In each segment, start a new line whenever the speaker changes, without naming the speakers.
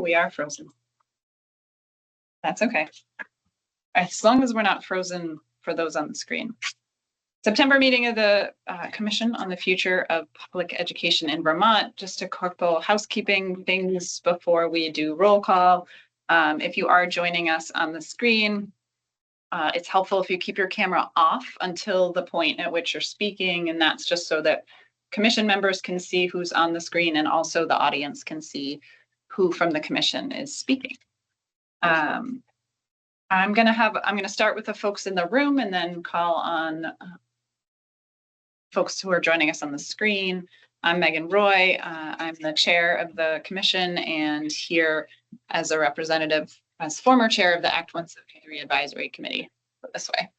we are frozen. That's okay. As long as we're not frozen for those on the screen. September meeting of the Commission on the Future of Public Education in Vermont. Just a couple housekeeping things before we do roll call. If you are joining us on the screen, it's helpful if you keep your camera off until the point at which you're speaking, and that's just so that Commission members can see who's on the screen and also the audience can see who from the Commission is speaking. I'm going to start with the folks in the room and then call on folks who are joining us on the screen. I'm Megan Roy. I'm the chair of the commission and here as a representative, as former chair of the Act 173 Advisory Committee. This way.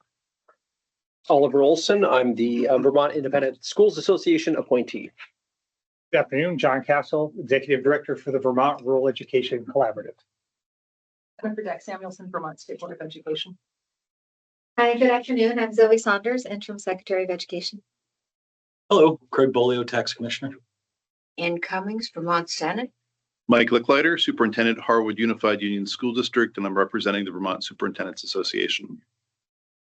Oliver Olson. I'm the Vermont Independent Schools Association appointee.
Good afternoon, John Castle, Executive Director for the Vermont Rural Education Collaborative.
Jennifer Deck Samuelson, Vermont State Board of Education.
Hi, good afternoon. I'm Zoe Saunders, Interim Secretary of Education.
Hello, Craig Bolio, Tax Commissioner.
Ann Cummings, Vermont Senate.
Mike Licklider, Superintendent, Harwood Unified Union School District, and I'm representing the Vermont Superintendents Association.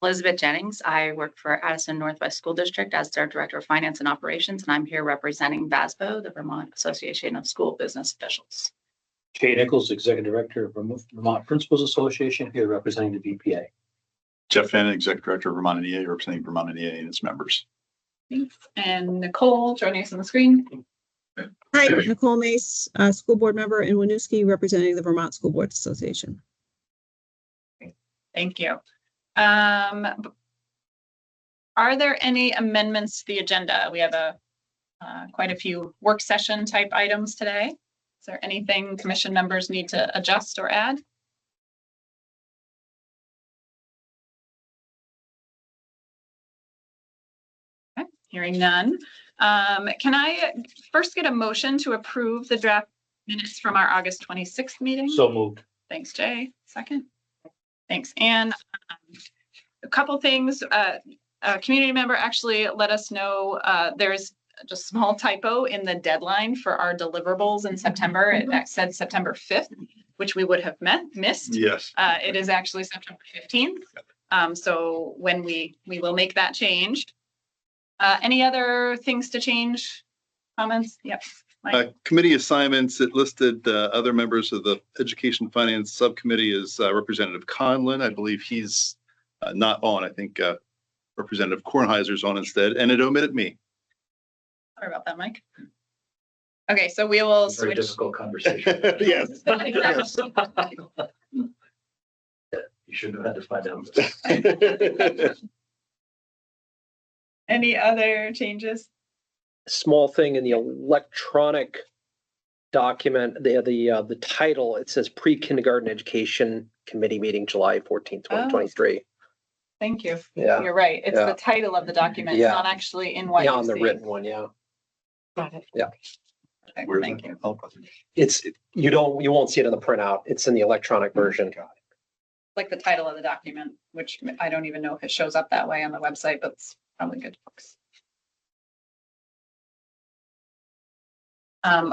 Elizabeth Jennings. I work for Addison Northwest School District as their Director of Finance and Operations, and I'm here representing VASBO, the Vermont Association of School Business Officials.
Jay Nichols, Executive Director of Vermont Principals Association, here representing the VPA.
Jeff Fannin, Executive Director of Vermont NEA, representing Vermont NEA and its members.
Thanks. And Nicole joining us on the screen.
Hi, Nicole Mace, school board member in Winooski, representing the Vermont School Boards Association.
Thank you. Are there any amendments to the agenda? We have quite a few work session type items today. Is there anything commission members need to adjust or add? Okay, hearing none. Can I first get a motion to approve the draft minutes from our August 26th meeting?
So moved.
Thanks, Jay. Second. Thanks, Anne. A couple things. A community member actually let us know there's just a small typo in the deadline for our deliverables in September. It said September 5th, which we would have missed.
Yes.
It is actually September 15th. So when we will make that change. Any other things to change? Comments? Yep.
Committee assignments, it listed other members of the Education Finance Subcommittee as Representative Conlon. I believe he's not on. I think Representative Kornheiser's on instead, and it omitted me.
Sorry about that, Mike. Okay, so we will
Very
switch.
difficult conversation.
Yes.
You shouldn't have had to find out.
Any other changes?
Small thing in the electronic document, the title, it says Pre-Kindergarten Education Committee Meeting, July 14th, 2023.
Thank you.
Yeah.
You're right. It's
Yeah.
the title of the document.
Yeah.
It's not actually in what
Yeah,
you
on the
see.
written one, yeah.
Got it.
Yeah.
Okay, thank you.
It's, you won't see it in the printout. It's in the electronic version.
Like the title of the document, which I don't even know if it shows up that way on the website, but it's probably good.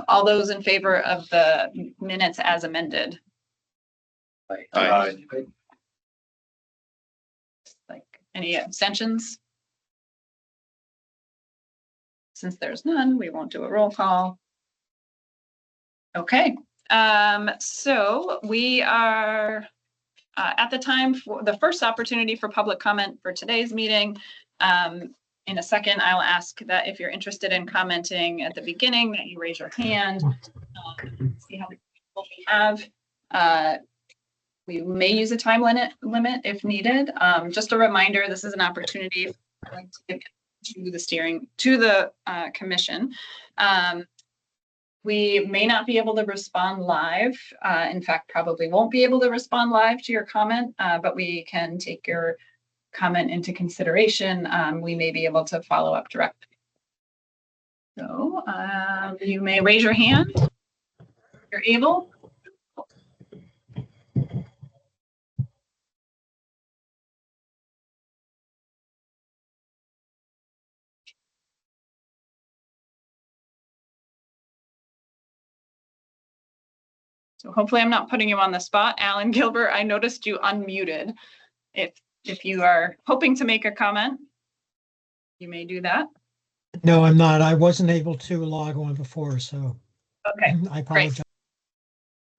All those in favor of the minutes as amended?
Aye.
Like any abstentions? Since there's none, we won't do a roll call. Okay, so we are at the time for the first opportunity for public comment for today's meeting. In a second, I'll ask that if you're interested in commenting at the beginning, that you raise your hand. See how many people we have. We may use a time limit if needed. Just a reminder, this is an opportunity to the commission. We may not be able to respond live. In fact, probably won't be able to respond live to your comment, but we can take your comment into consideration. We may be able to follow up directly. So you may raise your hand if you're able. So hopefully I'm not putting you on the spot. Alan Gilbert, I noticed you unmuted. If you are hoping to make a comment, you may do that.
No, I'm not. I wasn't able to log on before, so
Okay,
I apologize.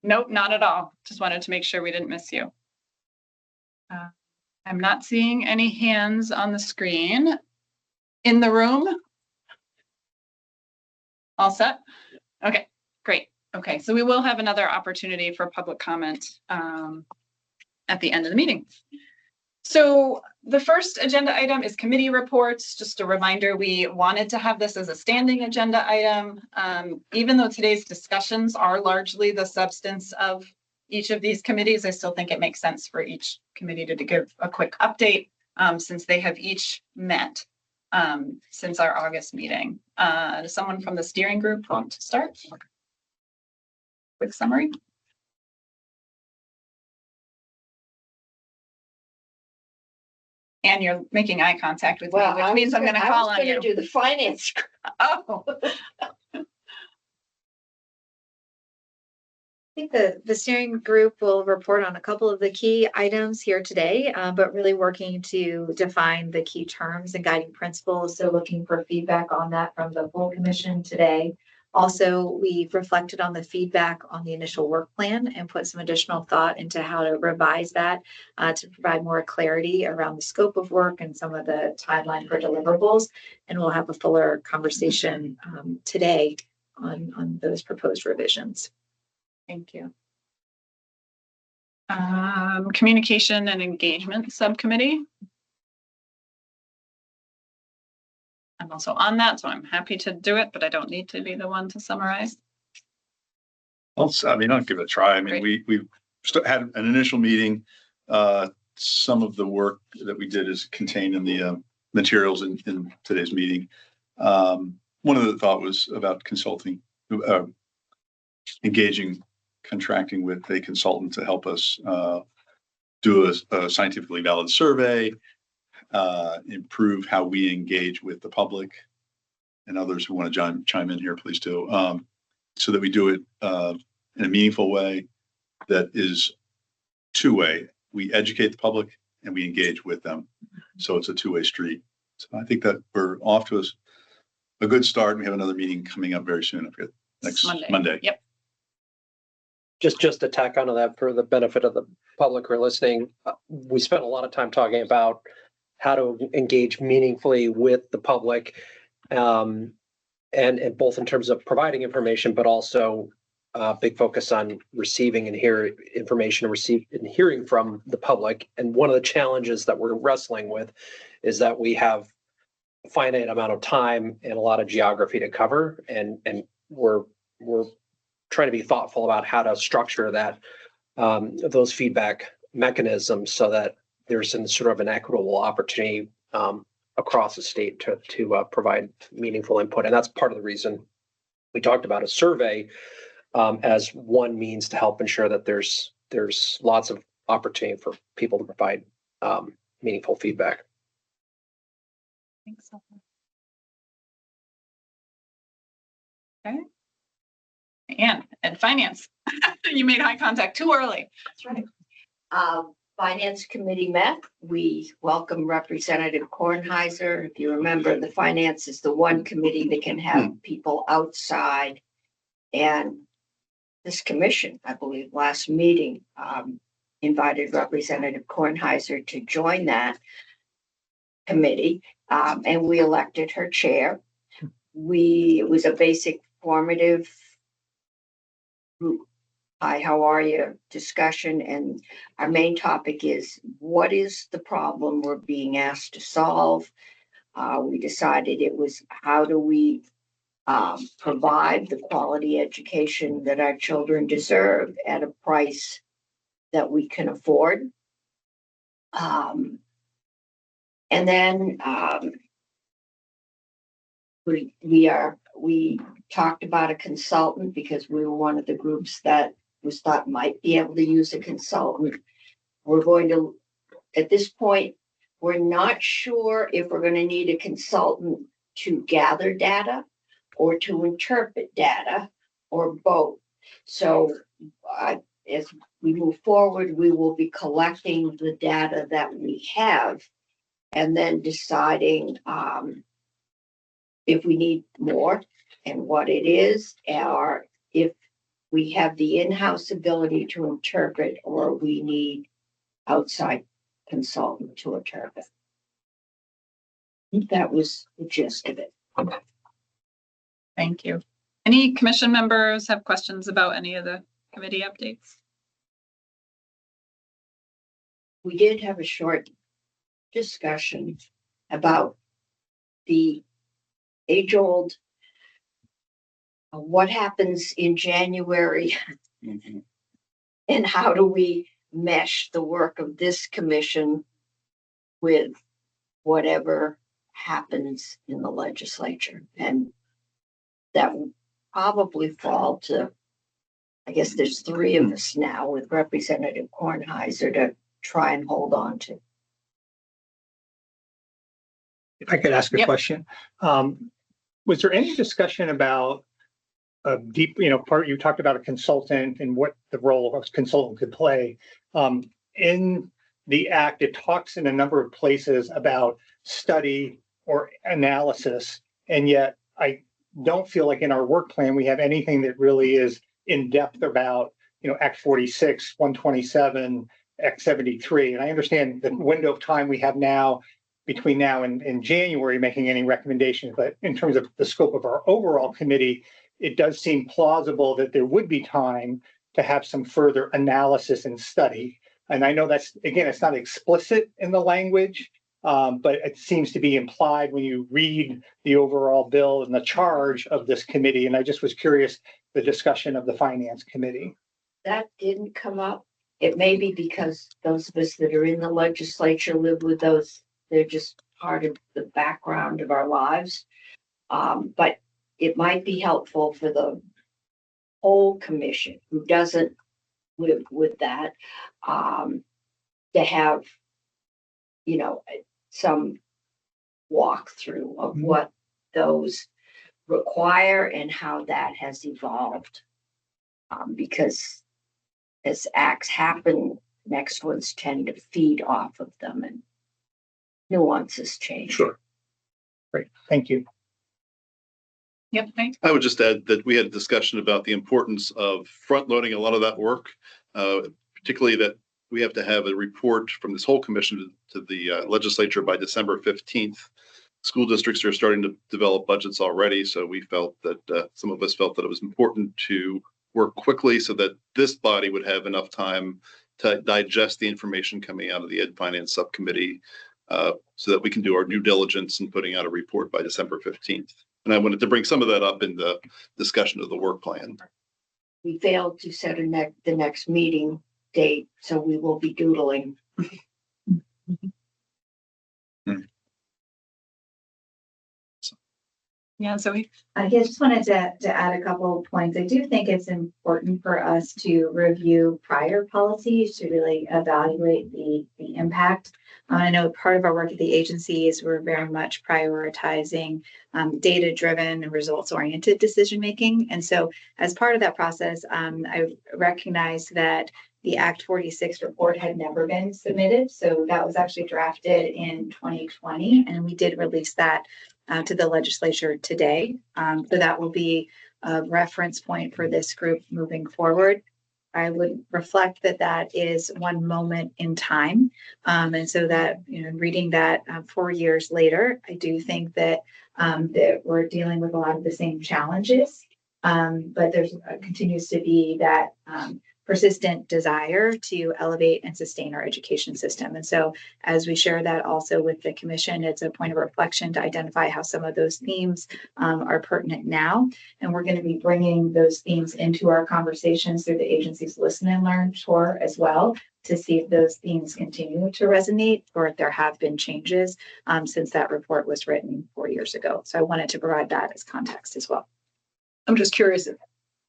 nope, not at all. Just wanted to make sure we didn't miss you. I'm not seeing any hands on the screen. In the room? All set? Okay, great. Okay, so we will have another opportunity for public comment at the end of the meeting. So the first agenda item is committee reports. Just a reminder, we wanted to have this as a standing agenda item. Even though today's discussions are largely the substance of each of these committees, I still think it makes sense for each committee to give a quick update since they have each met since our August meeting. Does someone from the steering group want to start? Quick summary. And you're making eye contact with me, which means I'm going to call on you.
I was going to do the finance.
Oh.
I think the steering group will report on a couple of the key items here today, but really working to define the key terms and guiding principles. So looking for feedback on that from the full commission today. Also, we've reflected on the feedback on the initial work plan and put some additional thought into how to revise that to provide more clarity around the scope of work and some of the timeline for deliverables. And we'll have a fuller conversation today on those proposed revisions.
Thank you. Communication and engagement subcommittee. I'm also on that, so I'm happy to do it, but I don't need to be the one to summarize.
I'll give it a try. I mean,
Great.
we've had an initial meeting. Some of the work that we did is contained in the materials in today's meeting. One of the thought was about consulting, contracting with a consultant to help us do a scientifically valid survey, improve how we engage with the public, and others who want to chime in here, please do, so that we do it in a meaningful way that is two-way. We educate the public and we engage with them. So it's a two-way street. So I think that we're off to a good start. We have another meeting coming up very soon. I forget, next Monday.
Yep.
Just to tack onto that for the benefit of the public who are listening, we spent a lot of time talking about how to engage meaningfully with the public, and both in terms of providing information, but also big focus on receiving and hearing from the public. And one of the challenges that we're wrestling with is that we have a finite amount of time and a lot of geography to cover, and we're trying to be thoughtful about how to structure that those feedback mechanisms so that there's sort of an equitable opportunity across the state to provide meaningful input. And that's part of the reason we talked about a survey as one means to help ensure that there's lots of opportunity for people to provide meaningful feedback.
I think so. Okay. And finance. You made eye contact too early.
That's right. Finance committee met. We welcome Representative Kornheiser. If you remember, the finance is the one committee that can have people outside. And this commission, I believe, last meeting invited Representative Kornheiser to join that committee, and we elected her chair. It was a basic formative group. Hi, how are you? Discussion, and our main topic is what is the problem we're being asked to solve. We decided it was how do we provide the quality education that our children deserve at a price that we can afford. And then we talked about a consultant because we were one of the groups that was thought might be able to use a consultant. We're going to, at this point, we're not sure if we're going to need a consultant to gather data or to interpret data or both. So as we move forward, we will be collecting the data that we have and then deciding if we need more and what it is, or if we have the in-house ability to interpret, or we need outside consultant to interpret. I think that was the gist of it.
Thank you. Any commission members have questions about any of the committee updates?
We did have a short discussion about the age-old what happens in January and how do we mesh the work of this commission with whatever happens in the legislature. And that will probably fall to, I guess there's 3 of us now with Representative Kornheiser to try and hold on to.
If I could ask a
Yep.
question, was there any discussion about a deep, part you talked about a consultant and what the role of a consultant could play? In the act, it talks in a number of places about study or analysis, and yet I don't feel like in our work plan we have anything that really is in depth about, Act 46, 127, Act 73. And I understand the window of time we have now between now and January making any recommendations, but in terms of the scope of our overall committee, it does seem plausible that there would be time to have some further analysis and study. And I know that's, again, it's not explicit in the language, but it seems to be implied when you read the overall bill and the charge of this committee. And I just was curious, the discussion of the finance committee.
That didn't come up. It may be because those of us that are in the legislature live with those. They're just part of the background of our lives. But it might be helpful for the whole commission who doesn't live with that to have, some walkthrough of what those require and how that has evolved. Because as acts happen, next ones tend to feed off of them and nuances change.
Sure. Great. Thank you.
Yep. Thanks.
I would just add that we had a discussion about the importance of front loading a lot of that work, particularly that we have to have a report from this whole commission to the legislature by December 15th. School districts are starting to develop budgets already. So we felt that some of us felt that it was important to work quickly so that this body would have enough time to digest the information coming out of the Ed Finance Subcommittee so that we can do our due diligence in putting out a report by December 15th. And I wanted to bring some of that up in the discussion of the work plan.
We failed to set the next meeting date, so we will be doodling.
Yeah. So
I just wanted to add a couple of points. I do think it's important for us to review prior policies to really evaluate the impact. I know part of our work at the agency is we're very much prioritizing data-driven and results-oriented decision-making. And so as part of that process, I recognized that the Act 46 report had never been submitted. So that was actually drafted in 2020, and we did release that to the legislature today. So that will be a reference point for this group moving forward. I would reflect that that is one moment in time. And so that, reading that 4 years later, I do think that, that we're dealing with a lot of the same challenges. But there's continues to be that persistent desire to elevate and sustain our education system. And so as we share that also with the commission, it's a point of reflection to identify how some of those themes are pertinent now. And we're going to be bringing those themes into our conversations through the agency's Listen and Learn tour as well, to see if those themes continue to resonate or if there have been changes since that report was written 4 years ago. So I wanted to provide that as context as well.
I'm just curious.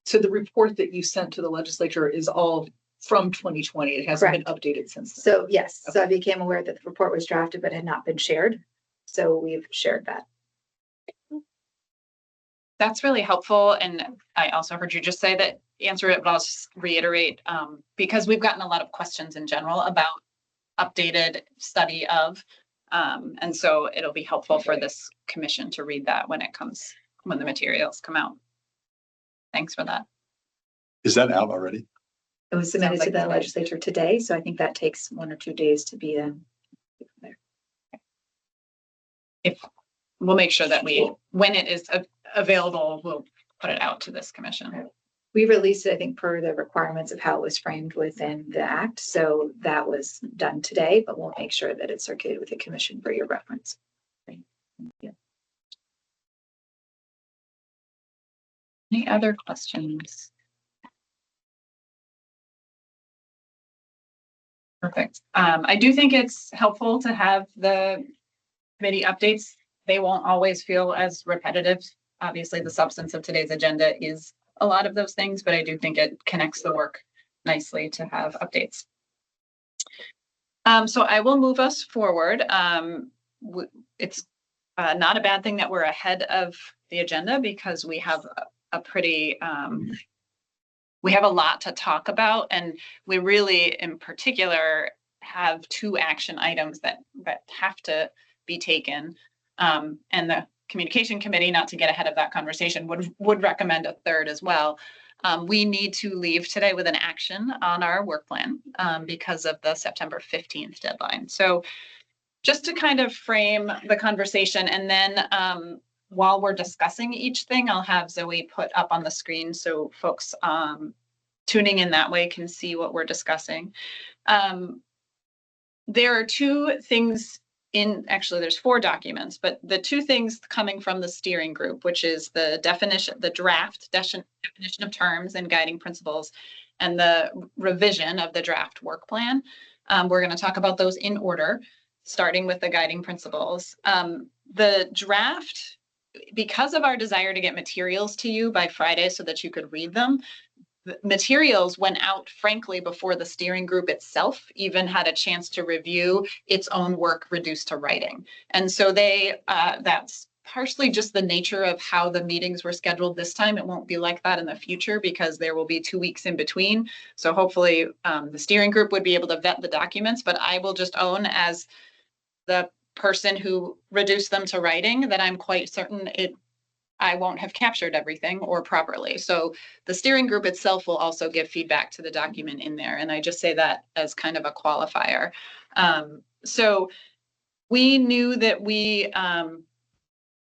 So the report that you sent to the legislature is all from 2020. It hasn't been updated since then.
So yes, so I became aware that the report was drafted but had not been shared. So we've shared that.
that's really helpful. And I also heard you just say that answer it, but I'll just reiterate, because we've gotten a lot of questions in general about updated study of, and so it'll be helpful for this commission to read that when the materials come out. Thanks for that.
Is that out already?
It was submitted
Sounds
to
like
the legislature today, so I think that takes 1 or 2 days to be there.
We'll make sure that when it is available, we'll put it out to this commission.
We released it, I think, per the requirements of how it was framed within the act. So that was done today, but we'll make sure that it's circulated with the commission for your reference. Thank you.
Any other questions? Perfect. I do think it's helpful to have the committee updates. They won't always feel as repetitive. Obviously, the substance of today's agenda is a lot of those things, but I do think it connects the work nicely to have updates. So I will move us forward. It's not a bad thing that we're ahead of the agenda because we have a pretty, we have a lot to talk about, and we really, in particular, have 2 action items that have to be taken. And the communication committee, not to get ahead of that conversation, would recommend a 3rd as well. We need to leave today with an action on our work plan because of the September 15th deadline. So just to kind of frame the conversation, and then while we're discussing each thing, I'll have Zoe put up on the screen so folks tuning in that way can see what we're discussing. There are 2 things actually there's 4 documents, but the 2 things coming from the steering group, which is the draft definition of terms and guiding principles, and the revision of the draft work plan. We're going to talk about those in order, starting with the guiding principles. The draft, because of our desire to get materials to you by Friday so that you could read them, the materials went out, frankly, before the steering group itself even had a chance to review its own work reduced to writing. And so that's partially just the nature of how the meetings were scheduled this time. It won't be like that in the future because there will be 2 weeks in between. So hopefully the steering group would be able to vet the documents, but I will just own as the person who reduced them to writing that I'm quite certain I won't have captured everything or properly. So the steering group itself will also give feedback to the document in there. And I just say that as kind of a qualifier. So we knew that we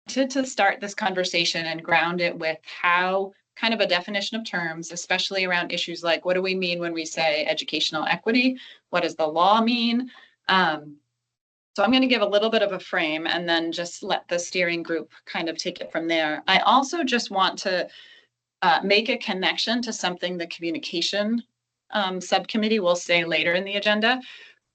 to start this conversation and ground it with how kind of a definition of terms, especially around issues like what do we mean when we say educational equity? What does the law mean? So I'm going to give a little bit of a frame and then just let the steering group kind of take it from there. I also just want to make a connection to something the communication subcommittee will say later in the agenda.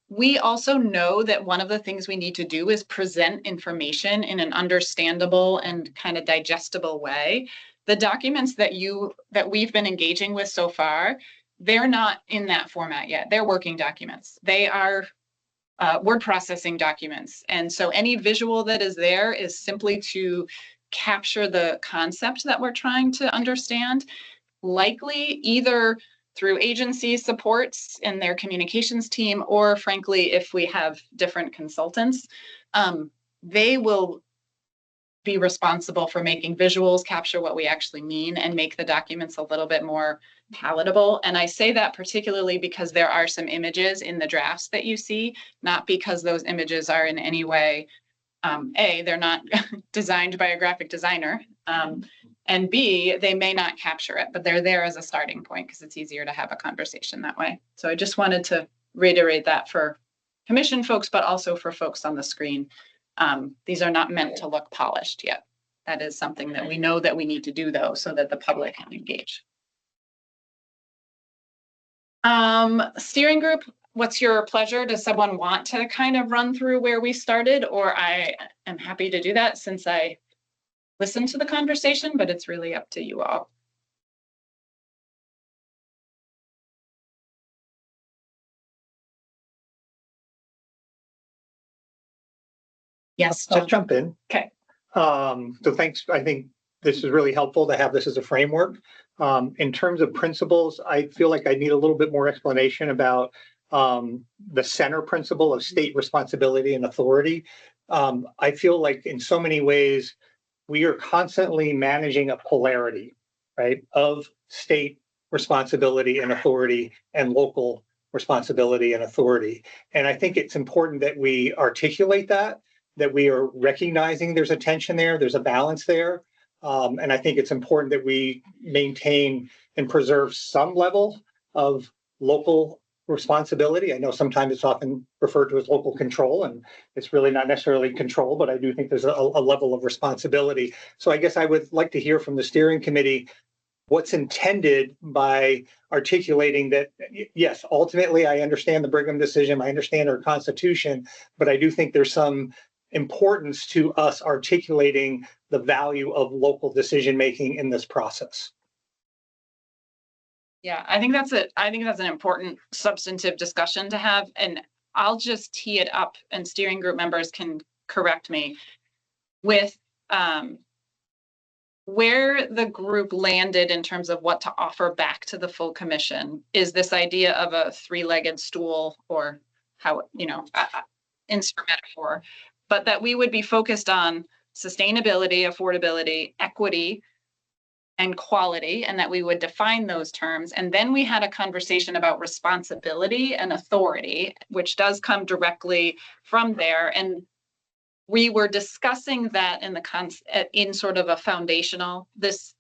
We also know that one of the things we need to do is present information in an understandable and kind of digestible way. The documents that we've been engaging with so far, they're not in that format yet. They're working documents. They are word processing documents. And so any visual that is there is simply to capture the concept that we're trying to understand, likely either through agency supports in their communications team, or frankly, if we have different consultants, they will be responsible for making visuals, capture what we actually mean, and make the documents a little bit more palatable. And I say that particularly because there are some images in the drafts that you see, not because those images are in any way, they're not designed by a graphic designer, and B, they may not capture it, but they're there as a starting point because it's easier to have a conversation that way. So I just wanted to reiterate that for commission folks, but also for folks on the screen. These are not meant to look polished yet. That is something that we know that we need to do though, so that the public can engage. Steering group, what's your pleasure? Does someone want to kind of run through where we started? Or I am happy to do that since I listened to the conversation, but it's really up to you all. Yes.
I'll jump in.
Okay.
So thanks. I think this is really helpful to have this as a framework. In terms of principles, I feel like I need a little bit more explanation about the center principle of state responsibility and authority. I feel like in so many ways, we are constantly managing a polarity, right, of state responsibility and authority and local responsibility and authority. And I think it's important that we articulate that we are recognizing there's a tension there, there's a balance there. And I think it's important that we maintain and preserve some level of local responsibility. I know sometimes it's often referred to as local control, and it's really not necessarily control, but I do think there's a level of responsibility. So I guess I would like to hear from the steering committee what's intended by articulating that, yes, ultimately, I understand the Brigham decision, I understand our Constitution, but I do think there's some importance to us articulating the value of local decision-making in this process.
Yeah, I think that's an important substantive discussion to have, and I'll just tee it up and steering group members can correct me with where the group landed in terms of what to offer back to the full commission is this idea of a three-legged stool, or how, insert metaphor, but that we would be focused on sustainability, affordability, equity, and quality, and that we would define those terms. And then we had a conversation about responsibility and authority, which does come directly from there. And we were discussing that in sort of a foundational, this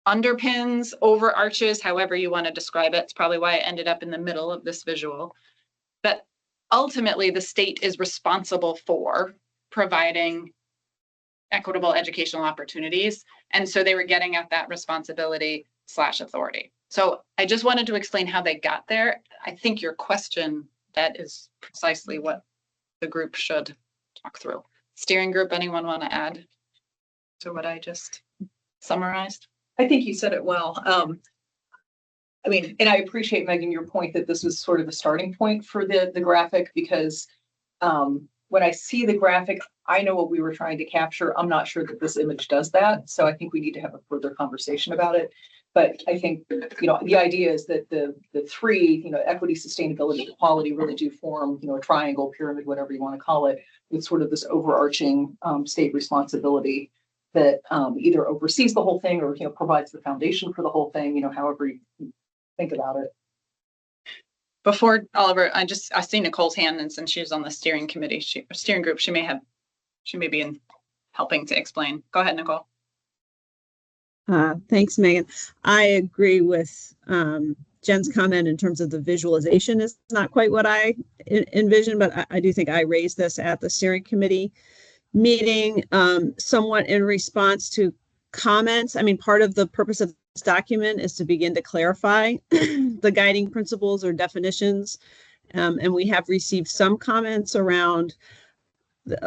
underpins, overarches, however you want to describe it. It's probably why it ended up in the middle of this visual. But ultimately, the state is responsible for providing equitable educational opportunities. And so they were getting at that responsibility/authority. So I just wanted to explain how they got there. I think your question, that is precisely what the group should talk through. Steering group, anyone want to add to what I just summarized?
I think you said it well. And I appreciate, Megan, your point that this was sort of a starting point for the graphic, because when I see the graphic, I know what we were trying to capture. I'm not sure that this image does that. So I think we need to have a further conversation about it. But I think, the idea is that the three, equity, sustainability, and quality really do form, a triangle, pyramid, whatever you want to call it, with sort of this overarching state responsibility that either oversees the whole thing or, provides the foundation for the whole thing, however you think about it.
Before Oliver, I see Nicole's hand, and since she was on the steering committee, steering group, she may be in helping to explain. Go ahead, Nicole.
Thanks, Megan. I agree with Jen's comment in terms of the visualization is not quite what I envisioned, but I do think I raised this at the steering committee meeting somewhat in response to comments. Part of the purpose of this document is to begin to clarify the guiding principles or definitions. And we have received some comments around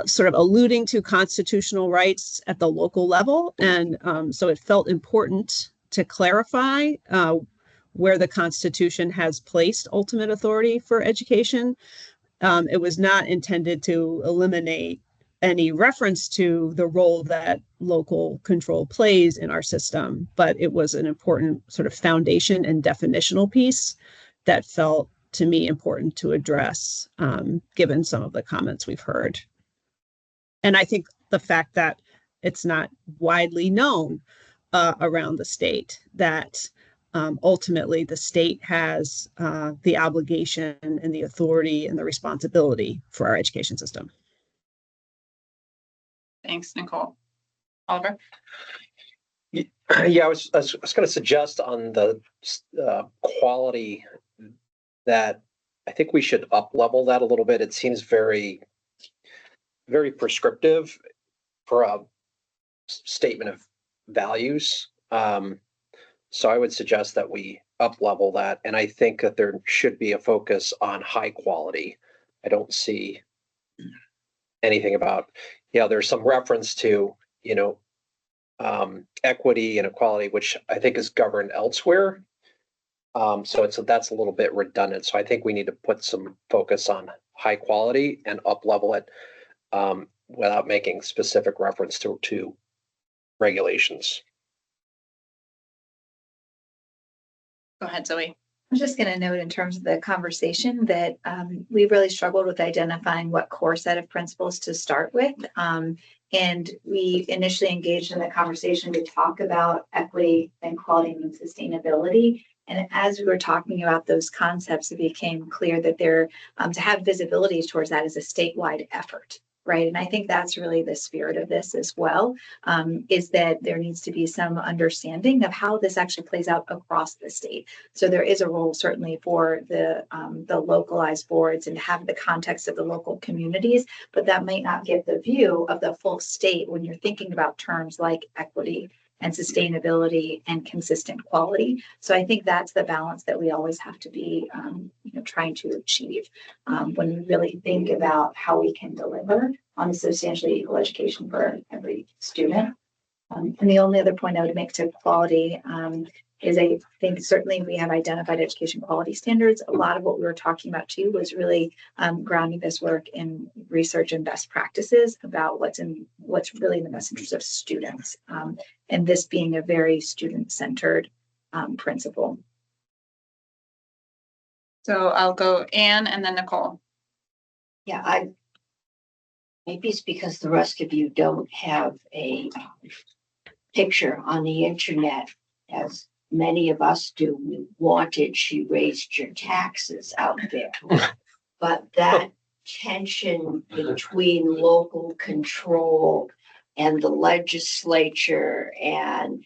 sort of alluding to constitutional rights at the local level. And so it felt important to clarify where the Constitution has placed ultimate authority for education. It was not intended to eliminate any reference to the role that local control plays in our system, but it was an important sort of foundation and definitional piece that felt to me important to address, given some of the comments we've heard. And I think the fact that it's not widely known around the state that ultimately the state has the obligation and the authority and the responsibility for our education system.
Thanks, Nicole. Oliver?
Yeah, I was going to suggest on the quality that I think we should up-level that a little bit. It seems very, very prescriptive for a statement of values. So I would suggest that we up-level that. And I think that there should be a focus on high quality. I don't see anything about, there's some reference to, equity and equality, which I think is governed elsewhere. So that's a little bit redundant. So I think we need to put some focus on high quality and up-level it without making specific reference to regulations.
Go ahead, Zoe.
I'm just going to note in terms of the conversation that we really struggled with identifying what core set of principles to start with. And we initially engaged in the conversation to talk about equity and quality and sustainability. And as we were talking about those concepts, it became clear that to have visibility towards that is a statewide effort. Right. And I think that's really the spirit of this as well, is that there needs to be some understanding of how this actually plays out across the state. So there is a role certainly for the localized boards and to have the context of the local communities, but that might not give the view of the full state when you're thinking about terms like equity and sustainability and consistent quality. So I think that's the balance that we always have to be trying to achieve when we really think about how we can deliver on a substantially equal education for every student. And the only other point I would make to quality is I think certainly we have identified education quality standards. A lot of what we were talking about too was really grounding this work in research and best practices about what's really in the best interest of students. And this being a very student-centered principle.
So I'll go Anne and then Nicole.
Yeah, maybe it's because the rest of you don't have a picture on the internet as many of us do. We wanted She Raised Your Taxes out there. But that tension between local control and the legislature and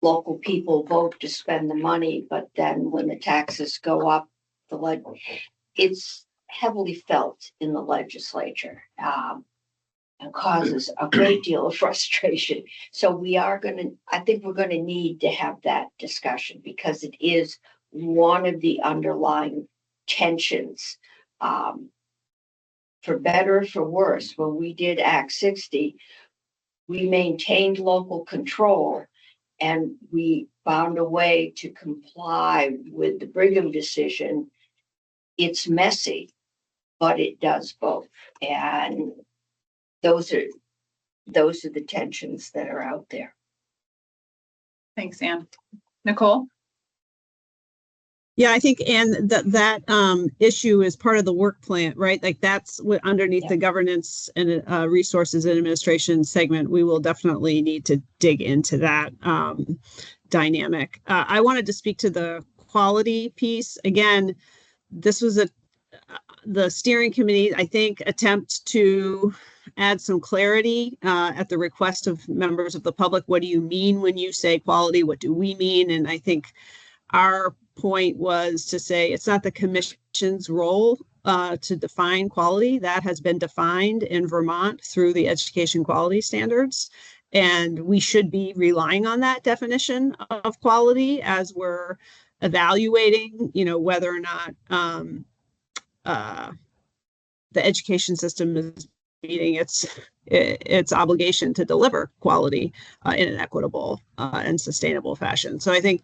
local people vote to spend the money, but then when the taxes go up, it's heavily felt in the legislature and causes a great deal of frustration. So I think we're going to need to have that discussion because it is one of the underlying tensions. For better or for worse, when we did Act 60, we maintained local control and we found a way to comply with the Brigham decision. It's messy, but it does both. And those are the tensions that are out there.
Thanks, Anne. Nicole?
Yeah, I think, and that issue is part of the work plan, right? Like that's what underneath the governance and resources and administration segment, we will definitely need to dig into that dynamic. I wanted to speak to the quality piece. Again, this was the steering committee, I think, attempt to add some clarity at the request of members of the public. What do you mean when you say quality? What do we mean? And I think our point was to say it's not the commission's role to define quality. That has been defined in Vermont through the education quality standards. And we should be relying on that definition of quality as we're evaluating, whether or not the education system is meeting its obligation to deliver quality in an equitable and sustainable fashion. So I think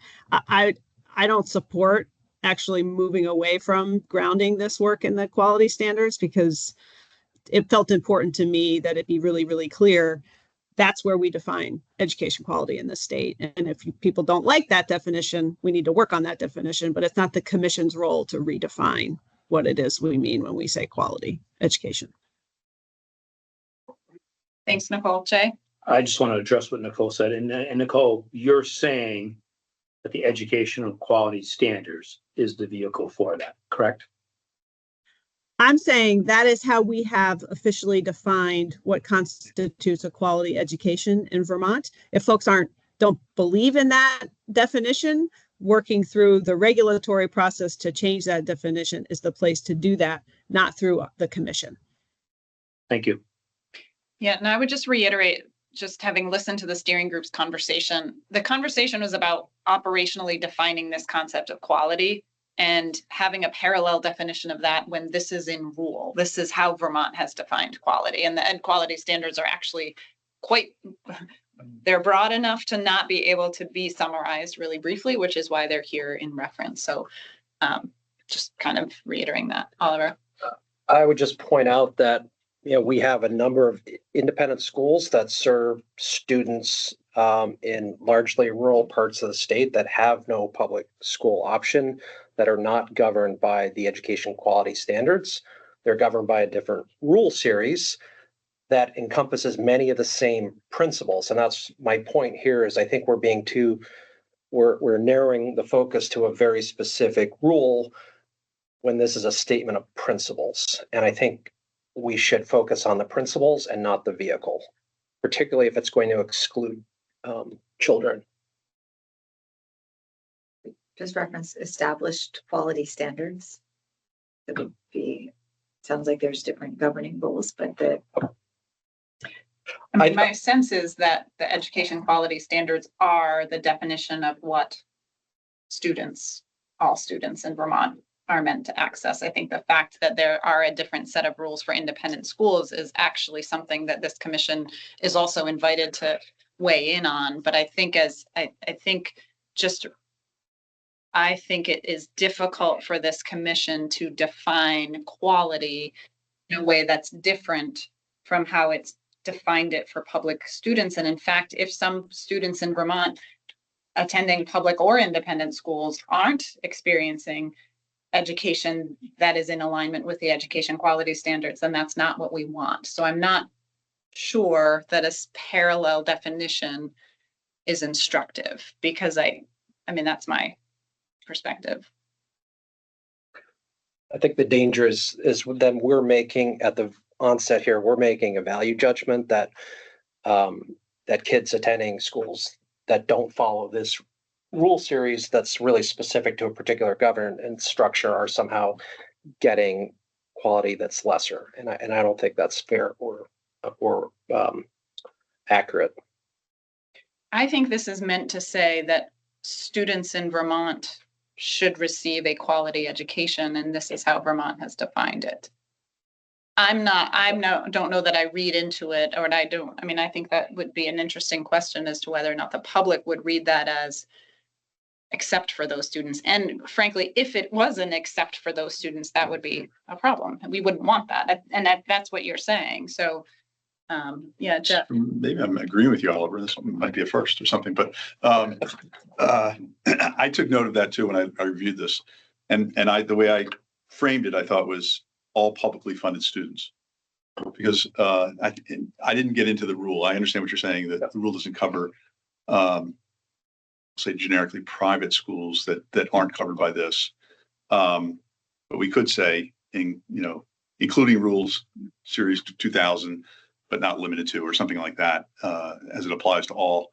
I don't support actually moving away from grounding this work in the quality standards because it felt important to me that it be really, really clear that's where we define education quality in the state. And if people don't like that definition, we need to work on that definition, but it's not the commission's role to redefine what it is we mean when we say quality education.
Thanks, Nicole. Jay?
I just want to address what Nicole said. And Nicole, you're saying that the educational quality standards is the vehicle for that, correct?
I'm saying that is how we have officially defined what constitutes a quality education in Vermont. If folks don't believe in that definition, working through the regulatory process to change that definition is the place to do that, not through the commission.
Thank you.
Yeah, and I would just reiterate, just having listened to the steering group's conversation, the conversation was about operationally defining this concept of quality and having a parallel definition of that when this is in rule. This is how Vermont has defined quality, and the ed quality standards are actually they're broad enough to not be able to be summarized really briefly, which is why they're here in reference. So just kind of reiterating that. Oliver?
I would just point out that we have a number of independent schools that serve students in largely rural parts of the state that have no public school option, that are not governed by the education quality standards. They're governed by a different rule series that encompasses many of the same principles. And that's my point here is I think we're narrowing the focus to a very specific rule when this is a statement of principles. And I think we should focus on the principles and not the vehicle, particularly if it's going to exclude children.
Just reference established quality standards. It would be, sounds like there's different governing rules, but
I mean, my sense is that the education quality standards are the definition of what students, all students in Vermont are meant to access. I think the fact that there are a different set of rules for independent schools is actually something that this commission is also invited to weigh in on. But I think I think it is difficult for this commission to define quality in a way that's different from how it's defined it for public students. And in fact, if some students in Vermont attending public or independent schools aren't experiencing education that is in alignment with the education quality standards, then that's not what we want. So I'm not sure that a parallel definition is instructive, because I mean, that's my perspective.
I think the danger is then we're making at the onset here, we're making a value judgment that that kids attending schools that don't follow this rule series that's really specific to a particular governance structure are somehow getting quality that's lesser. And I don't think that's fair or accurate.
I think this is meant to say that students in Vermont should receive a quality education, and this is how Vermont has defined it. Don't know that I read into it, or I think that would be an interesting question as to whether or not the public would read that as except for those students. And frankly, if it wasn't except for those students, that would be a problem. We wouldn't want that. And that's what you're saying. So, yeah, Jeff.
Maybe I'm agreeing with you, Oliver. This might be a first or something, but I took note of that too when I reviewed this. And the way I framed it, I thought was all publicly funded students. Because I didn't get into the rule. I understand what you're saying, that the rule doesn't cover say generically private schools that aren't covered by this. But we could say including rules series 2000, but not limited to, or something like that, as it applies to all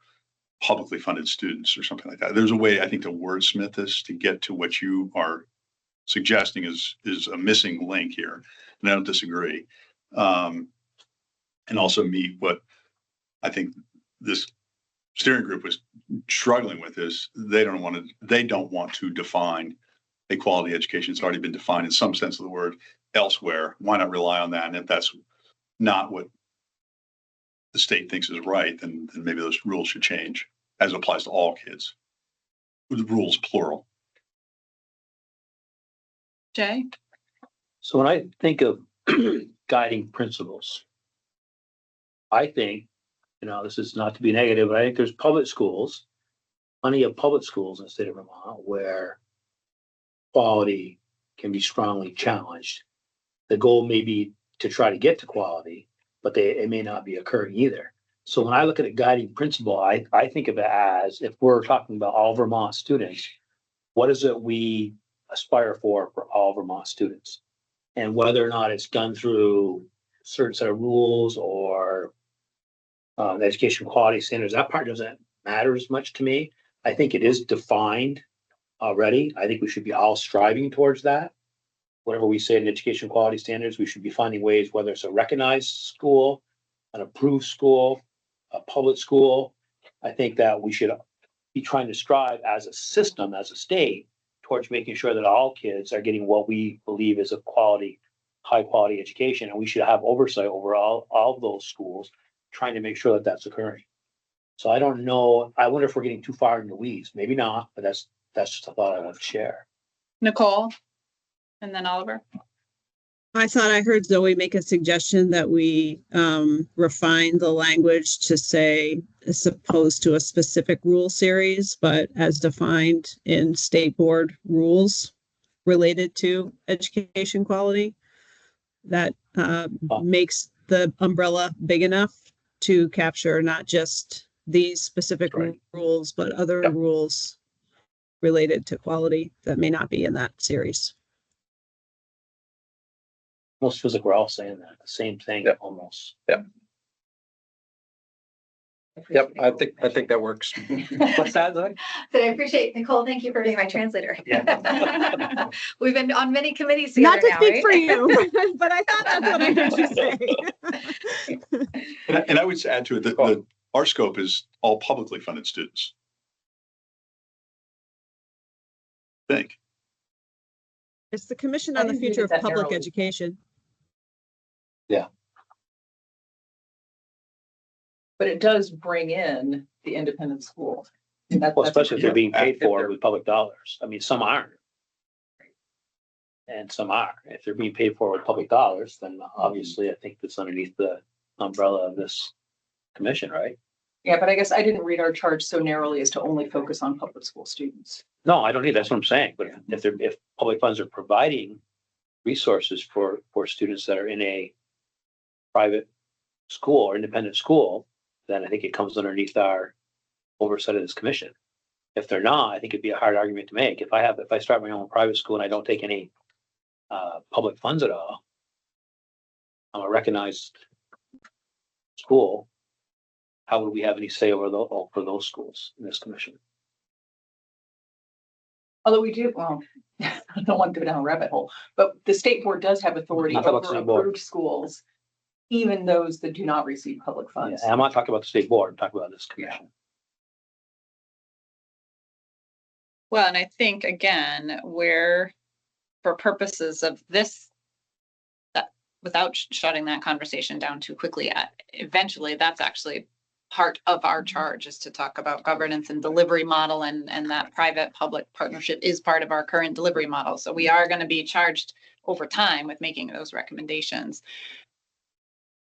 publicly funded students or something like that. There's a way, I think, to wordsmith this to get to what you are suggesting is a missing link here. And I don't disagree. And also meet what I think this steering group was struggling with is they don't want to define a quality education. It's already been defined in some sense of the word elsewhere. Why not rely on that? And if that's not what the state thinks is right, then maybe those rules should change as it applies to all kids. The rules, plural.
Jay?
So when I think of guiding principles, I think, this is not to be negative, but I think there's public schools, plenty of public schools in the state of Vermont where quality can be strongly challenged. The goal may be to try to get to quality, but it may not be occurring either. So when I look at a guiding principle, I think of it as, if we're talking about all Vermont students, what is it we aspire for all Vermont students? And whether or not it's done through a certain set of rules or the education quality standards, that part doesn't matter as much to me. I think it is defined already. I think we should be all striving towards that. Whatever we say in education quality standards, we should be finding ways, whether it's a recognized school, an approved school, a public school. I think that we should be trying to strive as a system, as a state, towards making sure that all kids are getting what we believe is a quality, high quality education. And we should have oversight over all of those schools, trying to make sure that that's occurring. So I don't know. I wonder if we're getting too far in the weeds. Maybe not, but that's just a thought I want to share.
Nicole? And then Oliver?
I thought I heard Zoe make a suggestion that we refine the language to say as opposed to a specific rule series, but as defined in state board rules related to education quality. That makes the umbrella big enough to capture not just these specific
Right.
rules, but other
Yep.
rules related to quality that may not be in that series.
Almost feels like we're all saying that, the same thing,
Yep.
almost.
Yep, I think that works. What's that, Zoe?
So I appreciate, Nicole, thank you for being my translator.
Yeah.
We've been on many committees
Not
together
to
now,
speak
right?
for you, but I thought that's what I heard you say.
And I would add to it that our scope is all publicly funded students. I think.
It's the Commission
I
on the
didn't read
Future
it
of
that
Public
narrowly.
Education.
But it does bring in the independent school. And
Well, especially if they're being paid
If
for
they're-
with public dollars. I mean, some aren't. And some are. If they're being paid for with public dollars, then obviously I think that's underneath the umbrella of this commission, right?
Yeah, but I guess I didn't read our charge so narrowly as to only focus on public school students.
No, I don't need, that's what I'm saying. But if public funds are providing resources for students that are in a private school or independent school, then I think it comes underneath our oversight of this commission. If they're not, I think it'd be a hard argument to make. If I start my own private school and I don't take any public funds at all, I'm a recognized school. How would we have any say over for those schools in this commission?
Although we do, well, I don't want to go down a rabbit hole, but the state board does have authority
Not about the
over
state board.
approved schools, even those that do not receive public funds.
And I'm not talking about the state board, I'm talking about this commission.
Well, and I think again, we're, for purposes of this, that without shutting that conversation down too quickly, eventually that's actually part of our charge, is to talk about governance and delivery model, and that private public partnership is part of our current delivery model. So we are going to be charged over time with making those recommendations.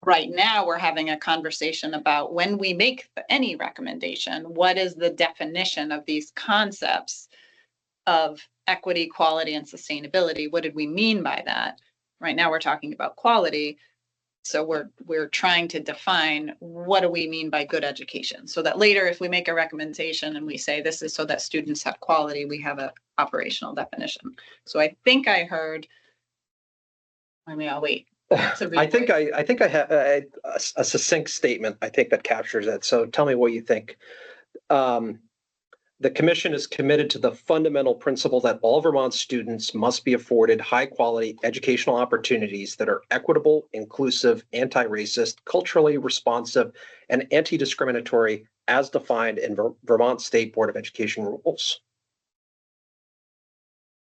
Right now, we're having a conversation about when we make any recommendation, what is the definition of these concepts of equity, quality, and sustainability? What did we mean by that? Right now, we're talking about quality. So we're trying to define, what do we mean by good education? So that later, if we make a recommendation and we say this is so that students have quality, we have an operational definition. So I think I heard, I mean, I'll wait.
I think I have a succinct statement, I think, that captures it. So tell me what you think. The commission is committed to the fundamental principle that all Vermont students must be afforded high-quality educational opportunities that are equitable, inclusive, anti-racist, culturally responsive, and anti-discriminatory as defined in Vermont State Board of Education rules.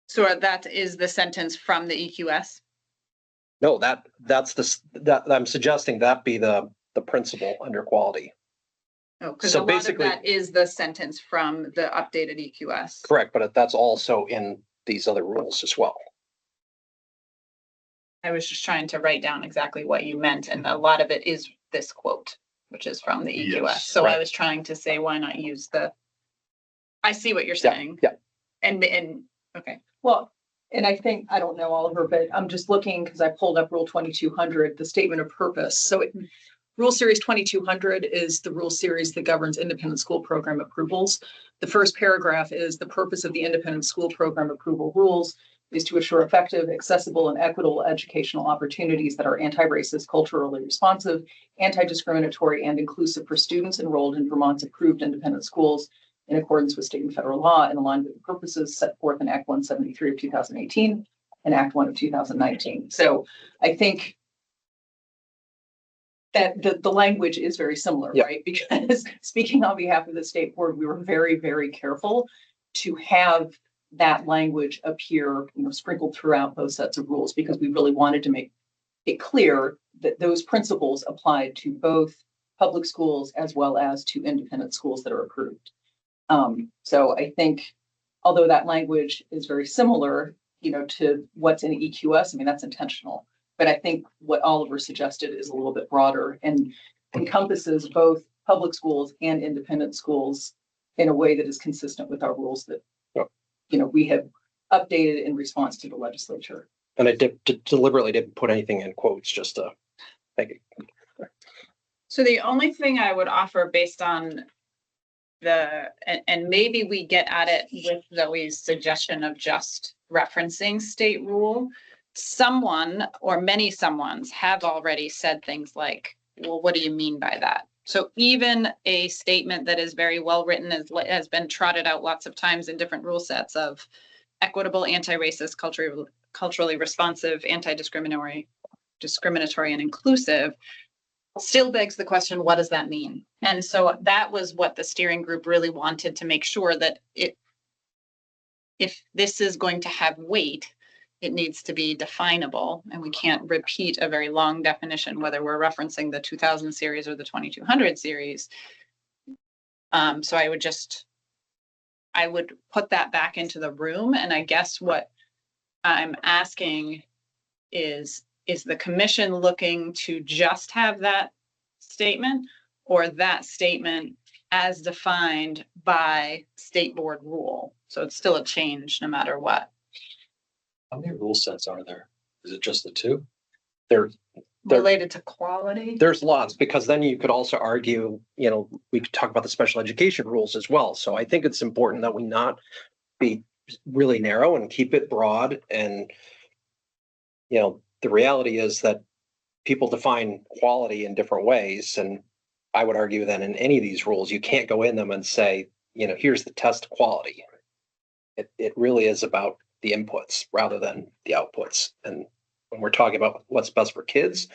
So that is the sentence from the EQS?
No, that I'm suggesting that be the principle under quality.
Oh, because
So
a lot of
basically-
that is the sentence from the updated EQS.
Correct, but that's also in these other rules as well.
I was just trying to write down exactly what you meant, and a lot of it is this quote, which is from the EQS.
Yes,
So I
right.
was trying to say, why not use I see what you're
Yeah,
saying.
yeah.
And, okay.
Well, and I think, I don't know, Oliver, but I'm just looking, because I pulled up Rule 2200, the statement of purpose. So Rule Series 2200 is the rule series that governs independent school program approvals. The first paragraph is the purpose of the independent school program approval rules is to assure effective, accessible, and equitable educational opportunities that are anti-racist, culturally responsive, anti-discriminatory, and inclusive for students enrolled in Vermont's approved independent schools in accordance with state and federal law and aligned with the purposes set forth in Act 173 of 2018 and Act 1 of 2019. So I think that the language is very similar,
Yeah.
right? Because speaking on behalf of the state board, we were very, very careful to have that language appear, sprinkled throughout both sets of rules, because we really wanted to make it clear that those principles applied to both public schools as well as to independent schools that are approved. So I think, although that language is very similar, to what's in EQS, I mean, that's intentional. But I think what Oliver suggested is a little bit broader and encompasses both public schools and independent schools in a way that is consistent with our rules that,
Yep.
We have updated in response to the legislature.
And I deliberately didn't put anything in quotes just to make it.
So the only thing I would offer based on and maybe we get at it with Zoe's suggestion of just referencing state rule. Someone or many someones have already said things like, well, what do you mean by that? So even a statement that is very well written has been trotted out lots of times in different rule sets of equitable, anti-racist, culturally responsive, anti-discriminatory, and inclusive, still begs the question, what does that mean? And so that was what the steering group really wanted to make sure that if this is going to have weight, it needs to be definable, and we can't repeat a very long definition, whether we're referencing the 2000 series or the 2200 series. So I would put that back into the room. And I guess what I'm asking is the commission looking to just have that statement, or that statement as defined by state board rule? So it's still a change no matter what.
How many rule sets are there? Is it just the two? They're
Related to quality?
There's lots, because then you could also argue, we could talk about the special education rules as well. So I think it's important that we not be really narrow and keep it broad. And, the reality is that people define quality in different ways. And I would argue that in any of these rules, you can't go in them and say, here's the test of quality. It really is about the inputs rather than the outputs. And when we're talking about what's best for kids,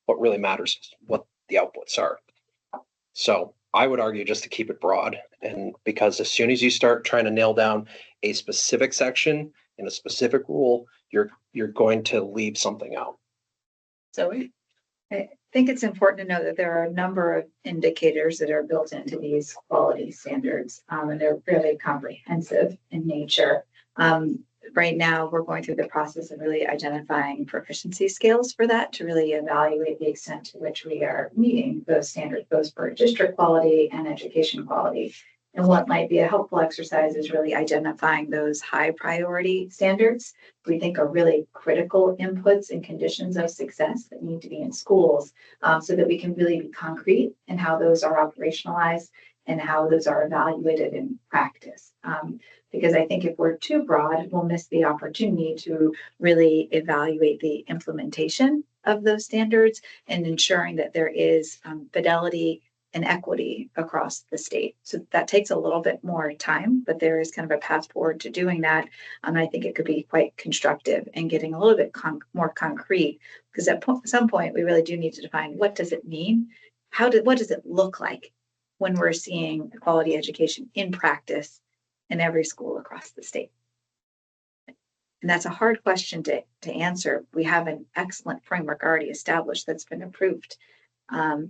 what really matters is what the outputs are. So I would argue just to keep it broad, and because as soon as you start trying to nail down a specific section in a specific rule, you're going to leave something out.
Zoe?
I think it's important to know that there are a number of indicators that are built into these quality standards, and they're really comprehensive in nature. Right now, we're going through the process of really identifying proficiency scales for that to really evaluate the extent to which we are meeting those standards, both for district quality and education quality. And what might be a helpful exercise is really identifying those high priority standards we think are really critical inputs and conditions of success that need to be in schools, so that we can really be concrete in how those are operationalized and how those are evaluated in practice. Because I think if we're too broad, we'll miss the opportunity to really evaluate the implementation of those standards and ensuring that there is fidelity and equity across the state. So that takes a little bit more time, but there is kind of a path forward to doing that. And I think it could be quite constructive and getting a little bit more concrete, because at some point we really do need to define, what does it mean? What does it look like when we're seeing quality education in practice in every school across the state? And that's a hard question to answer. We have an excellent framework already established that's been approved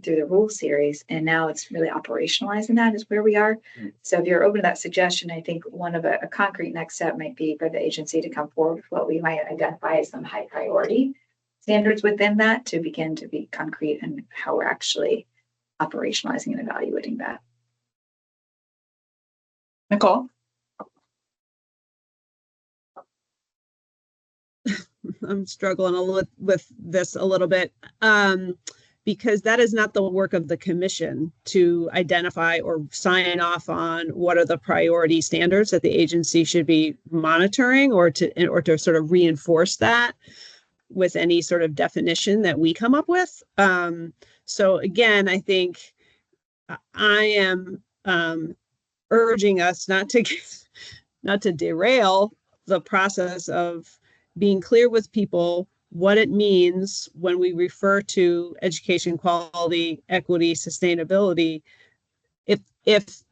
through the rule series, and now it's really operationalizing that is where we are. So if you're open to that suggestion, I think one of a concrete next step might be for the agency to come forward with what we might identify as some high priority standards within that, to begin to be concrete in how we're actually operationalizing and evaluating that.
Nicole?
I'm struggling with this a little bit, because that is not the work of the commission to identify or sign off on what are the priority standards that the agency should be monitoring, or to sort of reinforce that with any sort of definition that we come up with. So again, I think I am urging us not to derail the process of being clear with people what it means when we refer to education quality, equity, sustainability. If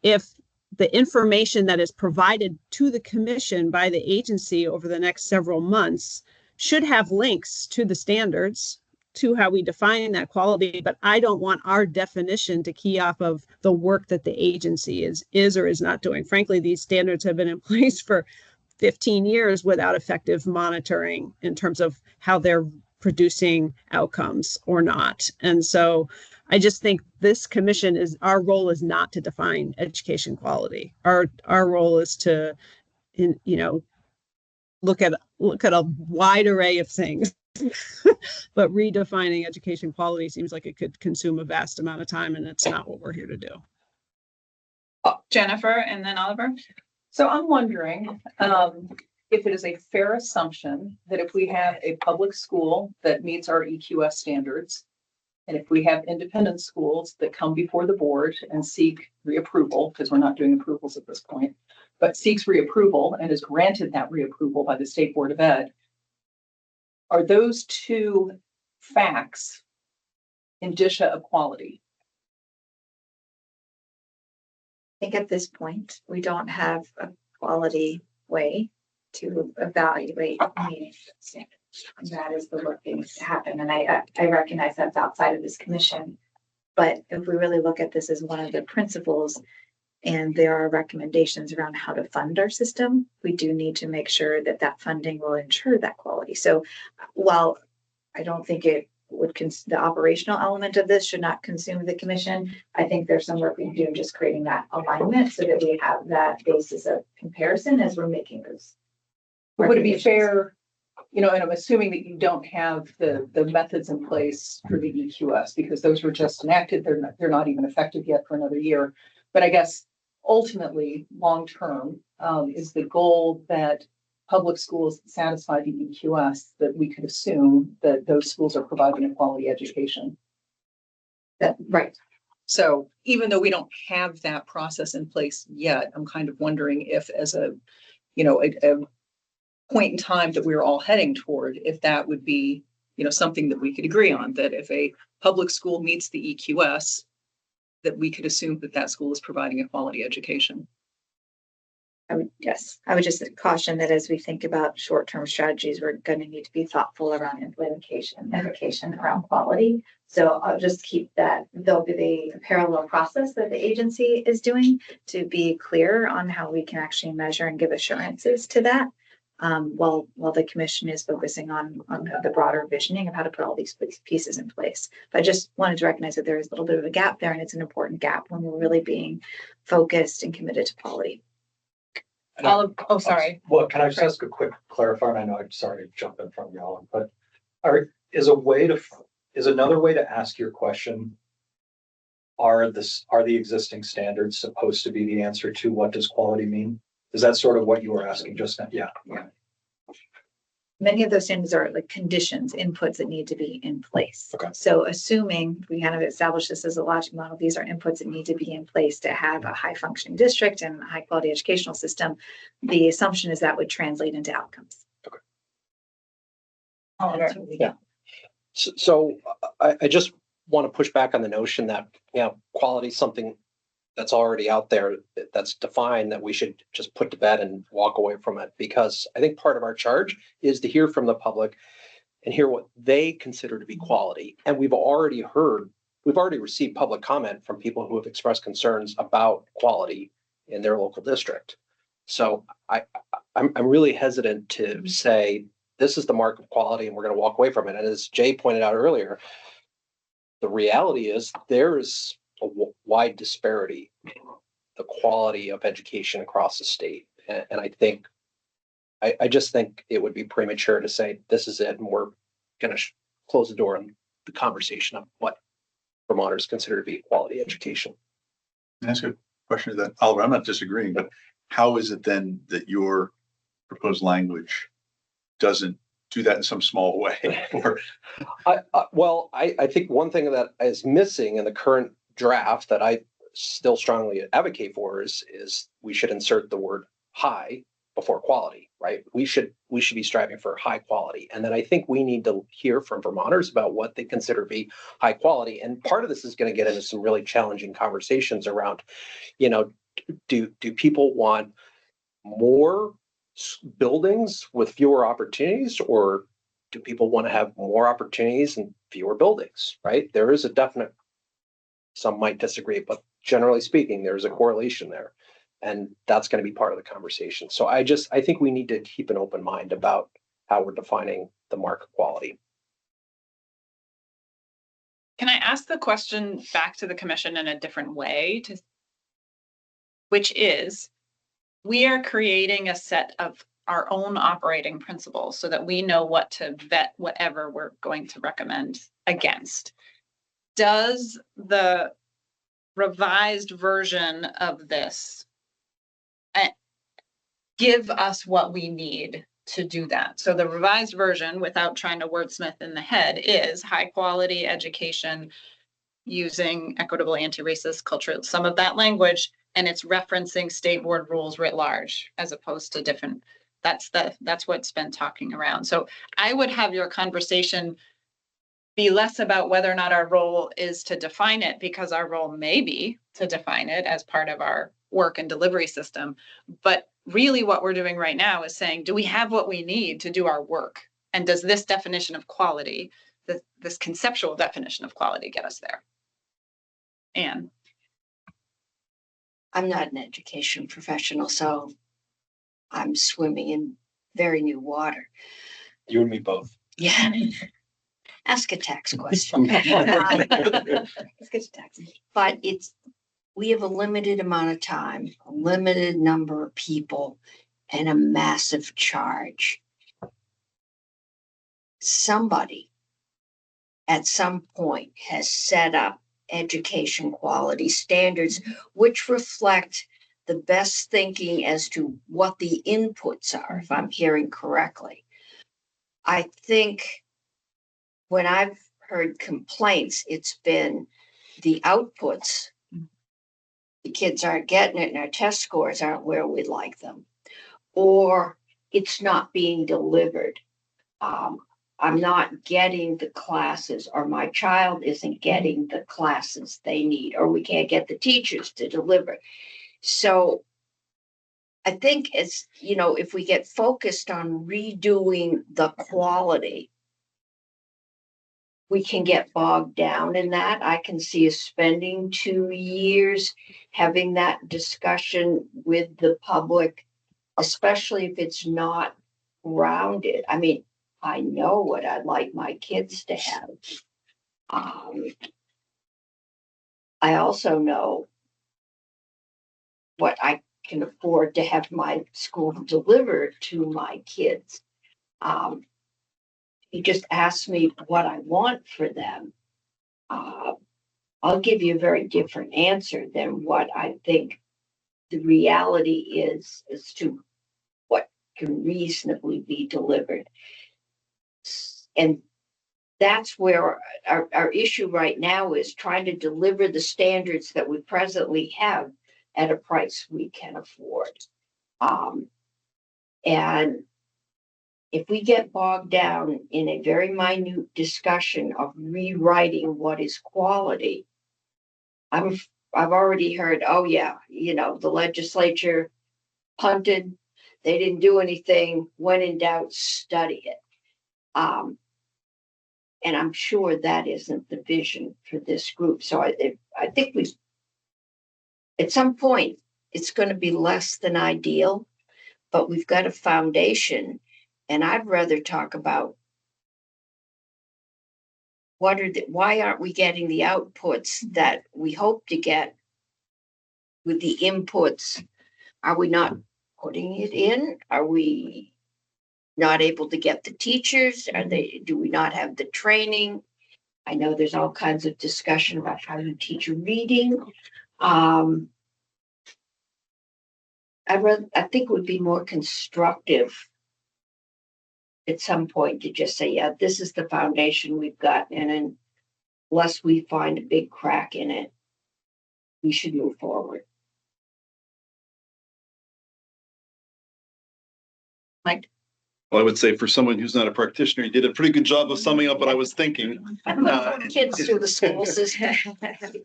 the information that is provided to the commission by the agency over the next several months should have links to the standards, to how we define that quality, but I don't want our definition to key off of the work that the agency is or is not doing. Frankly, these standards have been in place for 15 years without effective monitoring in terms of how they're producing outcomes or not. And so I just think this commission our role is not to define education quality. Our role is to, look at a wide array of things. But redefining education quality seems like it could consume a vast amount of time, and it's not what we're here to do.
Jennifer and then Oliver.
So I'm wondering, if it is a fair assumption that if we have a public school that meets our EQS standards, and if we have independent schools that come before the board and seek reapproval, because we're not doing approvals at this point, but seeks reapproval and is granted that reapproval by the State Board of Ed, are those two facts indicia of quality?
I think at this point, we don't have a quality way to evaluate meaning standards. And that is the work that needs to happen. And I recognize that's outside of this commission. But if we really look at this as one of the principles, and there are recommendations around how to fund our system, we do need to make sure that that funding will ensure that quality. So while I don't think it would, the operational element of this should not consume the commission, I think there's some work we can do in just creating that alignment so that we have that basis of comparison as we're making those.
Would it be fair, and I'm assuming that you don't have the methods in place for the EQS because those were just enacted. They're not even effective yet for another year. But I guess ultimately, long term, is the goal that public schools satisfy the EQS, that we could assume that those schools are providing a quality education.
Right.
So even though we don't have that process in place yet, I'm kind of wondering if as a point in time that we're all heading toward, if that would be, something that we could agree on, that if a public school meets the EQS, that we could assume that that school is providing a quality education.
I would just caution that as we think about short-term strategies, we're going to need to be thoughtful around implementation, education around quality. So I'll just keep that. There'll be a parallel process that the agency is doing to be clear on how we can actually measure and give assurances to that. While the commission is focusing on the broader visioning of how to put all these pieces in place. But I just wanted to recognize that there is a little bit of a gap there, and it's an important gap when we're really being focused and committed to quality.
Sorry.
Well, can I just ask a quick clarifier? I know I'm sorry to jump in from y'all, but is another way to ask your question, are the existing standards supposed to be the answer to what does quality mean? Is that sort of what you were asking just now? Yeah.
Many of those standards are like conditions, inputs that need to be in place.
Okay.
So assuming we kind of establish this as a logic model, these are inputs that need to be in place to have a high functioning district and a high quality educational system. The assumption is that would translate into outcomes.
Oliver.
Yeah. So I just want to push back on the notion that, quality is something that's already out there, that's defined, that we should just put to bed and walk away from it. Because I think part of our charge is to hear from the public and hear what they consider to be quality. And we've already received public comment from people who have expressed concerns about quality in their local district. So I'm really hesitant to say this is the mark of quality and we're going to walk away from it. And as Jay pointed out earlier, the reality is there is a wide disparity in the quality of education across the state. And I just think it would be premature to say this is it and we're going to close the door on the conversation of what Vermonters consider to be quality education.
Can I ask a question of that? Oliver, I'm not disagreeing, but how is it then that your proposed language doesn't do that in some small way? Or
I think one thing that is missing in the current draft that I still strongly advocate for is we should insert the word high before quality, right? We should be striving for high quality. And then I think we need to hear from Vermonters about what they consider to be high quality. And part of this is going to get into some really challenging conversations around, do people want more buildings with fewer opportunities, or do people want to have more opportunities and fewer buildings, right? There is a definite, some might disagree, but generally speaking, there's a correlation there. And that's going to be part of the conversation. So I think we need to keep an open mind about how we're defining the mark of quality.
Can I ask the question back to the commission in a different way, which is, we are creating a set of our own operating principles so that we know what to vet whatever we're going to recommend against. Does the revised version of this give us what we need to do that? So the revised version, without trying to wordsmith in the head, is high quality education using equitable, anti-racist, cultural, some of that language, and it's referencing state board rules writ large as opposed to different. That's what's been talking around. So I would have your conversation be less about whether or not our role is to define it, because our role may be to define it as part of our work and delivery system. But really what we're doing right now is saying, do we have what we need to do our work? And does this definition of quality, this conceptual definition of quality, get us there? Anne?
I'm not an education professional, so I'm swimming in very new water.
You and me both.
Yeah. Ask a tax question. But we have a limited amount of time, a limited number of people, and a massive charge. Somebody at some point has set up education quality standards which reflect the best thinking as to what the inputs are, if I'm hearing correctly. I think when I've heard complaints, it's been the outputs. The kids aren't getting it and our test scores aren't where we'd like them, or it's not being delivered. I'm not getting the classes, or my child isn't getting the classes they need, or we can't get the teachers to deliver. So I think it's, if we get focused on redoing the quality, we can get bogged down in that. I can see us spending 2 years having that discussion with the public, especially if it's not grounded. I mean, I know what I'd like my kids to have. I also know what I can afford to have my school deliver to my kids. You just ask me what I want for them. I'll give you a very different answer than what I think the reality is as to what can reasonably be delivered. And that's where our issue right now is trying to deliver the standards that we presently have at a price we can afford. And if we get bogged down in a very minute discussion of rewriting what is quality, I've already heard, oh yeah, the legislature punted, they didn't do anything, when in doubt, study it. And I'm sure that isn't the vision for this group. So I think at some point, it's going to be less than ideal, but we've got a foundation. And I'd rather talk about why aren't we getting the outputs that we hope to get with the inputs? Are we not putting it in? Are we not able to get the teachers? Do we not have the training? I know there's all kinds of discussion about how you teach reading. I think it would be more constructive at some point to just say, yeah, this is the foundation we've got, and unless we find a big crack in it, we should move forward. Mike?
Well, I would say for someone who's not a practitioner, you did a pretty good job of summing up what I was thinking.
Kids through the school system.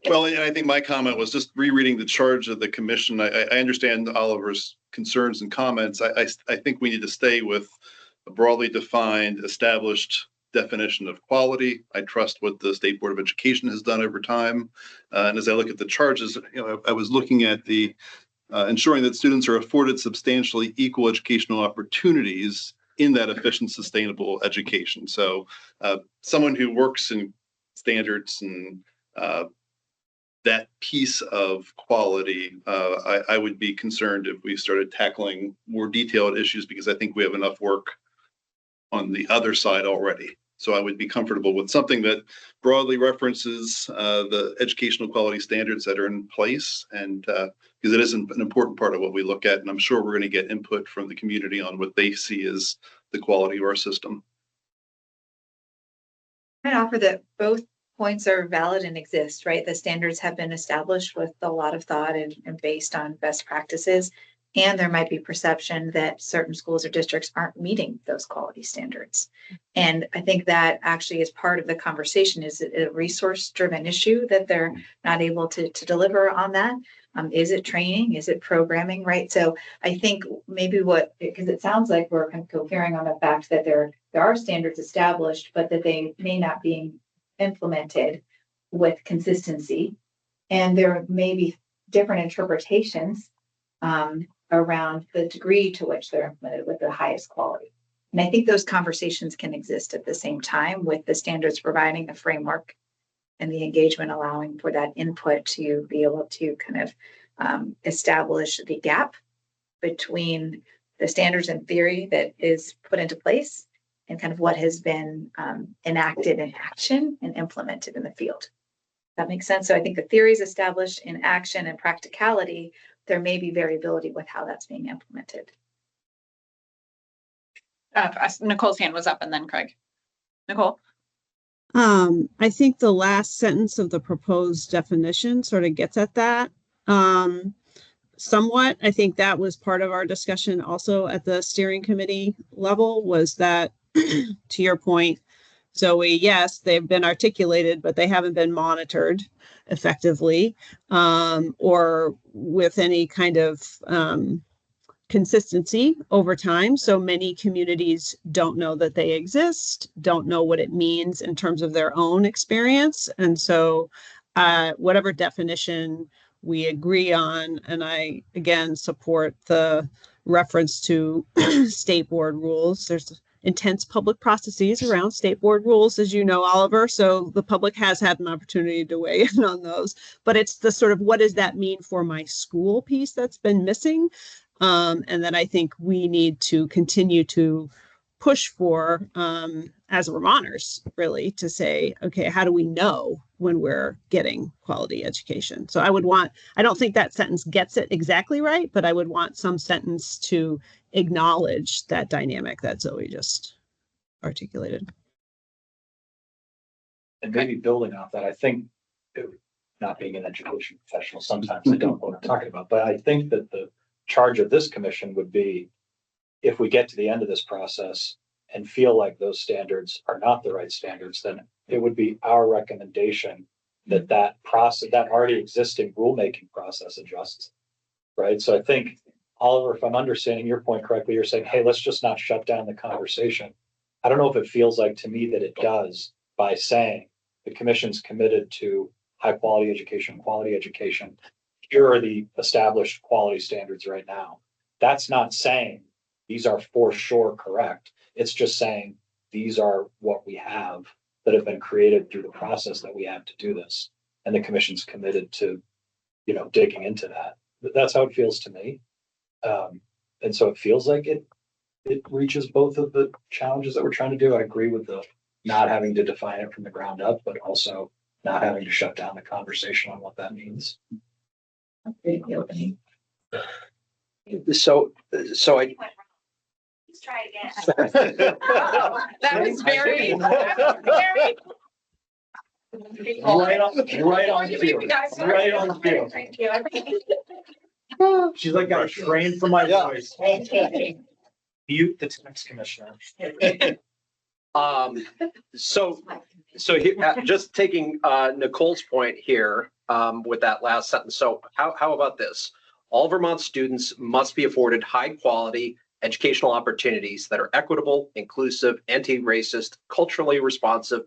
Well, and I think my comment was just rereading the charge of the commission. I understand Oliver's concerns and comments. I think we need to stay with a broadly defined, established definition of quality. I trust what the State Board of Education has done over time. And as I look at the charges, I was looking at the ensuring that students are afforded substantially equal educational opportunities in that efficient, sustainable education. So someone who works in standards and that piece of quality, I would be concerned if we started tackling more detailed issues, because I think we have enough work on the other side already. So I would be comfortable with something that broadly references the educational quality standards that are in place, and because it is an important part of what we look at, and I'm sure we're going to get input from the community on what they see as the quality of our system.
I'd offer that both points are valid and exist, right? The standards have been established with a lot of thought and based on best practices. And there might be perception that certain schools or districts aren't meeting those quality standards. And I think that actually is part of the conversation. Is it a resource-driven issue that they're not able to deliver on that? Is it training? Is it programming, right? So I think maybe because it sounds like we're kind of cohering on the fact that there are standards established, but that they may not be implemented with consistency. And there may be different interpretations around the degree to which they're implemented with the highest quality. And I think those conversations can exist at the same time, with the standards providing the framework and the engagement allowing for that input to be able to kind of establish the gap between the standards and theory that is put into place and kind of what has been enacted in action and implemented in the field. That makes sense. So I think the theory is established in action and practicality. There may be variability with how that's being implemented.
Nicole's hand was up, and then Craig. Nicole?
I think the last sentence of the proposed definition sort of gets at that. Somewhat. I think that was part of our discussion also at the steering committee level, was that, to your point, Zoe, yes, they've been articulated, but they haven't been monitored effectively or with any kind of consistency over time. So many communities don't know that they exist, don't know what it means in terms of their own experience. And so whatever definition we agree on, and I, again, support the reference to state board rules. There's intense public processes around state board rules, as you know, Oliver. So the public has had an opportunity to weigh in on those. But it's the sort of, what does that mean for my school piece that's been missing? And that I think we need to continue to push for as Vermonters, really, to say, okay, how do we know when we're getting quality education? So I don't think that sentence gets it exactly right, but I would want some sentence to acknowledge that dynamic that Zoe just articulated.
And maybe building off that, I think, not being an education professional, sometimes I don't know what I'm talking about, but I think that the charge of this commission would be, if we get to the end of this process and feel like those standards are not the right standards, then it would be our recommendation that that process, that already existing rulemaking process, adjusts. Right. So I think, Oliver, if I'm understanding your point correctly, you're saying, hey, let's just not shut down the conversation. I don't know if it feels like to me that it does, by saying the commission's committed to high quality education, quality education. Here are the established quality standards right now. That's not saying these are for sure correct. It's just saying these are what we have that have been created through the process that we have to do this. And the commission's committed to, digging into that. That's how it feels to me. And so it feels like it reaches both of the challenges that we're trying to do. I agree with the not having to define it from the ground up, but also not having to shut down the conversation on what that means.
So I.
Let's try again.
That was very.
Right on cue. Right on cue.
Thank you.
She's like, got trained for my voice. Mute the text commissioner.
So here, just taking Nicole's point here with that last sentence. So how about this? All Vermont students must be afforded high quality educational opportunities that are equitable, inclusive, anti-racist, culturally responsive,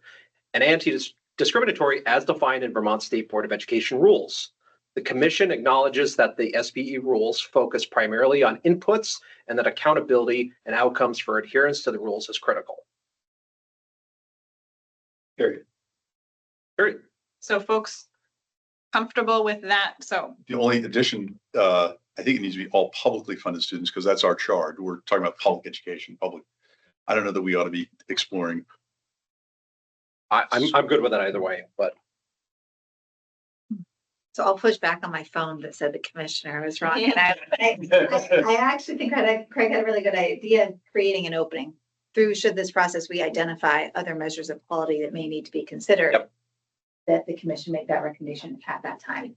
and anti-discriminatory as defined in Vermont State Board of Education rules. The Commission acknowledges that the SBE rules focus primarily on inputs and that accountability and outcomes for adherence to the rules is critical.
Period.
Great.
So folks comfortable with that? So
The only addition, I think it needs to be all publicly funded students because that's our charge. We're talking about public education, public. I don't know that we ought to be exploring.
I'm good with it either way, but
So I'll push back on my phone that said the commissioner was wrong. And I actually think Craig had a really good idea of creating an opening through, should this process, we identify other measures of quality that may need to be considered.
Yep.
That the commission make that recommendation at that time.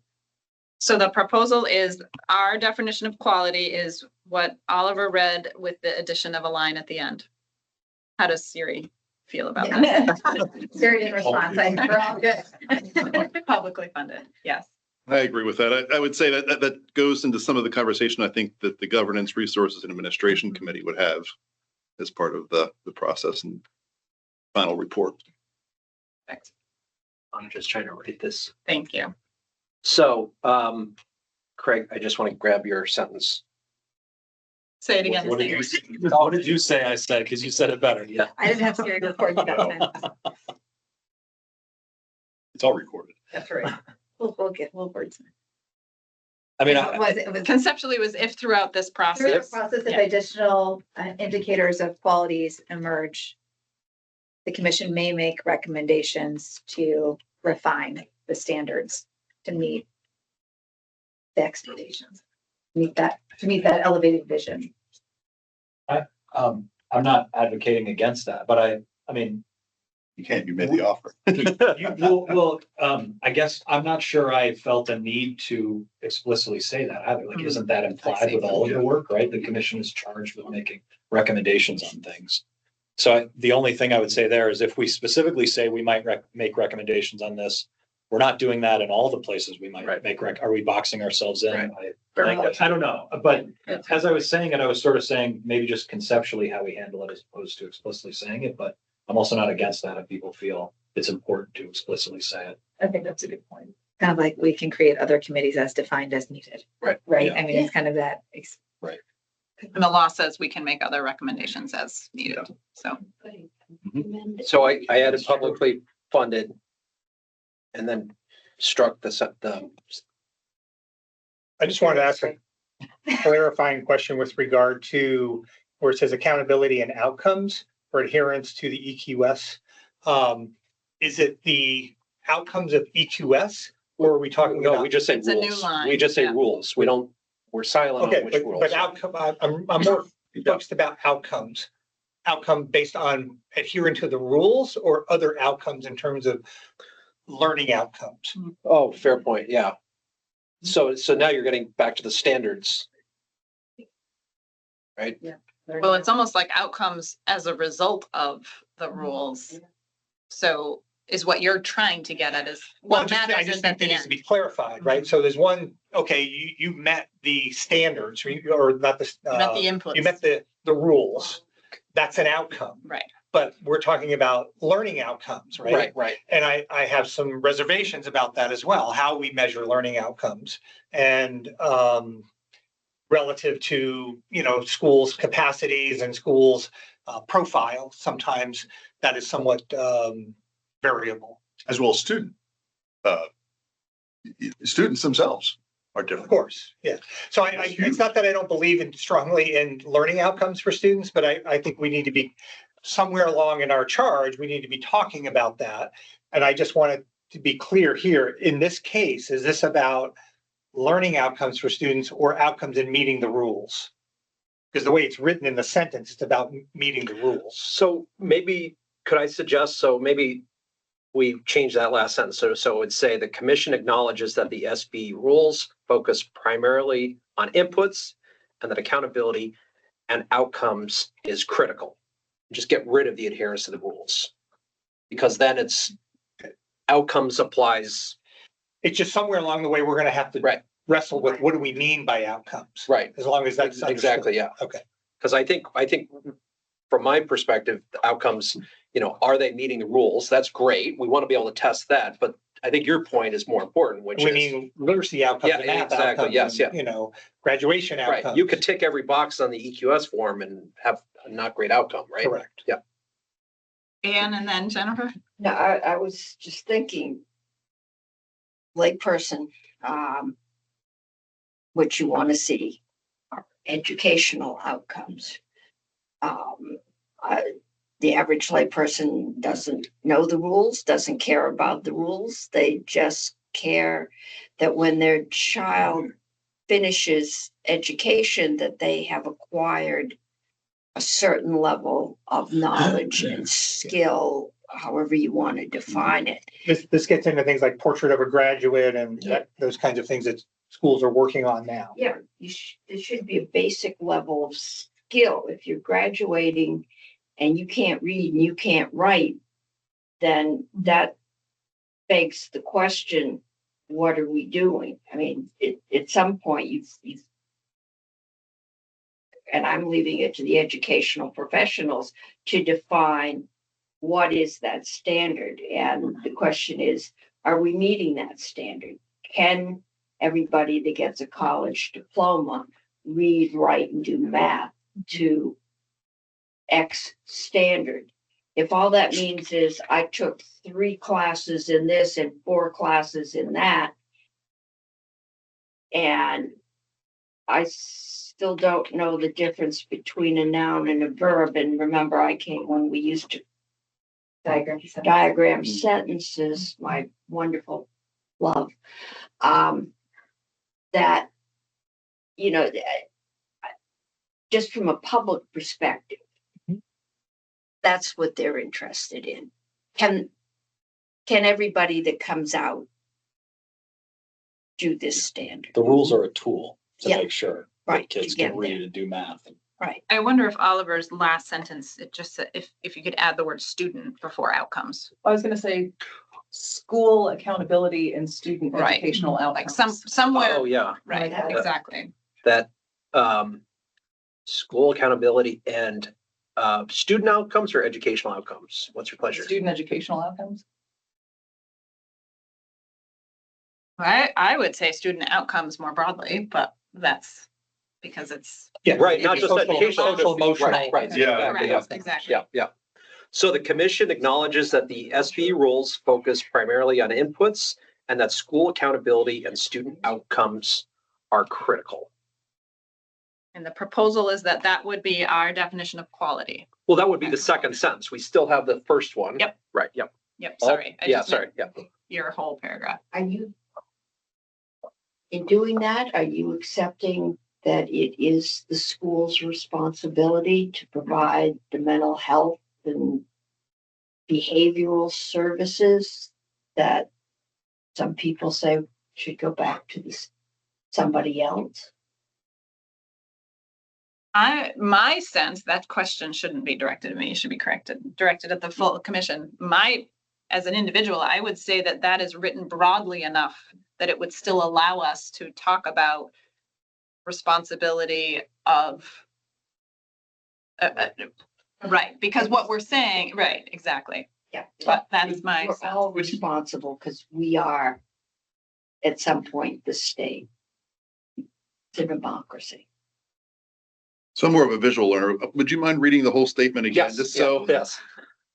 So the proposal is, our definition of quality is what Oliver read with the addition of a line at the end. How does Siri feel about that?
Serious response. I think we're all good.
Publicly funded, yes.
I agree with that. I would say that goes into some of the conversation I think that the Governance, Resources and Administration Committee would have as part of the process and final report.
Perfect.
I'm just trying to read this.
Thank you.
So, Craig, I just want to grab your sentence.
Say it again.
What did you say I said? Because you said it better.
Yeah.
I didn't have Siri record the document.
It's all recorded.
That's right.
We'll words.
I mean,
It was
Conceptually was if throughout this
through the
process.
process of
Yeah.
additional indicators of qualities emerge, the commission may make recommendations to refine the standards to meet the expectations, to meet that elevated vision.
I'm not advocating against that, but I mean,
You can't, you made the offer.
I guess I'm not sure I felt a need to explicitly say that either. Like, isn't that implied with all of the work, right? The commission is charged with making recommendations on things. So the only thing I would say there is if we specifically say we might make recommendations on this, we're not doing that in all the places we might make are we boxing ourselves in? I don't know, but as I was saying it, I was sort of saying maybe just conceptually how we handle it as opposed to explicitly saying it, but I'm also not against that if people feel it's important to explicitly say it.
I think that's a good point.
Kind of like we can create other committees as defined as needed.
Right.
Right.
Yeah.
I mean, it's kind of that.
Right.
And the law says we can make other recommendations as needed. So
So I added publicly funded and then struck the
I just wanted to ask a clarifying question with regard to where it says accountability and outcomes for adherence to the EQS. Is it the outcomes of EQS or are we talking
no,
about?
we just say
It's a new
rules.
line,
We just say
yeah.
rules. We're silent
Okay,
on which rules.
but outcome, I'm more focused about outcomes. Outcome based on adhering to the rules or other outcomes in terms of learning outcomes.
Oh, fair point. Yeah. So now you're getting back to the standards. Right?
well, it's almost like outcomes as a result of the rules. So is what you're trying to get at is
Well,
what
I
matters
just
is
think
at
that
the
needs to
end.
be clarified, right? So there's one, okay, you met the standards or not the.
You met the inputs.
You met the rules. That's an outcome,
Right.
but we're talking about learning outcomes, right?
Right, right.
And I have some reservations about that as well, how we measure learning outcomes and relative to, schools' capacities and schools' profile. Sometimes that is somewhat variable.
As well as students themselves are
Of
different.
course, yeah. So it's not that I don't believe strongly in learning outcomes for students, but I think we need to be somewhere along in our charge, we need to be talking about that. And I just wanted to be clear here, in this case, is this about learning outcomes for students or outcomes in meeting the rules? Because the way it's written in the sentence, it's about meeting the rules.
So maybe, could I suggest, so maybe we change that last sentence. So it would say the commission acknowledges that the SB rules focus primarily on inputs and that accountability and outcomes is critical. Just get rid of the adherence to the rules. Because then it's outcomes applies.
It's just somewhere along the way, we're going to have to wrestle with what do we mean by outcomes?
Right.
As long as that's understood.
Exactly, yeah.
Okay.
Because I think from my perspective, the outcomes, are they meeting the rules? That's great. We want to be able to test that, but I think your point is more important, which
We
is.
mean literacy outcomes.
Yeah,
and math
exactly.
outcomes,
Yes, yeah.
and, graduation
Right.
outcomes.
You could tick every box on the EQS form and have a not great outcome, right?
Correct.
Yeah.
Anne and then Jennifer?
No, I was just thinking, layperson, what you want to see are educational outcomes. The average layperson doesn't know the rules, doesn't care about the rules. They just care that when their child finishes education, that they have acquired a certain level of knowledge and skill, however you want to define it.
This gets into things like portrait of a graduate and those kinds of things that schools are working on now.
Yeah, there should be a basic level of skill. If you're graduating and you can't read and you can't write, then that begs the question, what are we doing? I mean, at some point you've and I'm leaving it to the educational professionals to define what is that standard. And the question is, are we meeting that standard? Can everybody that gets a college diploma read, write, and do math to X standard? If all that means is I took 3 classes in this and 4 classes in that, and I still don't know the difference between a noun and a verb. And remember, I came when we used to diagram sentences, my wonderful love, that, you know, just from a public perspective, that's what they're interested in. Can everybody that comes out do this standard?
The rules are a tool to
Yeah.
make sure
Right,
that kids
to get
can read
there.
and do math.
Right.
I wonder if Oliver's last sentence, it just said, if you could add the word student before outcomes.
I was gonna say school accountability and student
Right.
educational
Like
outcomes.
somewhere,
Oh, yeah,
right,
Yeah.
exactly.
that, school accountability and, student outcomes or educational outcomes? What's your pleasure?
Student educational outcomes.
I would say student outcomes more broadly, but that's because it's.
Yeah.
Right, not just
Social-
educational.
social, emotional.
Right,
Yeah.
Right,
yeah.
exactly.
Yeah, yeah. So the commission acknowledges that the SB rules focus primarily on inputs and that school accountability and student outcomes are critical.
And the proposal is that that would be our definition of quality.
Well, that would be the second sentence. We still have the first one.
Yep.
Right, yep.
Yep,
All-
sorry. I
Yeah,
just meant
sorry, yeah.
Your whole paragraph.
Are you, in doing that, are you accepting that it is the school's responsibility to provide the mental health and behavioral services that some people say should go back to somebody else?
My sense, that question shouldn't be directed at me, it should be directed at the full commission. As an individual, I would say that that is written broadly enough that it would still allow us to talk about responsibility of, right, because what we're saying, right, exactly.
Yeah.
But that's my
We're all
sense.
responsible because we are, at some point, the state. It's a democracy.
So I'm more of a visual learner. Would you mind reading the whole statement again?
Yes,
Just
yeah,
so.
yes.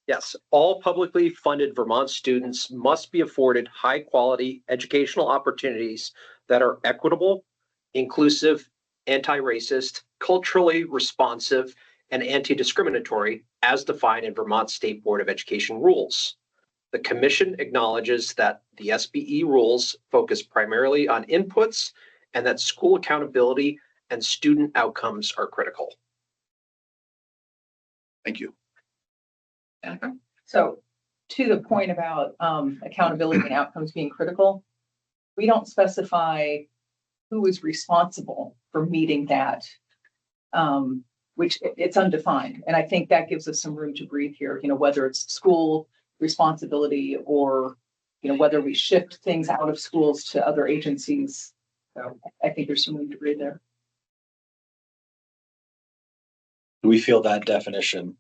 Yes, all publicly funded Vermont students must be afforded high-quality educational opportunities that are equitable, inclusive, anti-racist, culturally responsive, and anti-discriminatory as defined in Vermont State Board of Education rules. The commission acknowledges that the SBE rules focus primarily on inputs and that school accountability and student outcomes are critical.
Thank you.
Jennifer?
So to the point about accountability and outcomes being critical, we don't specify who is responsible for meeting that, which it's undefined. And I think that gives us some room to breathe here, whether it's school responsibility or, whether we shift things out of schools to other agencies. So I think there's some room to breathe there.
Do we feel that definition,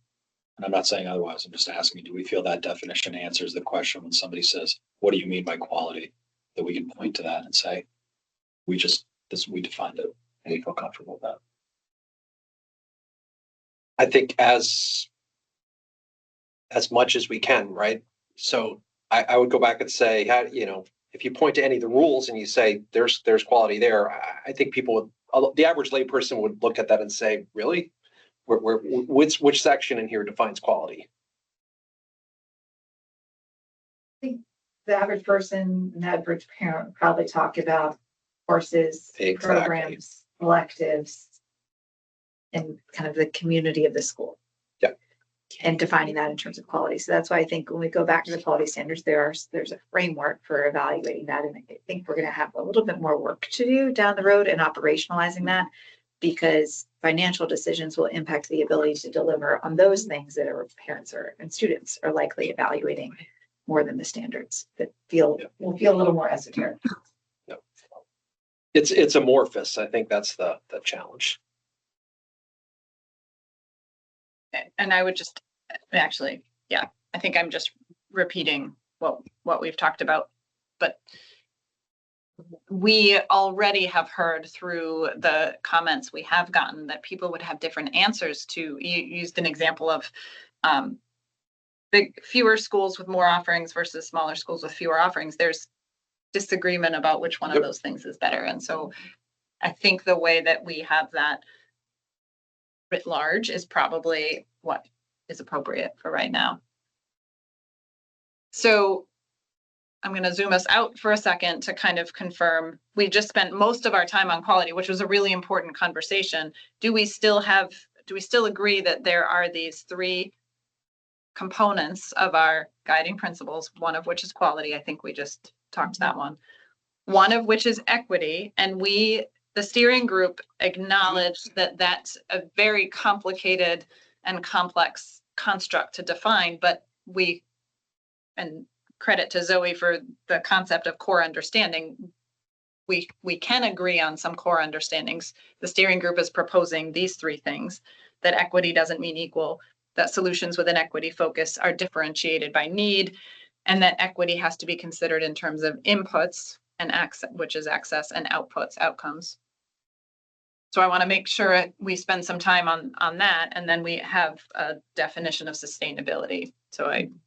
and I'm not saying otherwise, I'm just asking, do we feel that definition answers the question when somebody says, what do you mean by quality? That we can point to that and say, we defined it and we feel comfortable with that.
I think as much as we can, right? So I would go back and say, if you point to any of the rules and you say there's quality there, I think people would, the average layperson would look at that and say, really? Which section in here defines quality?
The average person, the average parent probably talk about courses,
Exactly.
programs, electives, and kind of the community of the school.
Yeah.
And defining that in terms of quality. So that's why I think when we go back to the quality standards, there's a framework for evaluating that. And I think we're going to have a little bit more work to do down the road in operationalizing that, because financial decisions will impact the ability to deliver on those things that our parents and students are likely evaluating more than the standards that will feel a little more esoteric.
It's amorphous. I think that's the challenge.
And I would just actually, yeah, I think I'm just repeating what we've talked about, but we already have heard through the comments we have gotten that people would have different answers to. You used an example of fewer schools with more offerings versus smaller schools with fewer offerings. There's disagreement about which one of those things is better. And so I think the way that we have that writ large is probably what is appropriate for right now. So I'm going to zoom us out for a second to kind of confirm. We just spent most of our time on quality, which was a really important conversation. Do we still agree that there are these three components of our guiding principles, one of which is quality? I think we just talked that one of which is equity. And the steering group acknowledged that that's a very complicated and complex construct to define, but and credit to Zoe for the concept of core understanding. We can agree on some core understandings. The steering group is proposing these three things: that equity doesn't mean equal, that solutions with an equity focus are differentiated by need, and that equity has to be considered in terms of inputs and access, which is access, and outputs, outcomes. So I want to make sure we spend some time on that, and then we have a definition of sustainability. I'm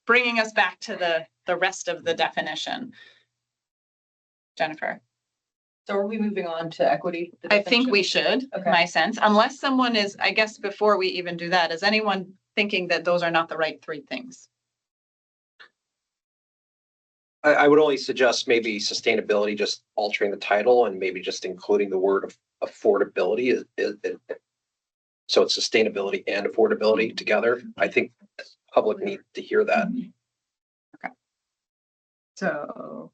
bringing us back to the rest of the definition. Jennifer.
So are we moving on to equity?
I think we should,
Okay.
my sense, unless someone is, I guess before we even do that, is anyone thinking that those are not the right three things?
I would only suggest maybe sustainability, just altering the title and maybe just including the word of affordability. So it's sustainability and affordability together. I think the public need to hear that.
Okay. So,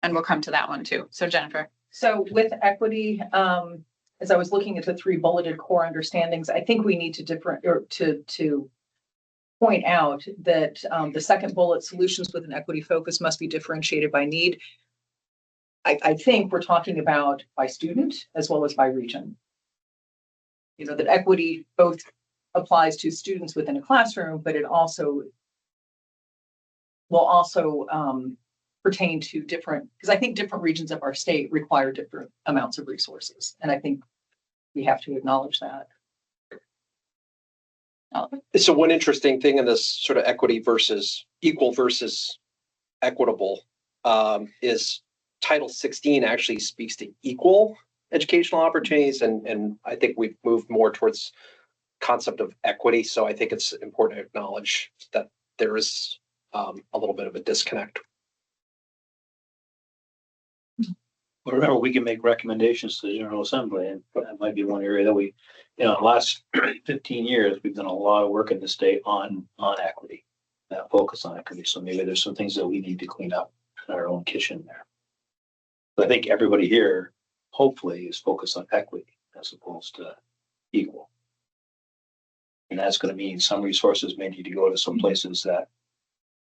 and we'll come to that one too. So Jennifer.
So with equity, as I was looking at the three bulleted core understandings, I think we need to point out that the second bullet, solutions with an equity focus, must be differentiated by need. I think we're talking about by student as well as by region. You know, that equity both applies to students within a classroom, but it also will pertain to different, because I think different regions of our state require different amounts of resources. And I think we have to acknowledge that.
So one interesting thing in this sort of equity versus equal versus equitable is Title 16 actually speaks to equal educational opportunities. And I think we've moved more towards concept of equity. So I think it's important to acknowledge that there is a little bit of a disconnect.
Well, remember, we can make recommendations to the General Assembly, and that might be one area that the last 15 years, we've done a lot of work in the state on equity, focus on equity. So maybe there's some things that we need to clean up in our own kitchen there. But I think everybody here, hopefully, is focused on equity as opposed to equal. And that's going to mean some resources may need to go to some places that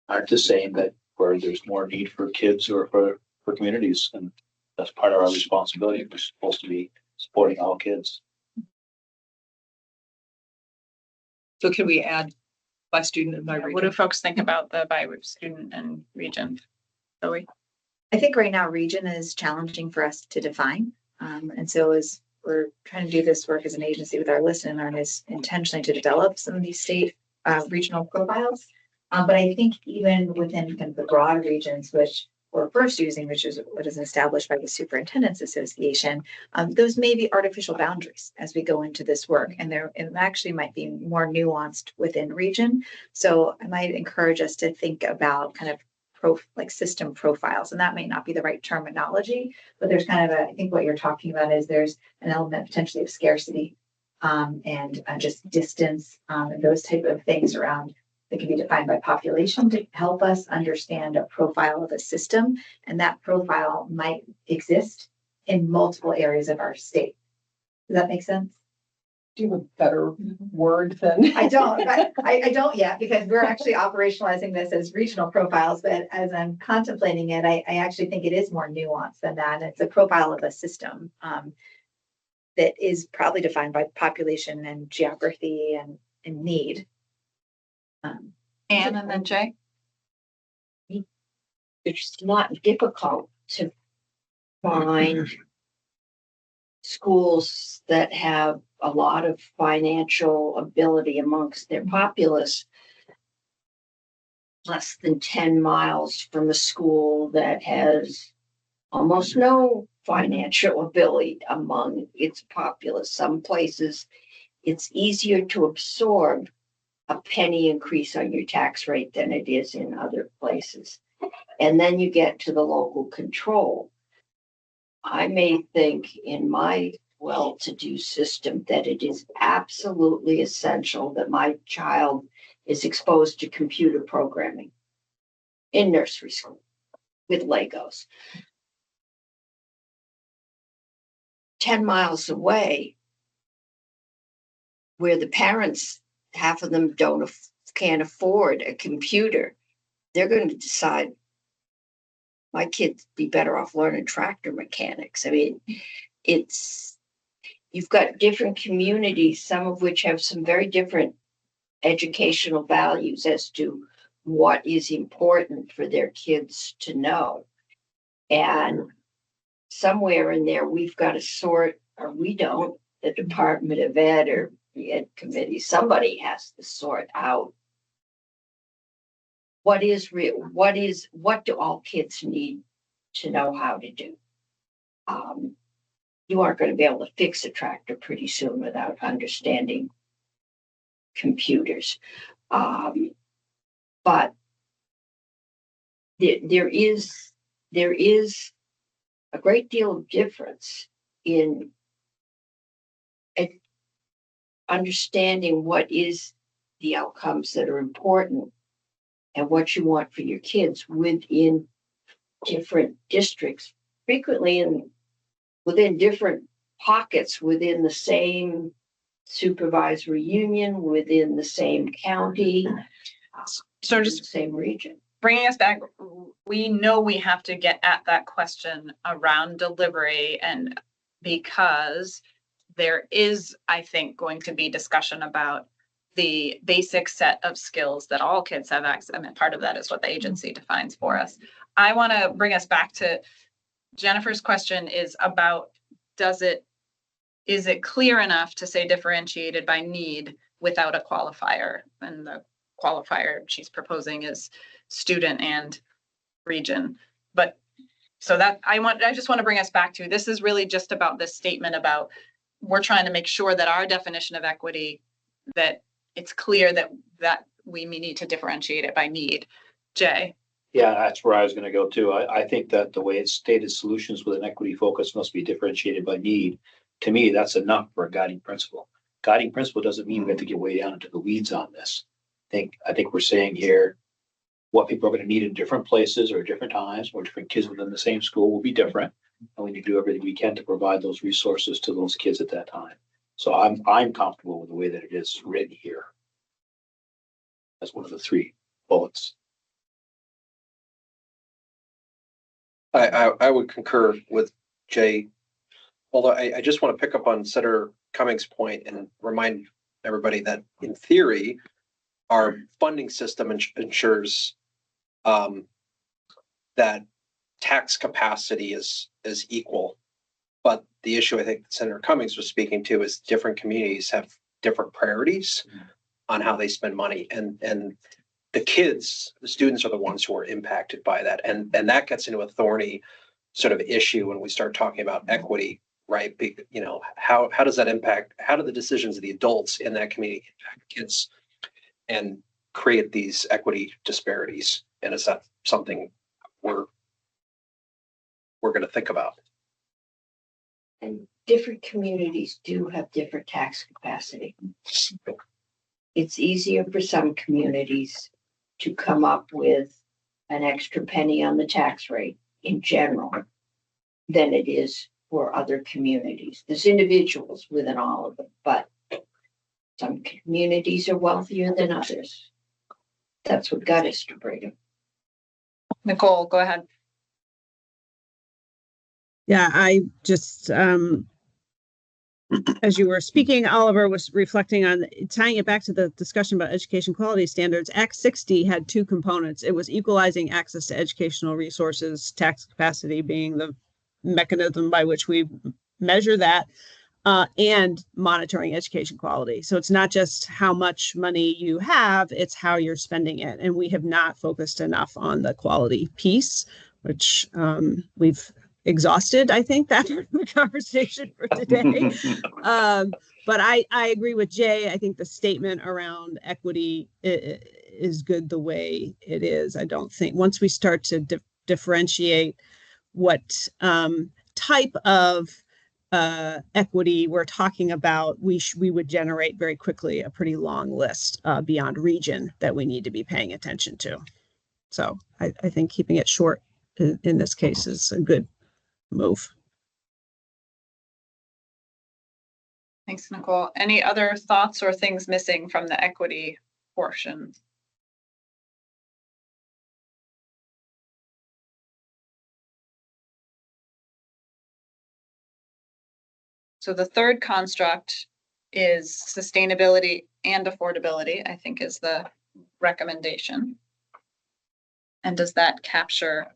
aren't the same, that where there's more need for kids or for communities. And that's part of our responsibility. We're supposed to be supporting all kids.
So can we add by student and by region?
What do folks think about the by student and region? Zoe?
I think right now region is challenging for us to define. And so as we're trying to do this work as an agency with our listen and learn is intentionally to develop some of these state regional profiles. But I think even within kind of the broad regions, which we're first using, which is what is established by the Superintendent's Association, those may be artificial boundaries as we go into this work. And it actually might be more nuanced within region. So I might encourage us to think about kind of like system profiles, and that may not be the right terminology, but there's kind of I think what you're talking about is there's an element potentially of scarcity and just distance and those type of things around that can be defined by population to help us understand a profile of a system. And that profile might exist in multiple areas of our state. Does that make sense?
Do you have a better word than?
I don't, I don't yet, because we're actually operationalizing this as regional profiles, but as I'm contemplating it, I actually think it is more nuanced than that. It's a profile of a system that is probably defined by population and geography and need.
Anne and then Jay.
It's not difficult to find schools that have a lot of financial ability amongst their populace, less than 10 miles from a school that has almost no financial ability among its populace. Some places it's easier to absorb a penny increase on your tax rate than it is in other places. And then you get to the local control. I may think in my well-to-do system that it is absolutely essential that my child is exposed to computer programming in nursery school with Legos. 10 miles away, where the parents, half of them can't afford a computer, they're going to decide my kids be better off learning tractor mechanics. I mean, you've got different communities, some of which have some very different educational values as to what is important for their kids to know. And somewhere in there, we've got to sort, or we don't, the Department of Ed or the Ed Committee, somebody has to sort out what do all kids need to know how to do. You aren't going to be able to fix a tractor pretty soon without understanding computers. But there is a great deal of difference in understanding what is the outcomes that are important and what you want for your kids within different districts, frequently within different pockets within the same supervisory union, within the same county,
So just
the same region.
Bringing us back, we know we have to get at that question around delivery, and because there is, I think, going to be discussion about the basic set of skills that all kids have access. I mean, part of that is what the agency defines for us. I want to bring us back to Jennifer's question is about, is it clear enough to say differentiated by need without a qualifier? And the qualifier she's proposing is student and region. But so that I just want to bring us back to, this is really just about this statement about, we're trying to make sure that our definition of equity, that it's clear that we need to differentiate it by need. Jay?
Yeah, that's where I was gonna go too. I think that the way it's stated, solutions with an equity focus must be differentiated by need. To me, that's enough for a guiding principle. Guiding principle doesn't mean we have to get way down into the weeds on this. I think we're saying here, what people are gonna need in different places or different times, or different kids within the same school will be different. And we need to do everything we can to provide those resources to those kids at that time. So I'm comfortable with the way that it is written here. That's one of the 3 bullets.
I would concur with Jay, although I just want to pick up on Senator Cummings' point and remind everybody that in theory, our funding system ensures that tax capacity is equal. But the issue I think Senator Cummings was speaking to is different communities have different priorities on how they spend money. And the kids, the students are the ones who are impacted by that. And that gets into a thorny sort of issue when we start talking about equity, right? You know, how does that impact, how do the decisions of the adults in that community impact kids and create these equity disparities? And is that something we're going to think about?
And different communities do have different tax capacity. It's easier for some communities to come up with an extra penny on the tax rate in general than it is for other communities. There's individuals within all of them, but some communities are wealthier than others. That's what got us to Brigham.
Nicole, go ahead.
Yeah, I just, as you were speaking, Oliver was reflecting on tying it back to the discussion about education quality standards. Act 60 had two components. It was equalizing access to educational resources, tax capacity being the mechanism by which we measure that, and monitoring education quality. So it's not just how much money you have, it's how you're spending it. And we have not focused enough on the quality piece, which we've exhausted, I think, that the conversation for today. But I agree with Jay. I think the statement around equity is good the way it is. I don't think once we start to differentiate what type of equity we're talking about, we would generate very quickly a pretty long list beyond region that we need to be paying attention to. So I think keeping it short in this case is a good move.
Thanks, Nicole. Any other thoughts or things missing from the equity portion? So the third construct is sustainability and affordability, I think is the recommendation. And does that capture?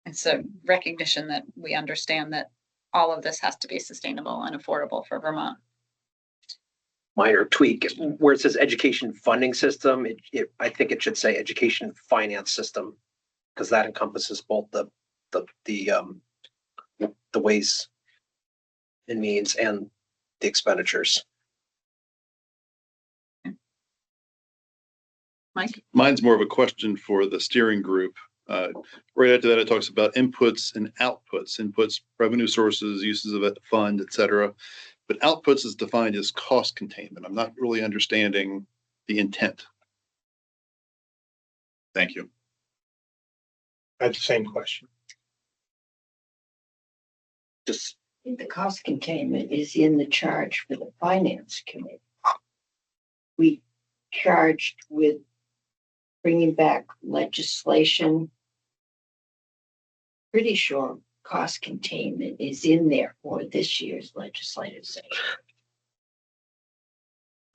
It's a recognition that we understand that all of this has to be sustainable and affordable for Vermont.
Minor tweak where it says education funding system. I think it should say education finance system, because that encompasses both the ways and means and the expenditures.
Mike?
Mine's more of a question for the steering group. Right after that, it talks about inputs and outputs. Inputs, revenue sources, uses of it, fund, et cetera. But outputs is defined as cost containment. I'm not really understanding the intent. Thank you.
I had the same question.
Just
I think the cost containment is in the charge for the finance committee. We charged with bringing back legislation. Pretty sure cost containment is in there for this year's legislative session.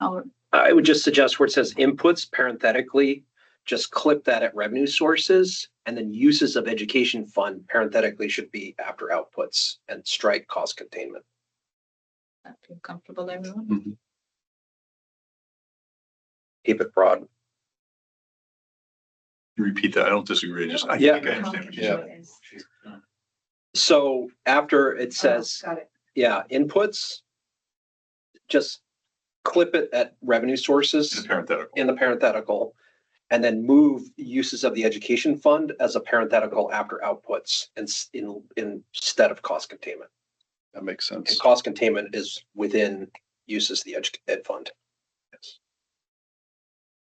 I would just suggest where it says inputs parenthetically, just clip that at revenue sources, and then uses of education fund parenthetically should be after outputs, and strike cost containment.
I feel comfortable, everyone.
Mm-hmm.
Keep it broad.
Repeat that. I don't disagree. Just I
Yeah.
think I understand what you're saying.
So after it says,
Got it.
yeah, inputs, just clip it at revenue sources
In the parenthetical.
in the parenthetical, and then move uses of the education fund as a parenthetical after outputs and instead of cost containment.
That makes sense.
And cost containment is within uses of the ed fund.
Yes.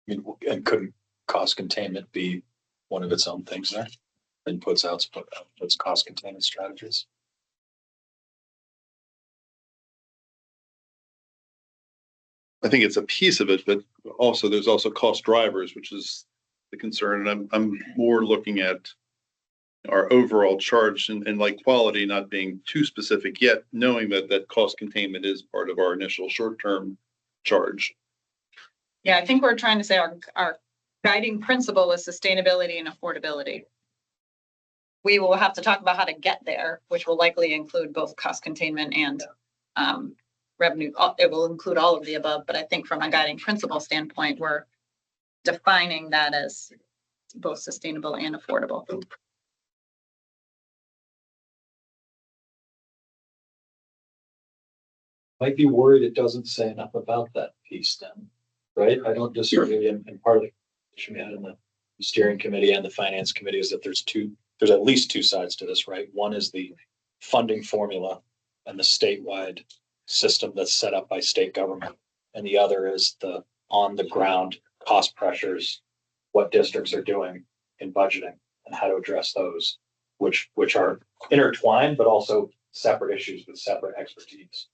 I mean, and couldn't cost containment be one of its own things there? Inputs, outputs, cost containment strategies.
I think it's a piece of it, but also there's also cost drivers, which is the concern. And I'm more looking at our overall charge and like quality not being too specific yet, knowing that cost containment is part of our initial short-term charge.
Yeah, I think we're trying to say our guiding principle is sustainability and affordability. We will have to talk about how to get there, which will likely include both cost containment and revenue. It will include all of the above, but I think from a guiding principle standpoint, we're defining that as both sustainable and affordable.
Might be worried it doesn't say enough about that piece then, right? I don't disagree. And part of the issue we had in the steering committee and the finance committee is that there's at least two sides to this, right? One is the funding formula and the statewide system that's set up by state government. And the other is the on the ground cost pressures, what districts are doing in budgeting and how to address those, which are intertwined, but also separate issues with separate expertise.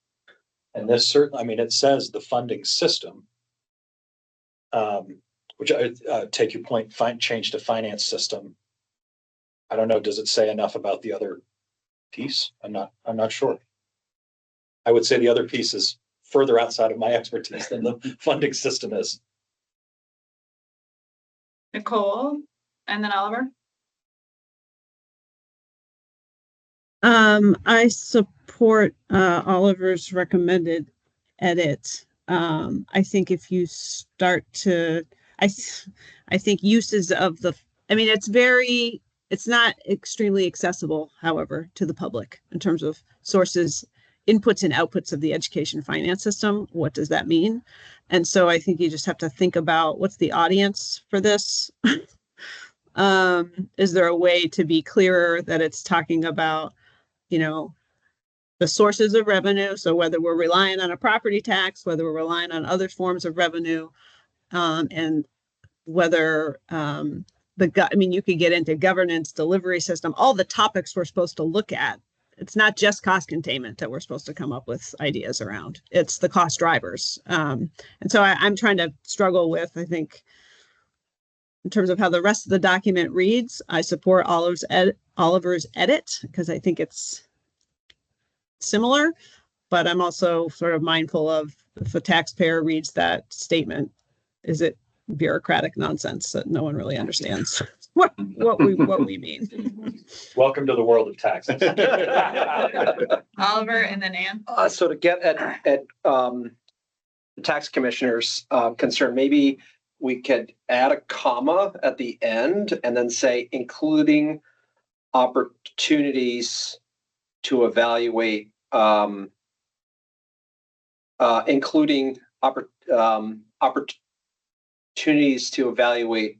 And this certainly, I mean, it says the funding system, which I take your point, change to finance system. I don't know, does it say enough about the other piece? I'm not sure. I would say the other piece is further outside of my expertise than the funding system is.
Nicole, and then Oliver.
I support Oliver's recommended edit. I think if you start to, I think uses of I mean, it's not extremely accessible, however, to the public in terms of sources, inputs and outputs of the education finance system. What does that mean? And so I think you just have to think about what's the audience for this. Is there a way to be clearer that it's talking about, the sources of revenue? So whether we're relying on a property tax, whether we're relying on other forms of revenue, and whether you could get into governance, delivery system, all the topics we're supposed to look at. It's not just cost containment that we're supposed to come up with ideas around. It's the cost drivers. And so I'm trying to struggle with, I think, in terms of how the rest of the document reads, I support Oliver's edit because I think it's similar, but I'm also sort of mindful of if a taxpayer reads that statement, is it bureaucratic nonsense that no one really understands what we mean?
Welcome to the world of taxes.
Oliver and then Ann.
So to get at the tax commissioner's concern, maybe we could add a comma at the end and then say including opportunities to evaluate, including opportunities to evaluate,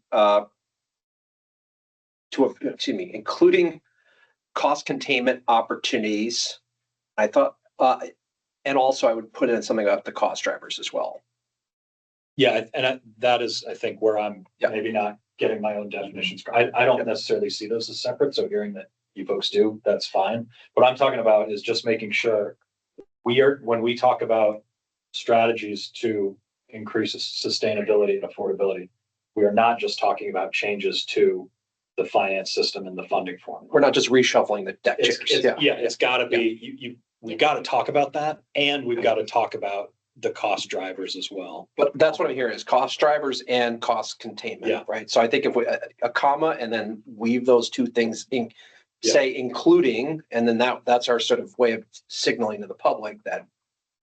including cost containment opportunities. I thought, and also I would put in something about the cost drivers as well.
Yeah, and that is, I think, where I'm maybe not getting my own definitions. I don't necessarily see those as separate. So hearing that you folks do, that's fine. What I'm talking about is just making sure when we talk about strategies to increase sustainability and affordability, we are not just talking about changes to the finance system and the funding formula.
We're not just reshuffling the deck chairs.
It's got to be, we've got to talk about that, and we've got to talk about the cost drivers as well.
But that's what I'm hearing is cost drivers and cost containment, right? So I think if we a comma and then weave those two things in, say including, and then that's our sort of way of signaling to the public that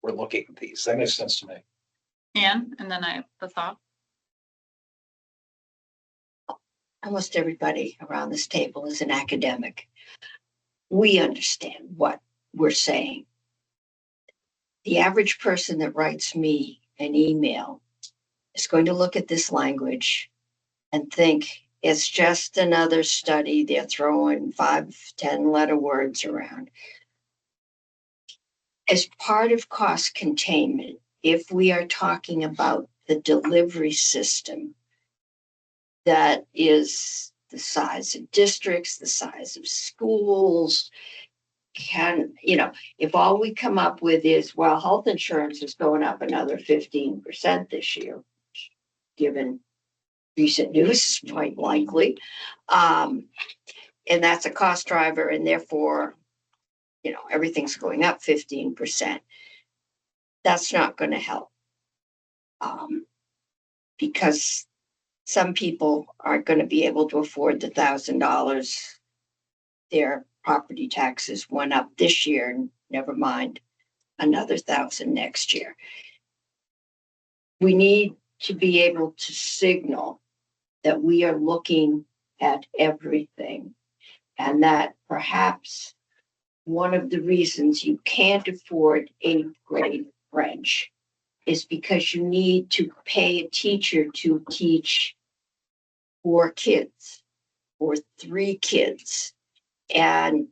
we're looking at these.
That makes sense to me.
Ann, and then I have the thought.
Almost everybody around this table is an academic. We understand what we're saying. The average person that writes me an email is going to look at this language and think it's just another study. They're throwing 5-10 letter words around. As part of cost containment, if we are talking about the delivery system, that is the size of districts, the size of schools, if all we come up with is, well, health insurance is going up another 15% this year, given recent news, quite likely. And that's a cost driver, and therefore, everything's going up 15%. That's not going to help. Because some people aren't going to be able to afford the $1,000. Their property taxes went up this year, never mind another $1,000 next year. We need to be able to signal that we are looking at everything, and that perhaps one of the reasons you can't afford 8th grade French is because you need to pay a teacher to teach 4 kids or 3 kids. And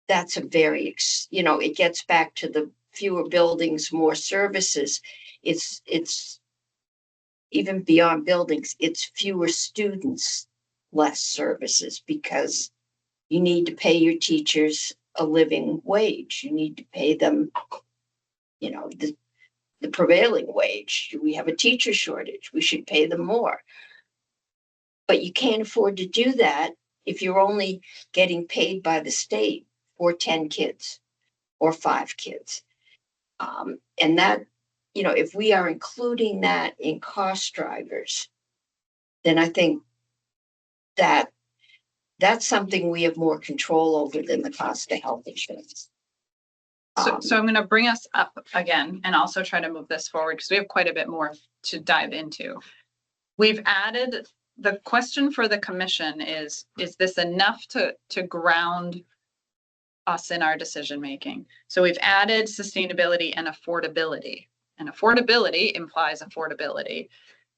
that's a very, it gets back to the fewer buildings, more services. It's even beyond buildings, it's fewer students, less services, because you need to pay your teachers a living wage. You need to pay them, the prevailing wage. We have a teacher shortage. We should pay them more. But you can't afford to do that if you're only getting paid by the state for 10 kids or 5 kids. And that, if we are including that in cost drivers, then I think that that's something we have more control over than the cost of health insurance.
So I'm going to bring us up again and also try to move this forward because we have quite a bit more to dive into. We've added the question for the commission is this enough to ground us in our decision making? So we've added sustainability and affordability, and affordability implies affordability.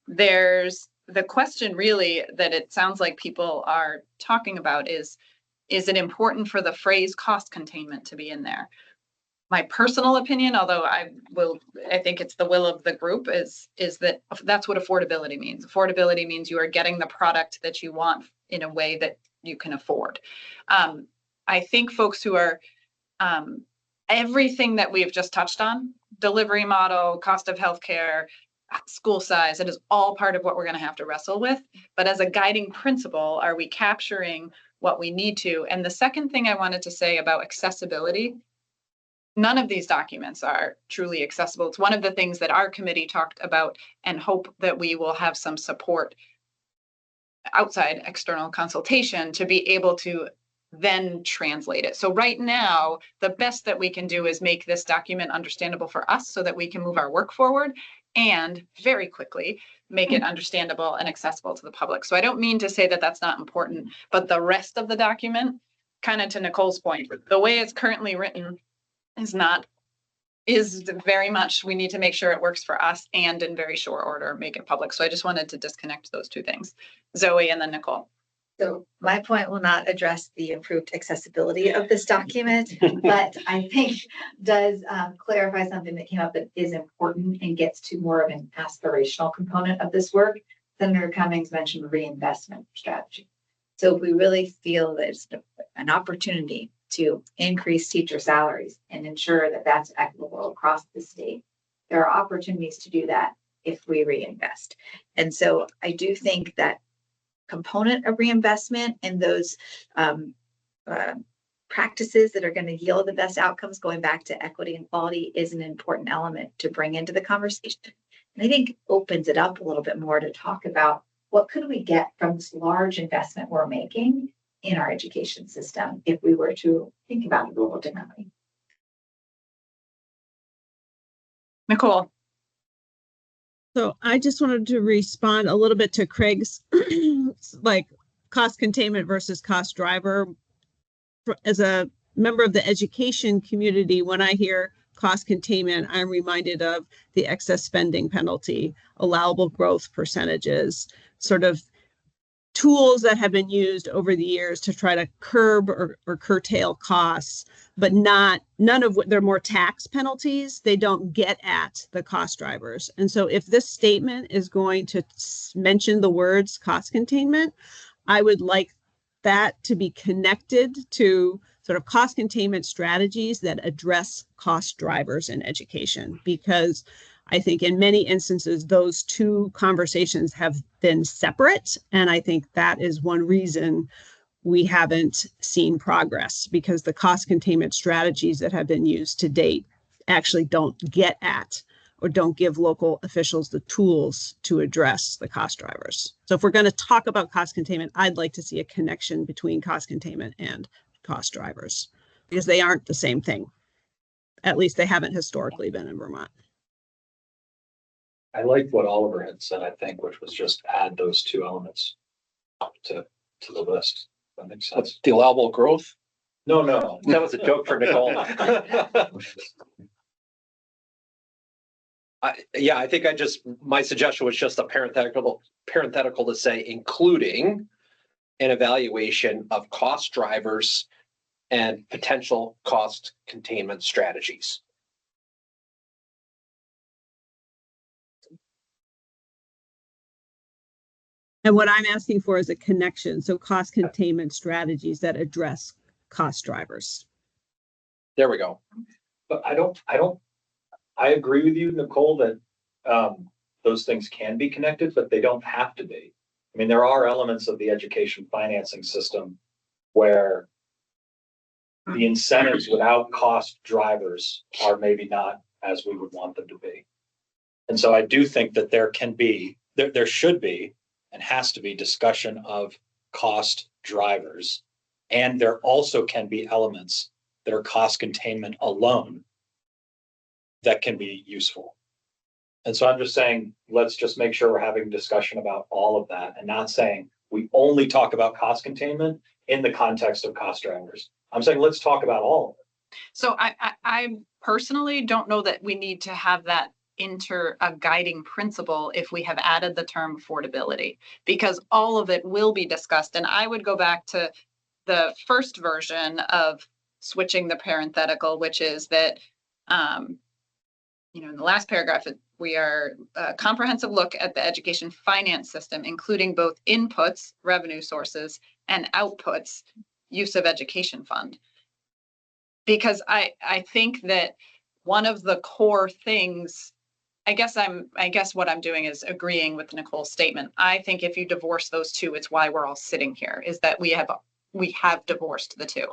There's the question really that it sounds like people are talking about is it important for the phrase cost containment to be in there? My personal opinion, although I think it's the will of the group, is that that's what affordability means. Affordability means you are getting the product that you want in a way that you can afford. I think folks who are everything that we've just touched on, delivery model, cost of healthcare, school size, it is all part of what we're going to have to wrestle with. But as a guiding principle, are we capturing what we need to? And the second thing I wanted to say about accessibility, none of these documents are truly accessible. It's one of the things that our committee talked about and hope that we will have some support outside external consultation to be able to then translate it. So right now, the best that we can do is make this document understandable for us so that we can move our work forward and very quickly make it understandable and accessible to the public. So I don't mean to say that that's not important, but the rest of the document, kind of to Nicole's point, the way it's currently written is very much, we need to make sure it works for us and in very short order, make it public. So I just wanted to disconnect those two things. Zoe and then Nicole.
So my point will not address the improved accessibility of this document, but I think does clarify something that came up that is important and gets to more of an aspirational component of this work. Senator Cummings mentioned reinvestment strategy. So if we really feel that it's an opportunity to increase teacher salaries and ensure that that's equitable across the state, there are opportunities to do that if we reinvest. And so I do think that component of reinvestment and those practices that are going to yield the best outcomes, going back to equity and quality, is an important element to bring into the conversation. And I think opens it up a little bit more to talk about what could we get from this large investment we're making in our education system if we were to think about it a little differently.
Nicole.
So I just wanted to respond a little bit to Craig's like cost containment versus cost driver. As a member of the education community, when I hear cost containment, I'm reminded of the excess spending penalty, allowable growth percentages, sort of tools that have been used over the years to try to curb or curtail costs, but none of what they're more tax penalties. They don't get at the cost drivers. And so if this statement is going to mention the words cost containment, I would like that to be connected to sort of cost containment strategies that address cost drivers in education, because I think in many instances, those two conversations have been separate. And I think that is one reason we haven't seen progress, because the cost containment strategies that have been used to date actually don't get at or don't give local officials the tools to address the cost drivers. So if we're going to talk about cost containment, I'd like to see a connection between cost containment and cost drivers, because they aren't the same thing. At least they haven't historically been in Vermont.
I liked what Oliver had said, I think, which was just add those two elements to the list. That makes sense.
What's the allowable growth?
No, no.
That was a joke for Nicole. I think my suggestion was just a parenthetical to say, including an evaluation of cost drivers and potential cost containment strategies.
And what I'm asking for is a connection. So cost containment strategies that address cost drivers.
There we go.
But I agree with you, Nicole, that those things can be connected, but they don't have to be. I mean, there are elements of the education financing system where the incentives without cost drivers are maybe not as we would want them to be. And so I do think that there should be and has to be discussion of cost drivers. And there also can be elements that are cost containment alone that can be useful. And so I'm just saying, let's just make sure we're having a discussion about all of that and not saying we only talk about cost containment in the context of cost drivers. I'm saying, let's talk about all of it.
So I personally don't know that we need to have that a guiding principle if we have added the term affordability, because all of it will be discussed. And I would go back to the first version of switching the parenthetical, which is that, in the last paragraph, we are a comprehensive look at the education finance system, including both inputs, revenue sources, and outputs, use of education fund. Because I think that one of the core things, I guess what I'm doing is agreeing with Nicole's statement. I think if you divorce those two, it's why we're all sitting here, is that we have divorced the two.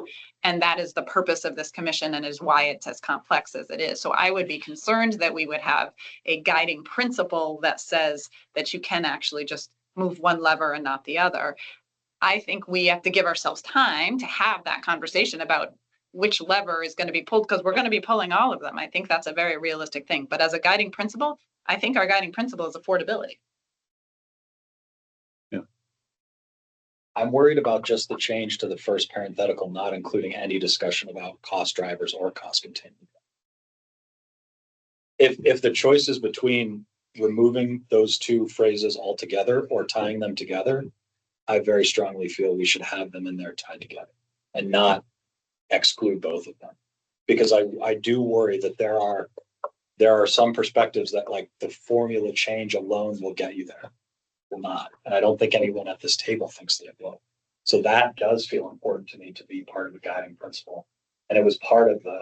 And that is the purpose of this commission and is why it's as complex as it is. So I would be concerned that we would have a guiding principle that says that you can actually just move one lever and not the other. I think we have to give ourselves time to have that conversation about which lever is going to be pulled, because we're going to be pulling all of them. I think that's a very realistic thing. But as a guiding principle, I think our guiding principle is affordability.
Yeah.
I'm worried about just the change to the first parenthetical, not including any discussion about cost drivers or cost containment. If the choice is between removing those two phrases altogether or tying them together, I very strongly feel we should have them in there tied together and not exclude both of them. Because I do worry that there are some perspectives that, like, the formula change alone will get you there. Will not. And I don't think anyone at this table thinks that it will. So that does feel important to me to be part of the guiding principle. And it was part of the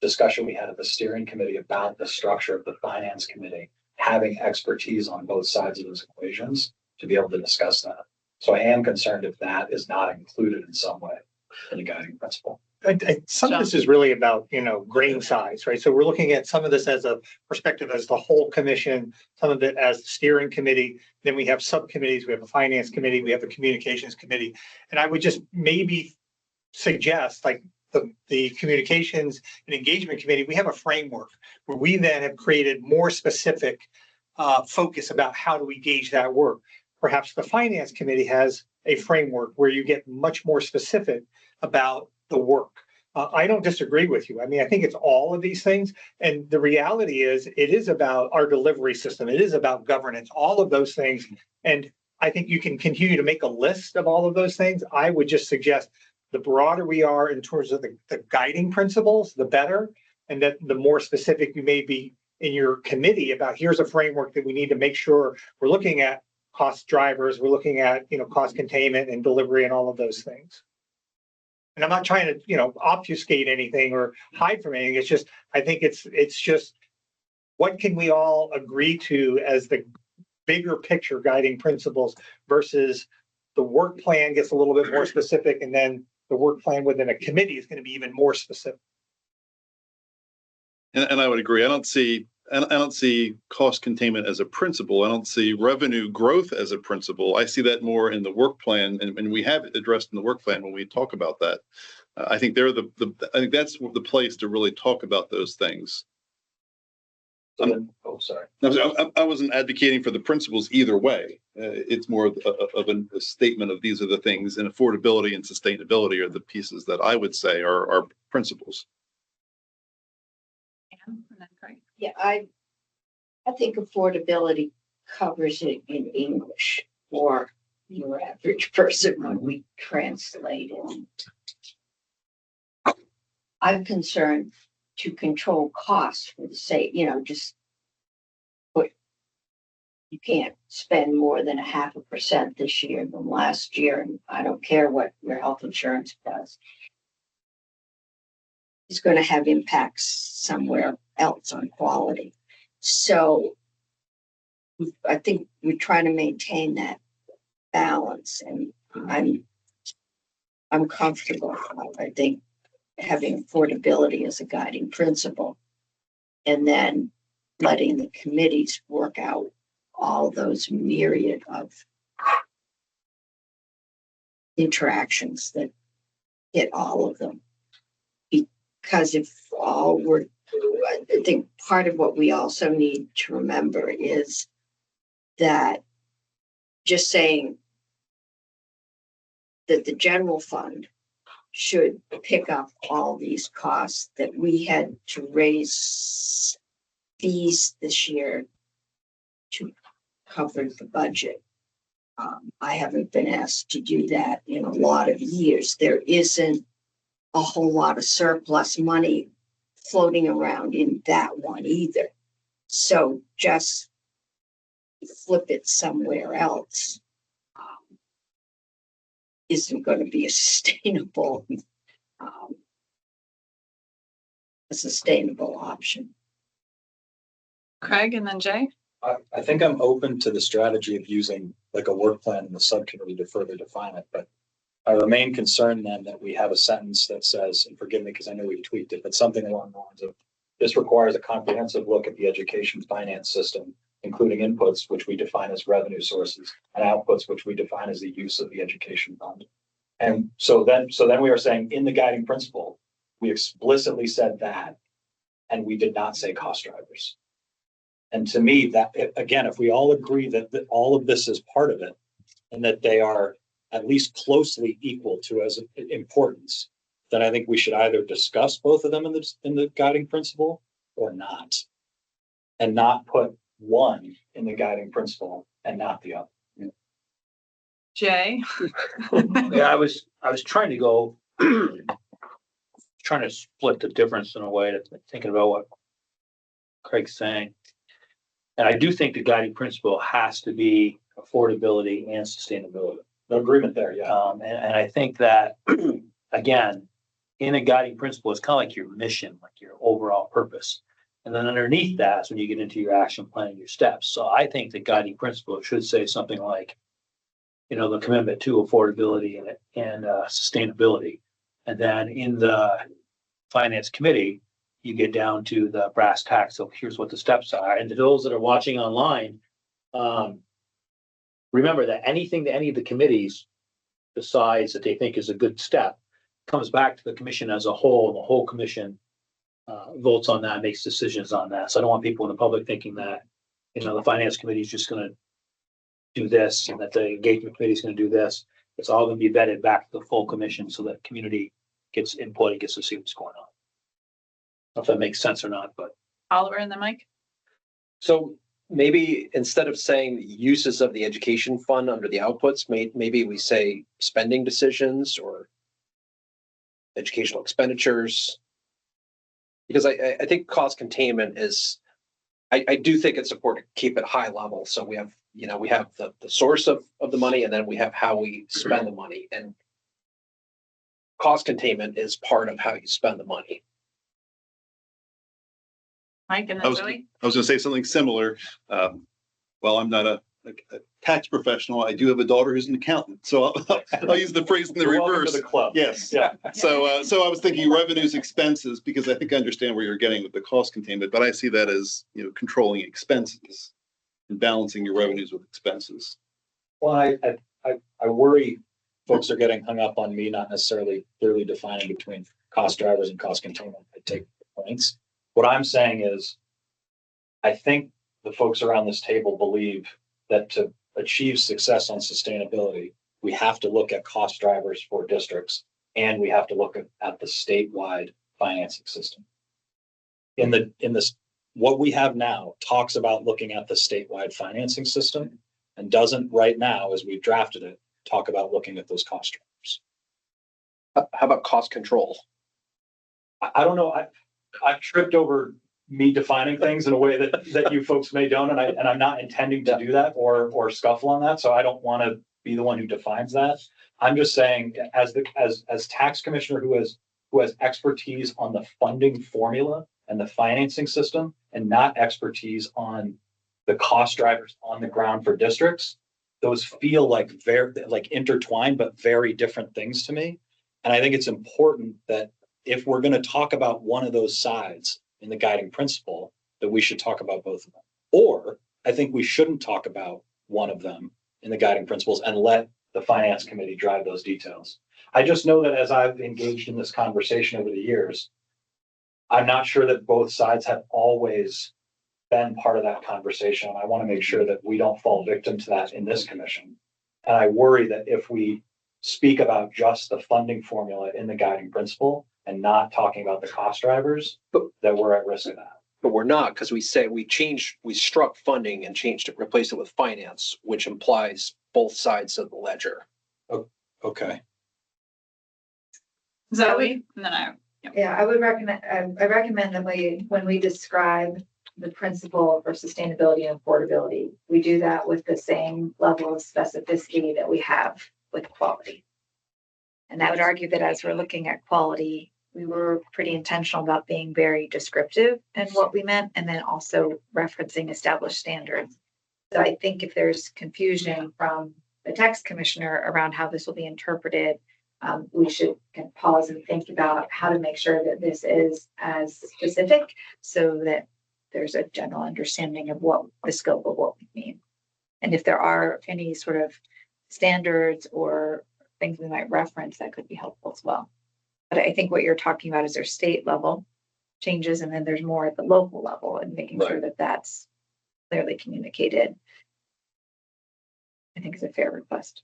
discussion we had at the steering committee about the structure of the finance committee, having expertise on both sides of those equations to be able to discuss that. So I am concerned if that is not included in some way in the guiding principle.
Some of this is really about, grain size, right? So we're looking at some of this as a perspective as the whole commission, some of it as the steering committee. Then we have subcommittees, we have a finance committee, we have a communications committee. And I would just maybe suggest, like, the communications and engagement committee, we have a framework where we then have created more specific focus about how do we gauge that work. Perhaps the finance committee has a framework where you get much more specific about the work. I don't disagree with you. I mean, I think it's all of these things. And the reality is, it is about our delivery system. It is about governance, all of those things. And I think you can continue to make a list of all of those things. I would just suggest the broader we are in terms of the guiding principles, the better. And that the more specific you may be in your committee about, here's a framework that we need to make sure we're looking at cost drivers, we're looking at, cost containment and delivery and all of those things. And I'm not trying to, obfuscate anything or hide from anything. It's just, I think it's just, what can we all agree to as the bigger picture guiding principles versus the work plan gets a little bit more specific, and then the work plan within a committee is going to be even more specific.
And I would agree. I don't see cost containment as a principle. I don't see revenue growth as a principle. I see that more in the work plan, and we have it addressed in the work plan when we talk about that. I think I think that's the place to really talk about those things.
So then, oh, sorry.
I wasn't advocating for the principles either way. It's more of a statement of these are the things, and affordability and sustainability are the pieces that I would say are principles.
Anne, and then Craig.
Yeah, I think affordability covers it in English for your average person when we translate it. I'm concerned to control costs for the sake, just put, you can't spend more than 0.5% this year than last year, and I don't care what your health insurance does. It's going to have impacts somewhere else on quality. So I think we're trying to maintain that balance, and I'm comfortable. I think having affordability as a guiding principle, and then letting the committees work out all those myriad of interactions that hit all of them. Because if I think part of what we also need to remember is that just saying that the general fund should pick up all these costs, that we had to raise fees this year to cover the budget. I haven't been asked to do that in a lot of years. There isn't a whole lot of surplus money floating around in that one either. So just flip it somewhere else isn't going to be a sustainable option.
Craig and then Jay.
I think I'm open to the strategy of using like a work plan in the subcommittee to further define it, but I remain concerned then that we have a sentence that says, and forgive me because I know we've tweaked it, but something along the lines of, this requires a comprehensive look at the education finance system, including inputs, which we define as revenue sources, and outputs, which we define as the use of the education fund. And so then we are saying in the guiding principle, we explicitly said that, and we did not say cost drivers. And to me, that, again, if we all agree that all of this is part of it, and that they are at least closely equal to as importance, then I think we should either discuss both of them in the guiding principle or not, and not put one in the guiding principle and not the other.
Jay.
Yeah, I was trying to go, trying to split the difference in a way to thinking about what Craig's saying. And I do think the guiding principle has to be affordability and sustainability.
No agreement there, yeah.
And I think that, again, in a guiding principle, it's kind of like your mission, like your overall purpose. And then underneath that is when you get into your action plan and your steps. So I think the guiding principle should say something like, the commitment to affordability and sustainability. And then in the finance committee, you get down to the brass tacks. So here's what the steps are. And to those that are watching online, remember that anything that any of the committees decides that they think is a good step comes back to the commission as a whole, and the whole commission votes on that, makes decisions on that. So I don't want people in the public thinking that, the finance committee is just going to do this and that the engagement committee is going to do this. It's all going to be vetted back to the full commission so that community gets input and gets to see what's going on. I don't know if that makes sense or not, but.
Oliver and then Mike.
So maybe instead of saying the uses of the education fund under the outputs, maybe we say spending decisions or educational expenditures. Because I think cost containment is, I do think it's important to keep it high level. So we have, we have the source of the money, and then we have how we spend the money. And cost containment is part of how you spend the money.
Mike and
I
then
was
Zoe.
going to say something similar. Well, I'm not a tax professional. I do have a daughter who's an accountant, so I'll use the phrase in the reverse.
To the club.
Yes.
Yeah.
So I was thinking revenues, expenses, because I think I understand where you're getting with the cost containment, but I see that as, controlling expenses and balancing your revenues with expenses.
Well, I worry folks are getting hung up on me not necessarily clearly defining between cost drivers and cost containment. I take points. What I'm saying is I think the folks around this table believe that to achieve success on sustainability, we have to look at cost drivers for districts and we have to look at the statewide financing system. In this, what we have now talks about looking at the statewide financing system and doesn't right now, as we've drafted it, talk about looking at those cost drivers.
How about cost control?
I don't know. I've tripped over me defining things in a way that you folks may don't, and I'm not intending to do that or scuffle on that. So I don't want to be the one who defines that. I'm just saying, as tax commissioner who has expertise on the funding formula and the financing system, and not expertise on the cost drivers on the ground for districts, those feel like very intertwined but very different things to me. And I think it's important that if we're going to talk about one of those sides in the guiding principle, that we should talk about both of them. Or I think we shouldn't talk about one of them in the guiding principles and let the finance committee drive those details. I just know that as I've engaged in this conversation over the years, I'm not sure that both sides have always been part of that conversation. I want to make sure that we don't fall victim to that in this commission. And I worry that if we speak about just the funding formula in the guiding principle and not talking about the cost drivers, that we're at risk of that.
But we're not, because we struck funding and replaced it with finance, which implies both sides of the ledger.
Okay.
Zoe, and then
Yeah, I would recommend, I recommend that when we describe the principle for sustainability and affordability, we do that with the same level of specificity that we have with quality. And I would argue that as we're looking at quality, we were pretty intentional about being very descriptive in what we meant, and then also referencing established standards. So I think if there's confusion from the tax commissioner around how this will be interpreted, we should kind of pause and think about how to make sure that this is as specific so that there's a general understanding of what the scope of what we mean. And if there are any sort of standards or things we might reference, that could be helpful as well. But I think what you're talking about is there's state level changes, and then there's more at the local level, and making sure that that's clearly communicated, I think is a fair request.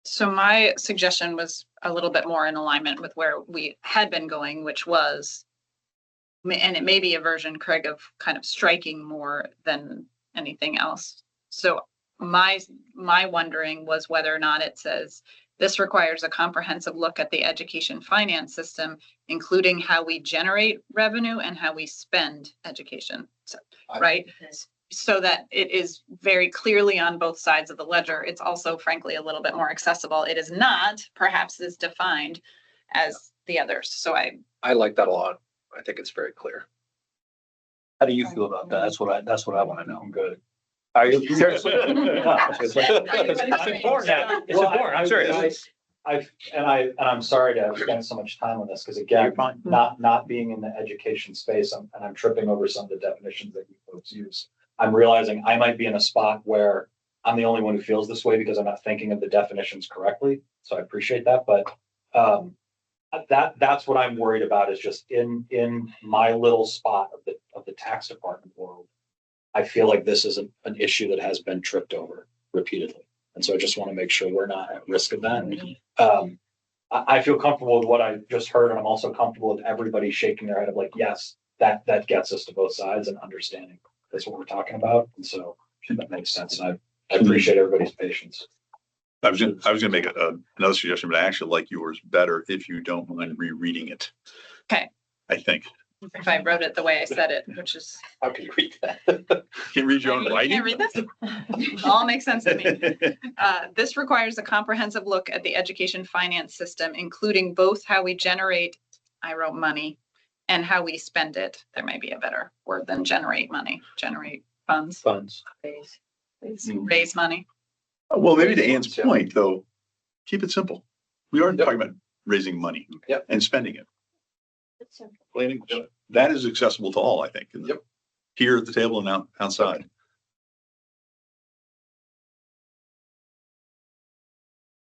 So my suggestion was a little bit more in alignment with where we had been going, which was, and it may be a version, Craig, of kind of striking more than anything else. So my wondering was whether or not it says this requires a comprehensive look at the education finance system, including how we generate revenue and how we spend education. So, right? So that it is very clearly on both sides of the ledger. It's also, frankly, a little bit more accessible. It is not perhaps as defined as the others. So
I like that a lot. I think it's very clear.
How do you feel about that? That's what I want to know.
I'm good.
Are you seriously?
It's
important. It's important. I'm serious.
I'm sorry to have spent so much time on this, because again, not being in the education space, and I'm tripping over some of the definitions that you folks use. I'm realizing I might be in a spot where I'm the only one who feels this way because I'm not thinking of the definitions correctly. So I appreciate that, but that's what I'm worried about, is just in my little spot of the tax department world. I feel like this is an issue that has been tripped over repeatedly. And so I just want to make sure we're not at risk of that. I feel comfortable with what I just heard, and I'm also comfortable with everybody shaking their head of like, yes, that gets us to both sides and understanding that's what we're talking about. And so that makes sense. And I appreciate everybody's patience.
I was gonna make another suggestion, but I actually like yours better if you don't mind rereading it.
okay.
I think.
If I wrote it the way I said it, which is.
How can you read that?
Can you read your own
You
writing?
can't read this? All makes sense to me. This requires a comprehensive look at the education finance system, including both how we generate, I wrote money, and how we spend it. There may be a better word than generate money, generate funds, raise money.
Well, maybe to Ann's point, though, keep it simple. We are talking about raising money and spending it. Plain English. That is accessible to all, I think. Here at the table and outside.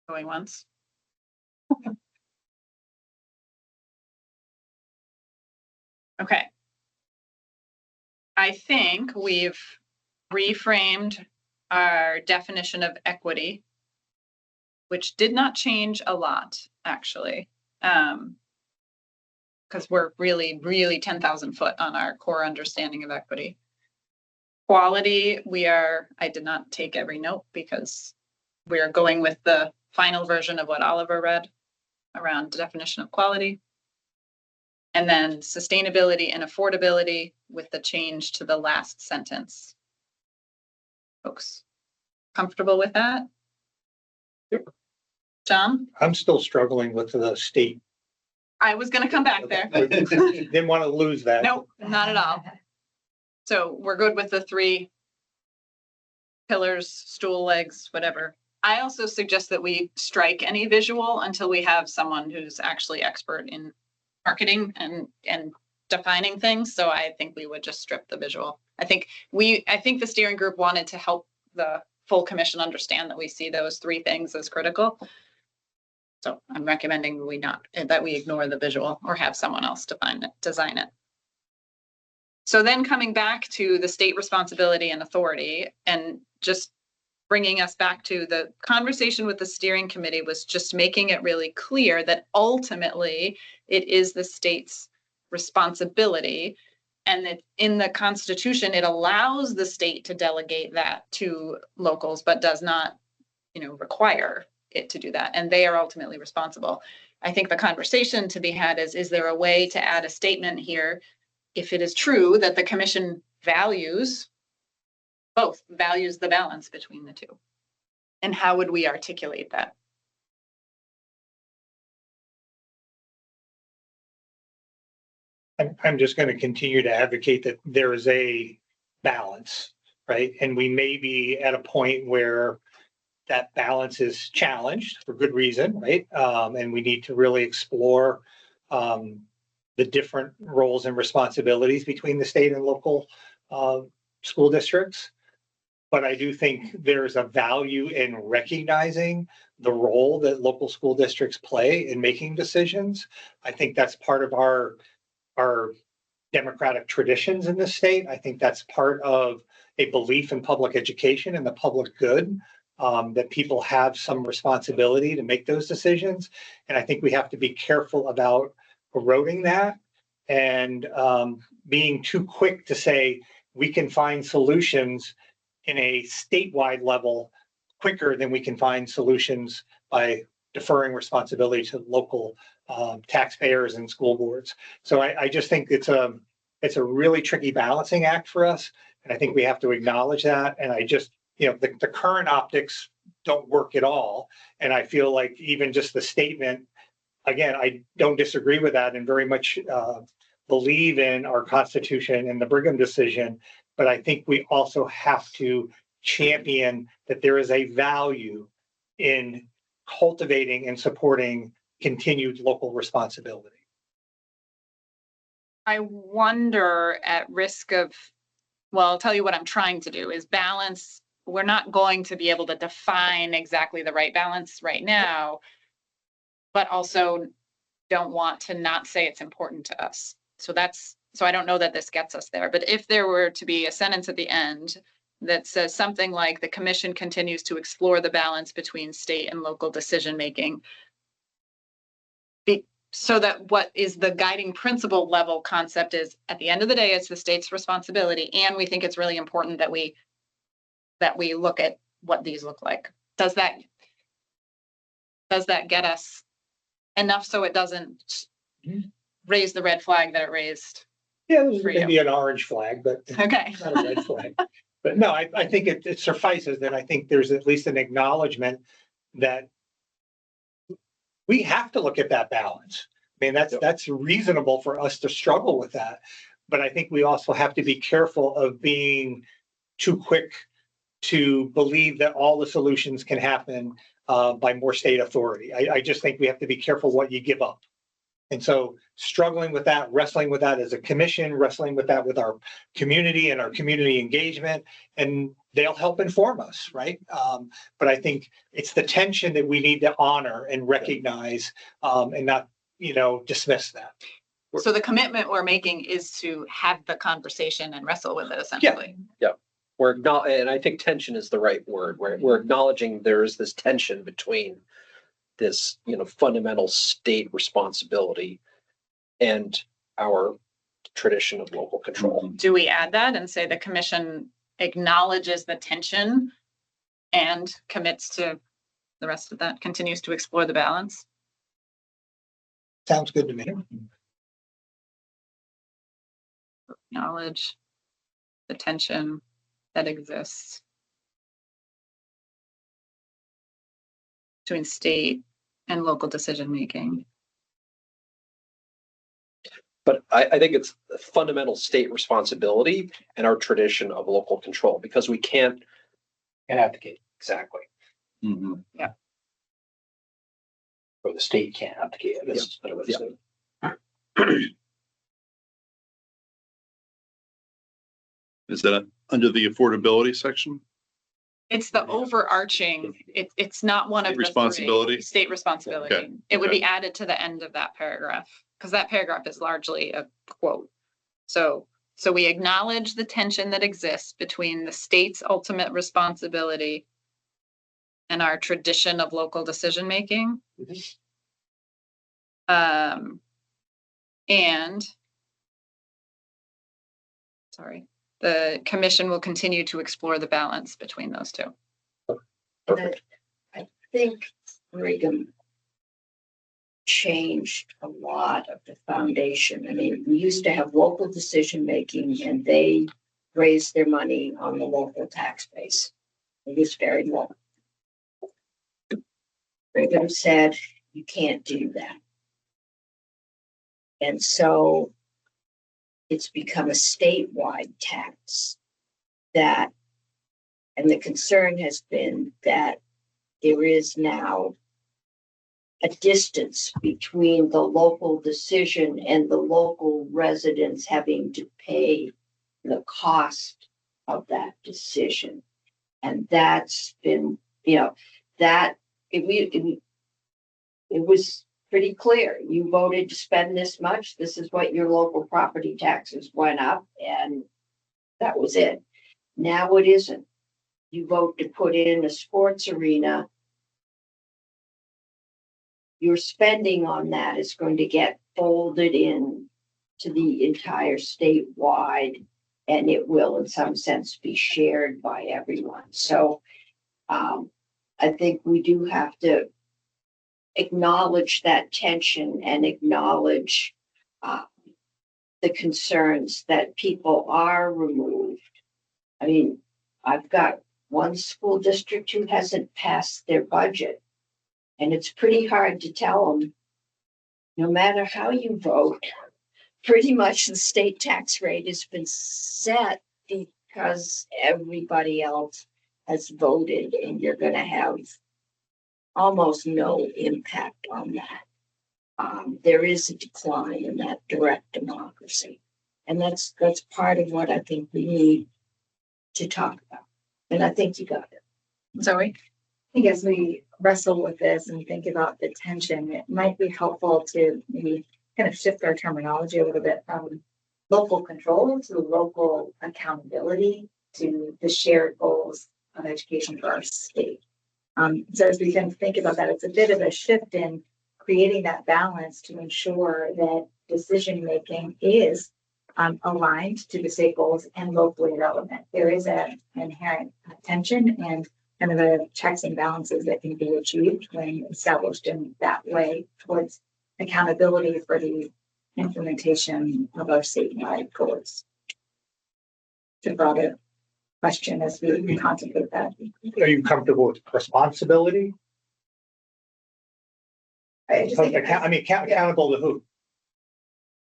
Going once. Okay. I think we've reframed our definition of equity, which did not change a lot, actually. Because we're really, really 10,000 foot on our core understanding of equity. Quality, I did not take every note because we are going with the final version of what Oliver read around the definition of quality. And then sustainability and affordability with the change to the last sentence. Folks, comfortable with that?
Yep.
John?
I'm still struggling with the state.
I was going to come back there.
Didn't want to lose that.
Nope, not at all. So we're good with the 3 pillars, stool legs, whatever. I also suggest that we strike any visual until we have someone who's actually expert in marketing and defining things. So I think we would just strip the visual. I think the steering group wanted to help the full commission understand that we see those 3 things as critical. So I'm recommending that we ignore the visual or have someone else design it. So then coming back to the state responsibility and authority, and just bringing us back to the conversation with the steering committee, was just making it really clear that ultimately it is the state's responsibility, and that in the Constitution, it allows the state to delegate that to locals, but does not, require it to do that. And they are ultimately responsible. I think the conversation to be had is there a way to add a statement here, if it is true that the commission values the balance between the 2? And how would we articulate that?
I'm just going to continue to advocate that there is a balance, right? And we may be at a point where that balance is challenged for good reason, right? And we need to really explore the different roles and responsibilities between the state and local school districts. But I do think there's a value in recognizing the role that local school districts play in making decisions. I think that's part of our democratic traditions in this state. I think that's part of a belief in public education and the public good, that people have some responsibility to make those decisions. And I think we have to be careful about eroding that and being too quick to say we can find solutions in a statewide level quicker than we can find solutions by deferring responsibility to local taxpayers and school boards. So I just think it's a really tricky balancing act for us. And I think we have to acknowledge that. And I just, the current optics don't work at all. And I feel like even just the statement, again, I don't disagree with that and very much believe in our Constitution and the Brigham decision. But I think we also have to champion that there is a value in cultivating and supporting continued local responsibility.
I wonder, at risk of, well, I'll tell you what I'm trying to do is balance. We're not going to be able to define exactly the right balance right now, but also don't want to not say it's important to us. So I don't know that this gets us there, but if there were to be a sentence at the end that says something like the commission continues to explore the balance between state and local decision-making, so that what is the guiding principle level concept is, at the end of the day, it's the state's responsibility. And we think it's really important that we look at what these look like. Does that get us enough so it doesn't raise the red flag that it raised?
Yeah, it was maybe an orange flag, but
okay,
not a red flag. But no, I think it suffices that I think there's at least an acknowledgement that we have to look at that balance. I mean, that's reasonable for us to struggle with that. But I think we also have to be careful of being too quick to believe that all the solutions can happen by more state authority. I just think we have to be careful what you give up. And so struggling with that, wrestling with that as a commission, wrestling with that with our community and our community engagement, and they'll help inform us, right? But I think it's the tension that we need to honor and recognize and not, dismiss that.
So the commitment we're making is to have the conversation and wrestle with it essentially.
We're not, and I think tension is the right word. We're acknowledging there is this tension between this, fundamental state responsibility and our tradition of local control.
Do we add that and say the commission acknowledges the tension and commits to the rest of that, continues to explore the balance?
Sounds good to me.
Acknowledge the tension that exists between state and local decision-making.
But I think it's a fundamental state responsibility and our tradition of local control, because we can't
abdicate,
exactly.
Mhm.
or the state can't abdicate. This is better way to
Yeah.
say it.
Is that under the affordability section?
It's the overarching, it's not one of the three.
Responsibility?
State responsibility.
Okay,
It would
okay.
be added to the end of that paragraph, because that paragraph is largely a quote. So we acknowledge the tension that exists between the state's ultimate responsibility and our tradition of local decision-making. And the commission will continue to explore the balance between those two.
Perfect.
I think Brigham changed a lot of the foundation. I mean, we used to have local decision-making and they raised their money on the local tax base. It was very low. Brigham said, you can't do that. And so it's become a statewide tax that, and the concern has been that there is now a distance between the local decision and the local residents having to pay the cost of that decision. And that's been, that it was pretty clear. You voted to spend this much. This is what your local property taxes went up, and that was it. Now it isn't. You vote to put in a sports arena. Your spending on that is going to get folded in to the entire statewide, and it will in some sense be shared by everyone. So I think we do have to acknowledge that tension and acknowledge the concerns that people are removed. I mean, I've got one school district who hasn't passed their budget. And it's pretty hard to tell them, no matter how you vote, pretty much the state tax rate has been set because everybody else has voted, and you're going to have almost no impact on that. There is a decline in that direct democracy. And that's part of what I think we need to talk about. And I think you got it.
Zoe?
I think as we wrestle with this and think about the tension, it might be helpful to maybe kind of shift our terminology a little bit from local control to local accountability to the shared goals of education for our state. So as we can think about that, it's a bit of a shift in creating that balance to ensure that decision-making is aligned to the state goals and locally relevant. There is an inherent tension and kind of a checks and balances that can be achieved when established in that way towards accountability for the implementation of our statewide goals. It's a broader question as we contemplate that.
Are you comfortable with responsibility? Accountable to who?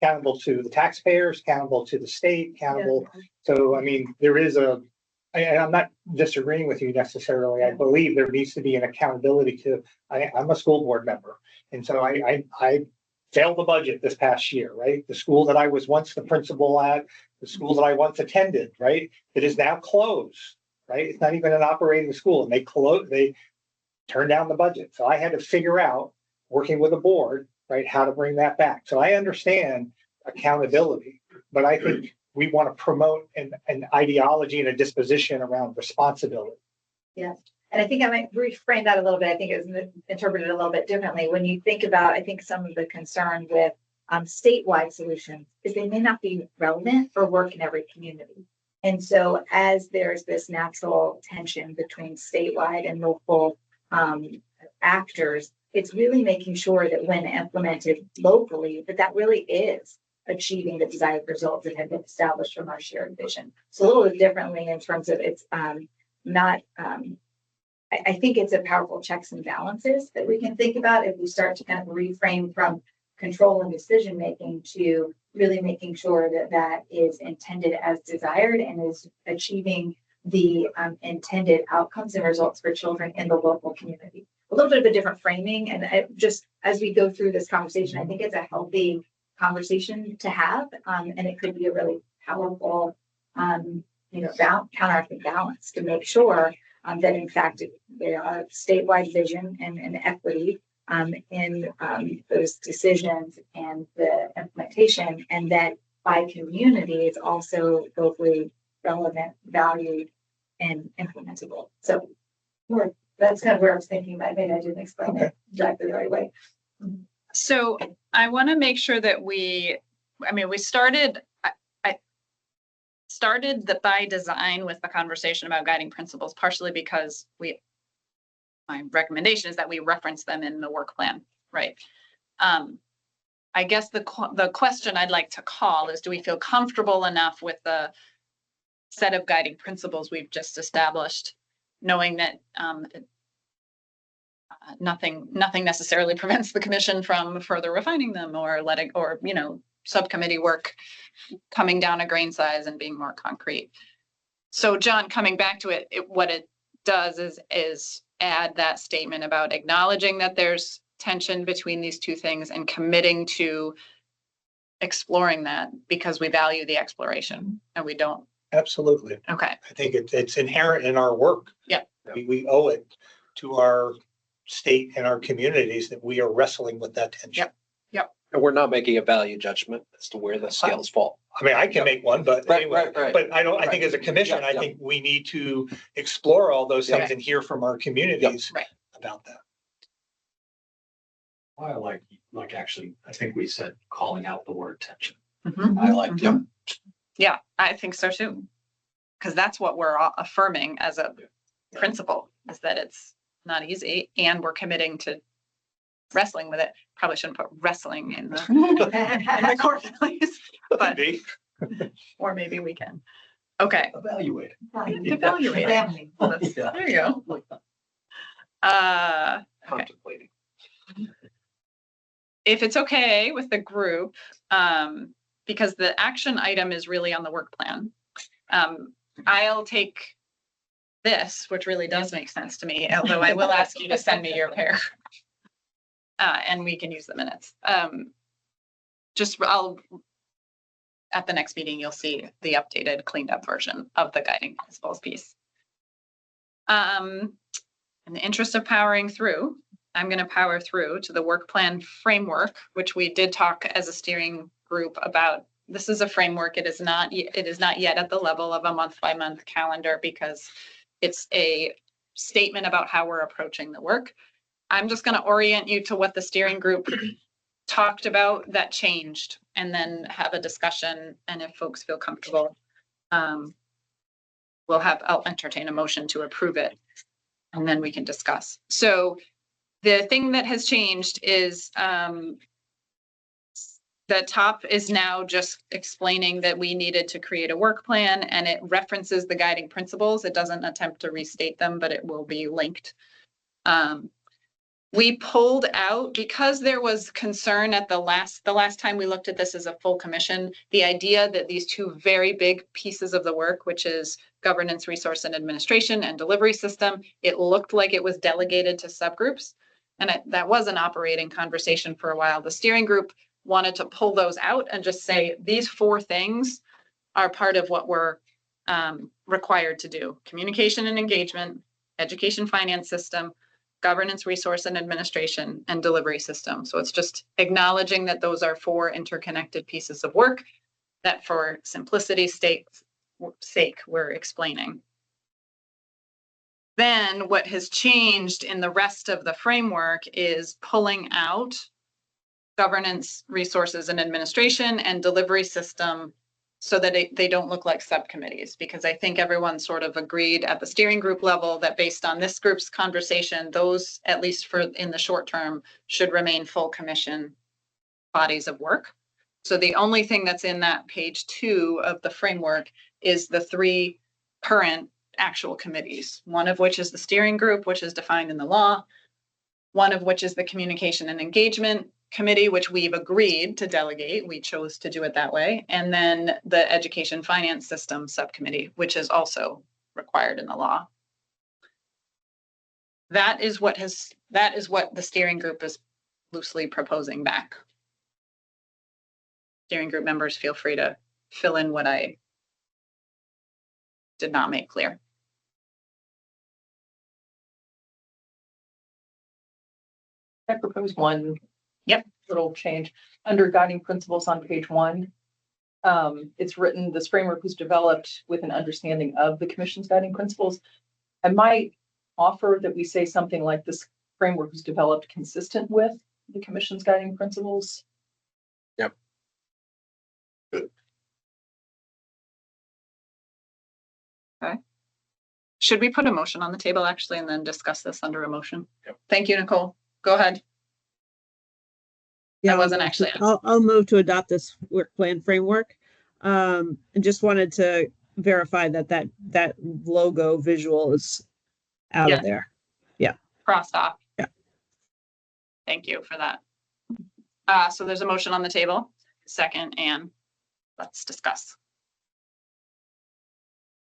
Accountable to the taxpayers, accountable to the state, accountable. Yeah. So, I mean, there is I'm not disagreeing with you necessarily. I believe there needs to be an accountability to, I'm a school board member. And so I failed the budget this past year, right? The school that I was once the principal at, the school that I once attended, right? It is now closed, right? It's not even an operating school, and they turned down the budget. So I had to figure out, working with a board, right, how to bring that back. So I understand accountability, but I think we want to promote an ideology and a disposition around responsibility.
Yeah. And I think I might reframe that a little bit. I think it was interpreted a little bit differently. When you think about, I think some of the concern with statewide solutions is they may not be relevant or work in every community. And so as there's this natural tension between statewide and local actors, it's really making sure that when implemented locally, that really is achieving the desired results that have been established from our shared vision. So a little bit differently in terms of it's not, I think it's a powerful checks and balances that we can think about if we start to kind of reframe from control and decision making to really making sure that that is intended as desired and is achieving the intended outcomes and results for children in the local community. A little bit of a different framing, and just as we go through this conversation, I think it's a healthy conversation to have, and it could be a really powerful, counteracting balance to make sure that in fact there are statewide vision and equity in those decisions and the implementation, and that by community it's also locally relevant, valued, and implementable. So that's kind of where I was thinking, but maybe I didn't explain it exactly the right way.
So I want to make sure that we started, I started the by design with the conversation about guiding principles, partially because my recommendation is that we reference them in the work plan, right? I guess the question I'd like to call is, do we feel comfortable enough with the set of guiding principles we've just established, knowing that nothing necessarily prevents the commission from further refining them or subcommittee work coming down a grain size and being more concrete. So John, coming back to it, what it does is add that statement about acknowledging that there's tension between these two things and committing to exploring that because we value the exploration and we don't.
Absolutely.
Okay.
I think it's inherent in our work.
Yeah.
We owe it to our state and our communities that we are wrestling with that tension.
Yep.
And we're not making a value judgment as to where the scales fall.
I mean, I can make one, but anyway,
right.
but I think as a commission, I think we need to explore all those things and hear from our communities about that.
I like actually, I think we said calling out the word tension.
Mm-hmm.
I like them.
Yeah, I think so too. Because that's what we're affirming as a principle, is that it's not easy and we're committing to wrestling with it. Probably shouldn't put wrestling in the, in the core values, but or maybe we can. Okay.
Evaluate.
Evaluate. There you go.
Contemplating.
If it's okay with the group, because the action item is really on the work plan, I'll take this, which really does make sense to me, although I will ask you to send me your pair. And we can use the minutes. At the next meeting, you'll see the updated, cleaned up version of the guiding principles piece. In the interest of powering through, I'm going to power through to the work plan framework, which we did talk as a steering group about. This is a framework. It is not yet at the level of a month-by-month calendar because it's a statement about how we're approaching the work. I'm just going to orient you to what the steering group talked about that changed, and then have a discussion. And if folks feel comfortable, I'll entertain a motion to approve it, and then we can discuss. So the thing that has changed is the top is now just explaining that we needed to create a work plan, and it references the guiding principles. It doesn't attempt to restate them, but it will be linked. We pulled out, because there was concern at the last time we looked at this as a full commission, the idea that these two very big pieces of the work, which is governance, resource and administration, and delivery system, it looked like it was delegated to subgroups. And that was an operating conversation for a while. The steering group wanted to pull those out and just say, these 4 things are part of what we're required to do: communication and engagement, education finance system, governance, resource and administration, and delivery system. So it's just acknowledging that those are 4 interconnected pieces of work that for simplicity's sake, we're explaining. Then what has changed in the rest of the framework is pulling out governance, resources and administration, and delivery system so that they don't look like subcommittees, because I think everyone sort of agreed at the steering group level that based on this group's conversation, those, at least for in the short term, should remain full commission bodies of work. So the only thing that's in that page 2 of the framework is the 3 current actual committees, one of which is the steering group, which is defined in the law, one of which is the communication and engagement committee, which we've agreed to delegate. We chose to do it that way. And then the education finance system subcommittee, which is also required in the law. That is what the steering group is loosely proposing back. Steering group members, feel free to fill in what I did not make clear.
I propose one little change under guiding principles on page 1. It's written, this framework was developed with an understanding of the commission's guiding principles. I might offer that we say something like this framework was developed consistent with the commission's guiding principles.
Yep.
Good.
Okay. Should we put a motion on the table actually and then discuss this under a motion?
Yep.
Thank you, Nicole. Go ahead.
Yeah,
I wasn't actually.
I'll move to adopt this work plan framework. And just wanted to verify that logo visual is out of there. Yeah.
Crossed off.
Yeah.
Thank you for that. So there's a motion on the table. Second, and let's discuss.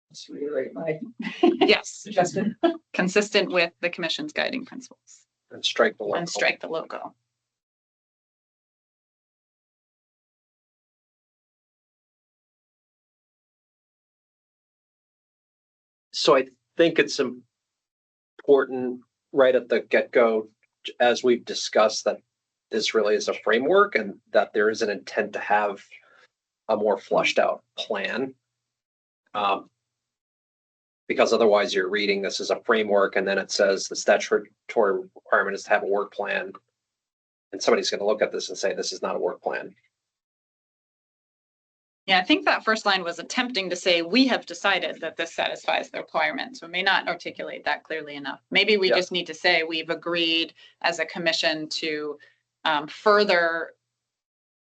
Let's reiterate my
Yes.
suggestion.
Consistent with the commission's guiding principles.
And strike the logo.
And strike the logo.
So I think it's important right at the get-go, as we've discussed, that this really is a framework and that there is an intent to have a more fleshed out plan. Because otherwise you're reading this as a framework and then it says the statutory requirement is to have a work plan. And somebody's going to look at this and say, this is not a work plan.
Yeah, I think that first line was attempting to say, we have decided that this satisfies the requirements. We may not articulate that clearly enough. Maybe we just need to say we've agreed as a commission to further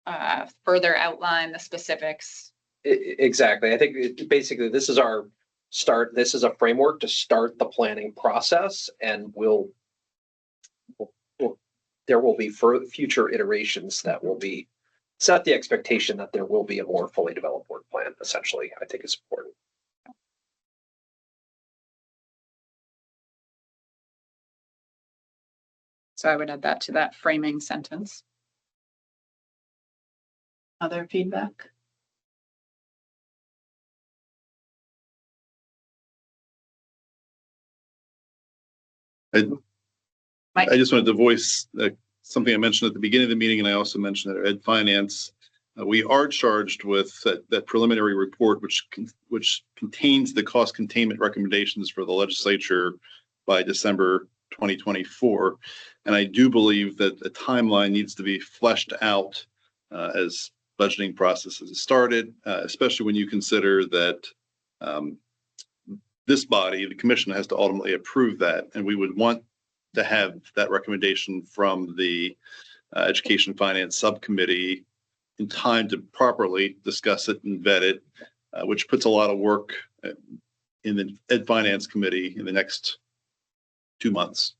outline the specifics.
Exactly. I think basically this is our start. This is a framework to start the planning process, and there will be future iterations that will be set the expectation that there will be a more fully developed work plan. Essentially, I think is important.
So I would add that to that framing sentence. Other feedback?
I just wanted to voice something I mentioned at the beginning of the meeting, and I also mentioned at Ed Finance. We are charged with that preliminary report, which contains the cost containment recommendations for the legislature by December 2024. And I do believe that a timeline needs to be fleshed out as budgeting processes is started, especially when you consider that this body, the commission, has to ultimately approve that. And we would want to have that recommendation from the Education Finance Subcommittee in time to properly discuss it and vet it, which puts a lot of work in the Ed Finance Committee in the next 2 months.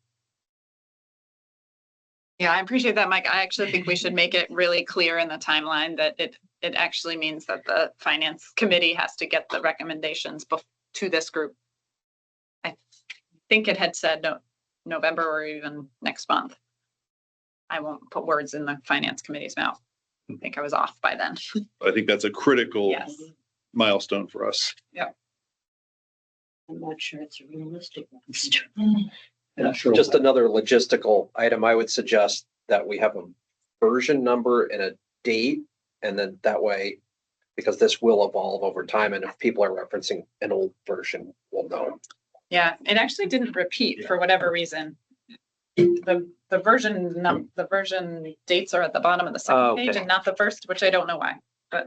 Yeah, I appreciate that, Mike. I actually think we should make it really clear in the timeline that it actually means that the Finance Committee has to get the recommendations to this group. I think it had said November or even next month. I won't put words in the Finance Committee's mouth. I think I was off by then.
I think that's a critical
Yes.
milestone for us.
Yeah.
I'm not sure it's a realistic one.
Not sure.
Just another logistical item, I would suggest that we have a version number and a date, and then that way, because this will evolve over time, and if people are referencing an old version, we'll know.
Yeah, it actually didn't repeat for whatever reason. The version dates are at the bottom of the second
Okay.
page and not the first, which I don't know why, but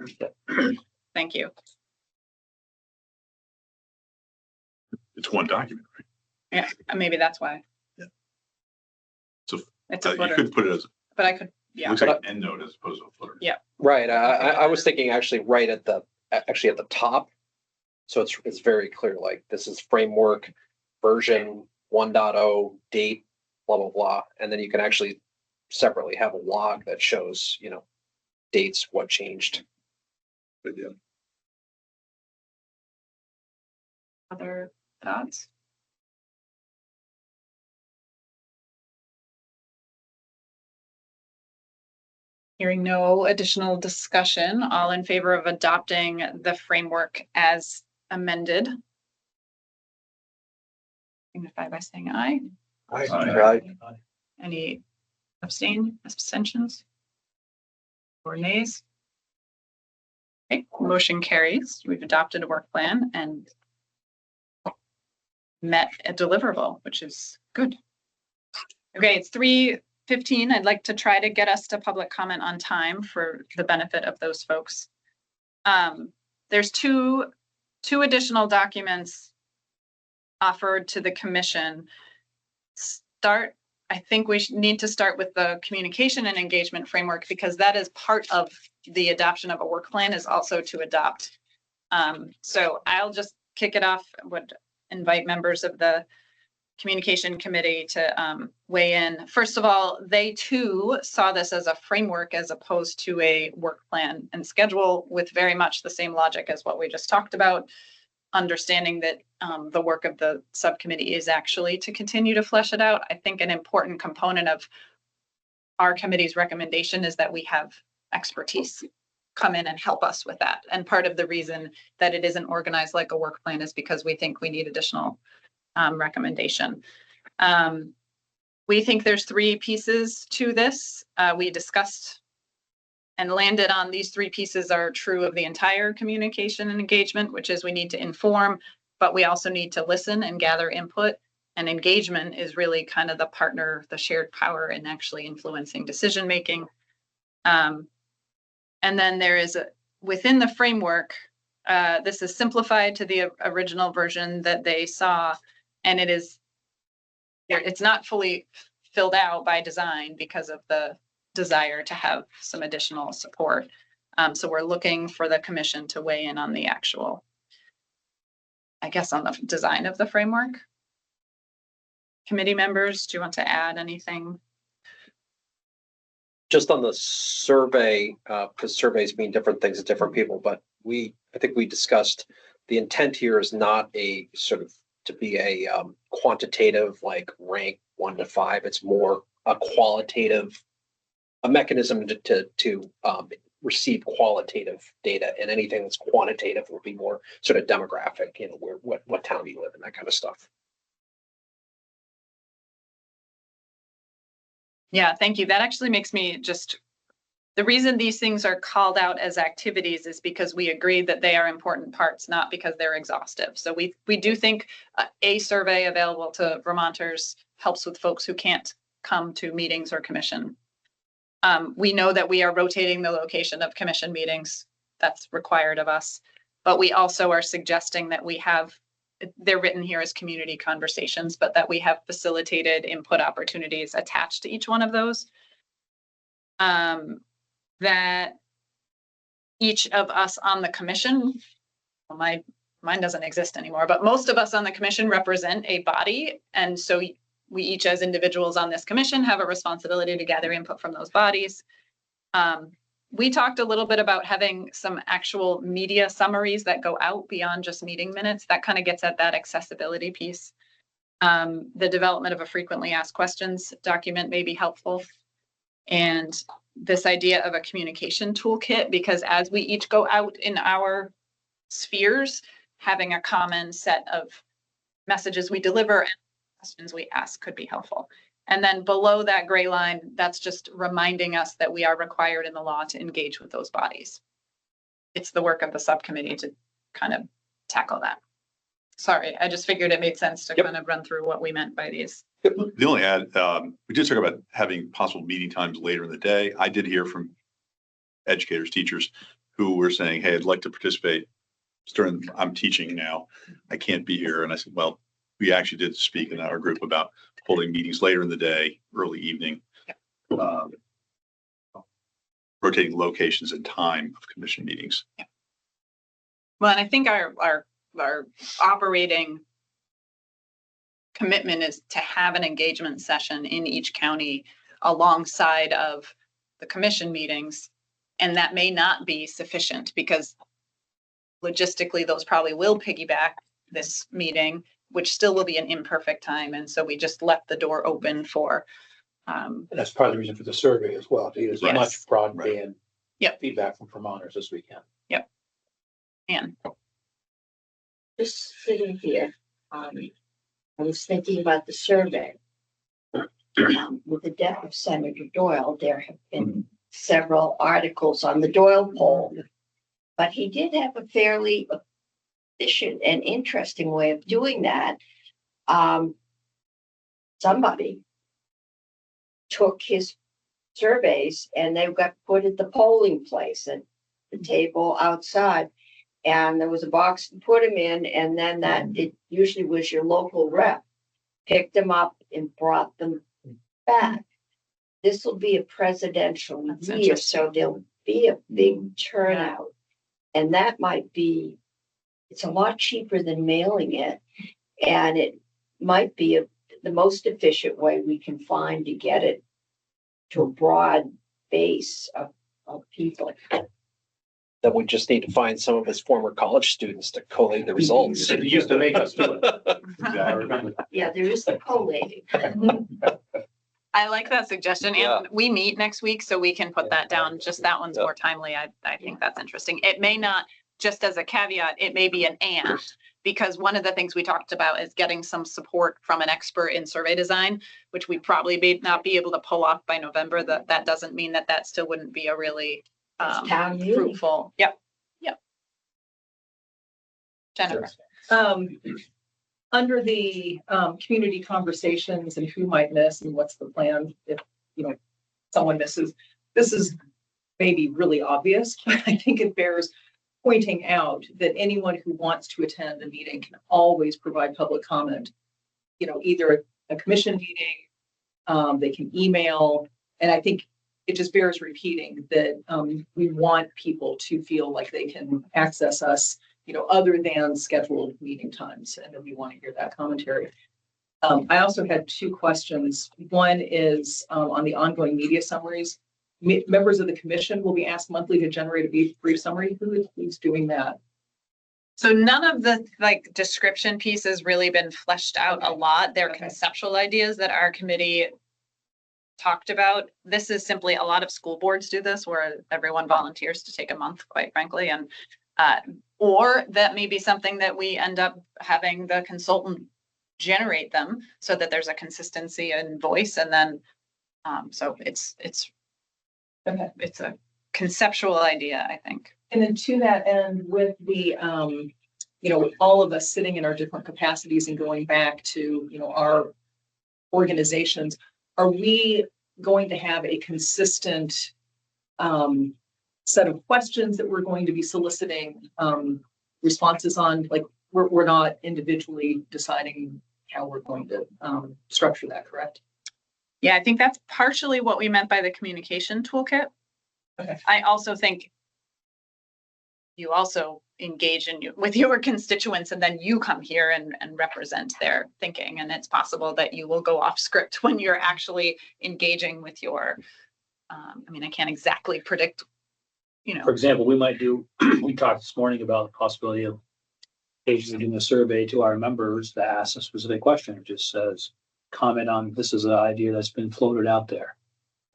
thank you.
It's one document, right?
Yeah, maybe that's why.
Yeah. So
It's a
you
footer,
could put it as,
but I could,
it
yeah.
looks like an end note as opposed to a footer.
Yeah.
Right, I was thinking actually right at the, actually at the top. So it's very clear, like this is framework version 1.0 date, blah, blah, blah. And then you can actually separately have a log that shows, you know, dates, what changed.
But yeah.
Other thoughts? Hearing no additional discussion, all in favor of adopting the framework as amended? Signify by saying aye.
Right.
Any abstentions? Or nays? Okay, motion carries. We've adopted a work plan and met a deliverable, which is good. Okay, it's 3:15. I'd like to try to get us to public comment on time for the benefit of those folks. There's two additional documents offered to the commission. I think we need to start with the communication and engagement framework because that is part of the adoption of a work plan is also to adopt. So I'll just kick it off. Would invite members of the communication committee to weigh in. First of all, they too saw this as a framework as opposed to a work plan and schedule with very much the same logic as what we just talked about. Understanding that the work of the subcommittee is actually to continue to flesh it out. I think an important component of our committee's recommendation is that we have expertise come in and help us with that. And part of the reason that it isn't organized like a work plan is because we think we need additional recommendation. We think there's 3 pieces to this. We discussed and landed on these 3 pieces are true of the entire communication and engagement, which is we need to inform, but we also need to listen and gather input. And engagement is really kind of the partner, the shared power in actually influencing decision-making. And then there is within the framework, this is simplified to the original version that they saw, and it's not fully filled out by design because of the desire to have some additional support. So we're looking for the commission to weigh in on the actual, I guess, on the design of the framework. Committee members, do you want to add anything?
Just on the survey, because surveys mean different things to different people, but I think we discussed the intent here is not a sort of to be a quantitative like rank 1 to 5. It's more a qualitative, a mechanism to receive qualitative data, and anything that's quantitative will be more sort of demographic, you know, what town you live in, that kind of stuff.
Yeah, thank you. That actually makes me the reason these things are called out as activities is because we agree that they are important parts, not because they're exhaustive. So we do think a survey available to Vermonters helps with folks who can't come to meetings or commission. We know that we are rotating the location of commission meetings. That's required of us. But we also are suggesting that we have, they're written here as community conversations, but that we have facilitated input opportunities attached to each one of those. That each of us on the commission, well, mine doesn't exist anymore, but most of us on the commission represent a body. And so we each as individuals on this commission have a responsibility to gather input from those bodies. We talked a little bit about having some actual media summaries that go out beyond just meeting minutes. That kind of gets at that accessibility piece. The development of a frequently asked questions document may be helpful. And this idea of a communication toolkit, because as we each go out in our spheres, having a common set of messages we deliver and questions we ask could be helpful. And then below that gray line, that's just reminding us that we are required in the law to engage with those bodies. It's the work of the subcommittee to kind of tackle that. Sorry, I just figured it made sense to
Yep.
kind of run through what we meant by these.
The only add, we did talk about having possible meeting times later in the day. I did hear from educators, teachers who were saying, hey, I'd like to participate during, I'm teaching now. I can't be here. And I said, well, we actually did speak in our group about holding meetings later in the day, early evening. Rotating locations and time of commission meetings.
Well, and I think our operating commitment is to have an engagement session in each county alongside of the commission meetings. And that may not be sufficient because logistically, those probably will piggyback this meeting, which still will be an imperfect time. And so we just left the door open for.
And that's part of the reason for the survey as well, to get as
Yes.
much broadband
Yep.
feedback from Vermonters as we can.
Yep. And
Just sitting here, I was thinking about the survey. With the death of Senator Doyle, there have been several articles on the Doyle poll, but he did have a fairly efficient and interesting way of doing that. Somebody took his surveys and they got put at the polling place at the table outside. And there was a box to put them in, and then it usually was your local rep, picked them up and brought them back. This will be a presidential
That's
year,
interesting.
so there'll be a big turnout. And that might be, it's a lot cheaper than mailing it. And it might be the most efficient way we can find to get it to a broad base of people.
Then we just need to find some of his former college students to collate the results.
He used to make us do it.
Exactly.
I remember that.
Yeah, there is the collating.
I like that suggestion.
Yeah.
And we meet next week, so we can put that down. Just that one's
Yeah.
more timely. I think that's interesting. It may not, just as a caveat, it may be an and, because one of the things we talked about is getting some support from an expert in survey design, which we probably may not be able to pull off by November. That doesn't mean that still wouldn't be a really
It's town meeting.
fruitful. Yep. Jennifer.
Under the community conversations and who might miss and what's the plan if, someone misses, this is maybe really obvious, but I think it bears pointing out that anyone who wants to attend a meeting can always provide public comment. Either a commission meeting, they can email, and I think it just bears repeating that we want people to feel like they can access us, other than scheduled meeting times, and then we want to hear that commentary. I also had two questions. One is on the ongoing media summaries. Members of the commission will be asked monthly to generate a brief summary. Who's doing that?
So none of the description piece has really been fleshed out a lot. They're conceptual ideas that our committee talked about. This is simply, a lot of school boards do this where everyone volunteers to take a month, quite frankly. And or that may be something that we end up having the consultant generate them so that there's a consistency in voice. And then so it's a conceptual idea, I think.
And then to that end, with the, with all of us sitting in our different capacities and going back to, our organizations, are we going to have a consistent set of questions that we're going to be soliciting responses on? Like, we're not individually deciding how we're going to structure that, correct?
Yeah, I think that's partially what we meant by the communication toolkit.
Okay.
I also think you also engage with your constituents, and then you come here and represent their thinking. And it's possible that you will go off script when you're actually engaging with your, I can't exactly predict,
For example, we talked this morning about the possibility of occasionally doing a survey to our members that asks a specific question. It just says, comment on, this is an idea that's been floated out there.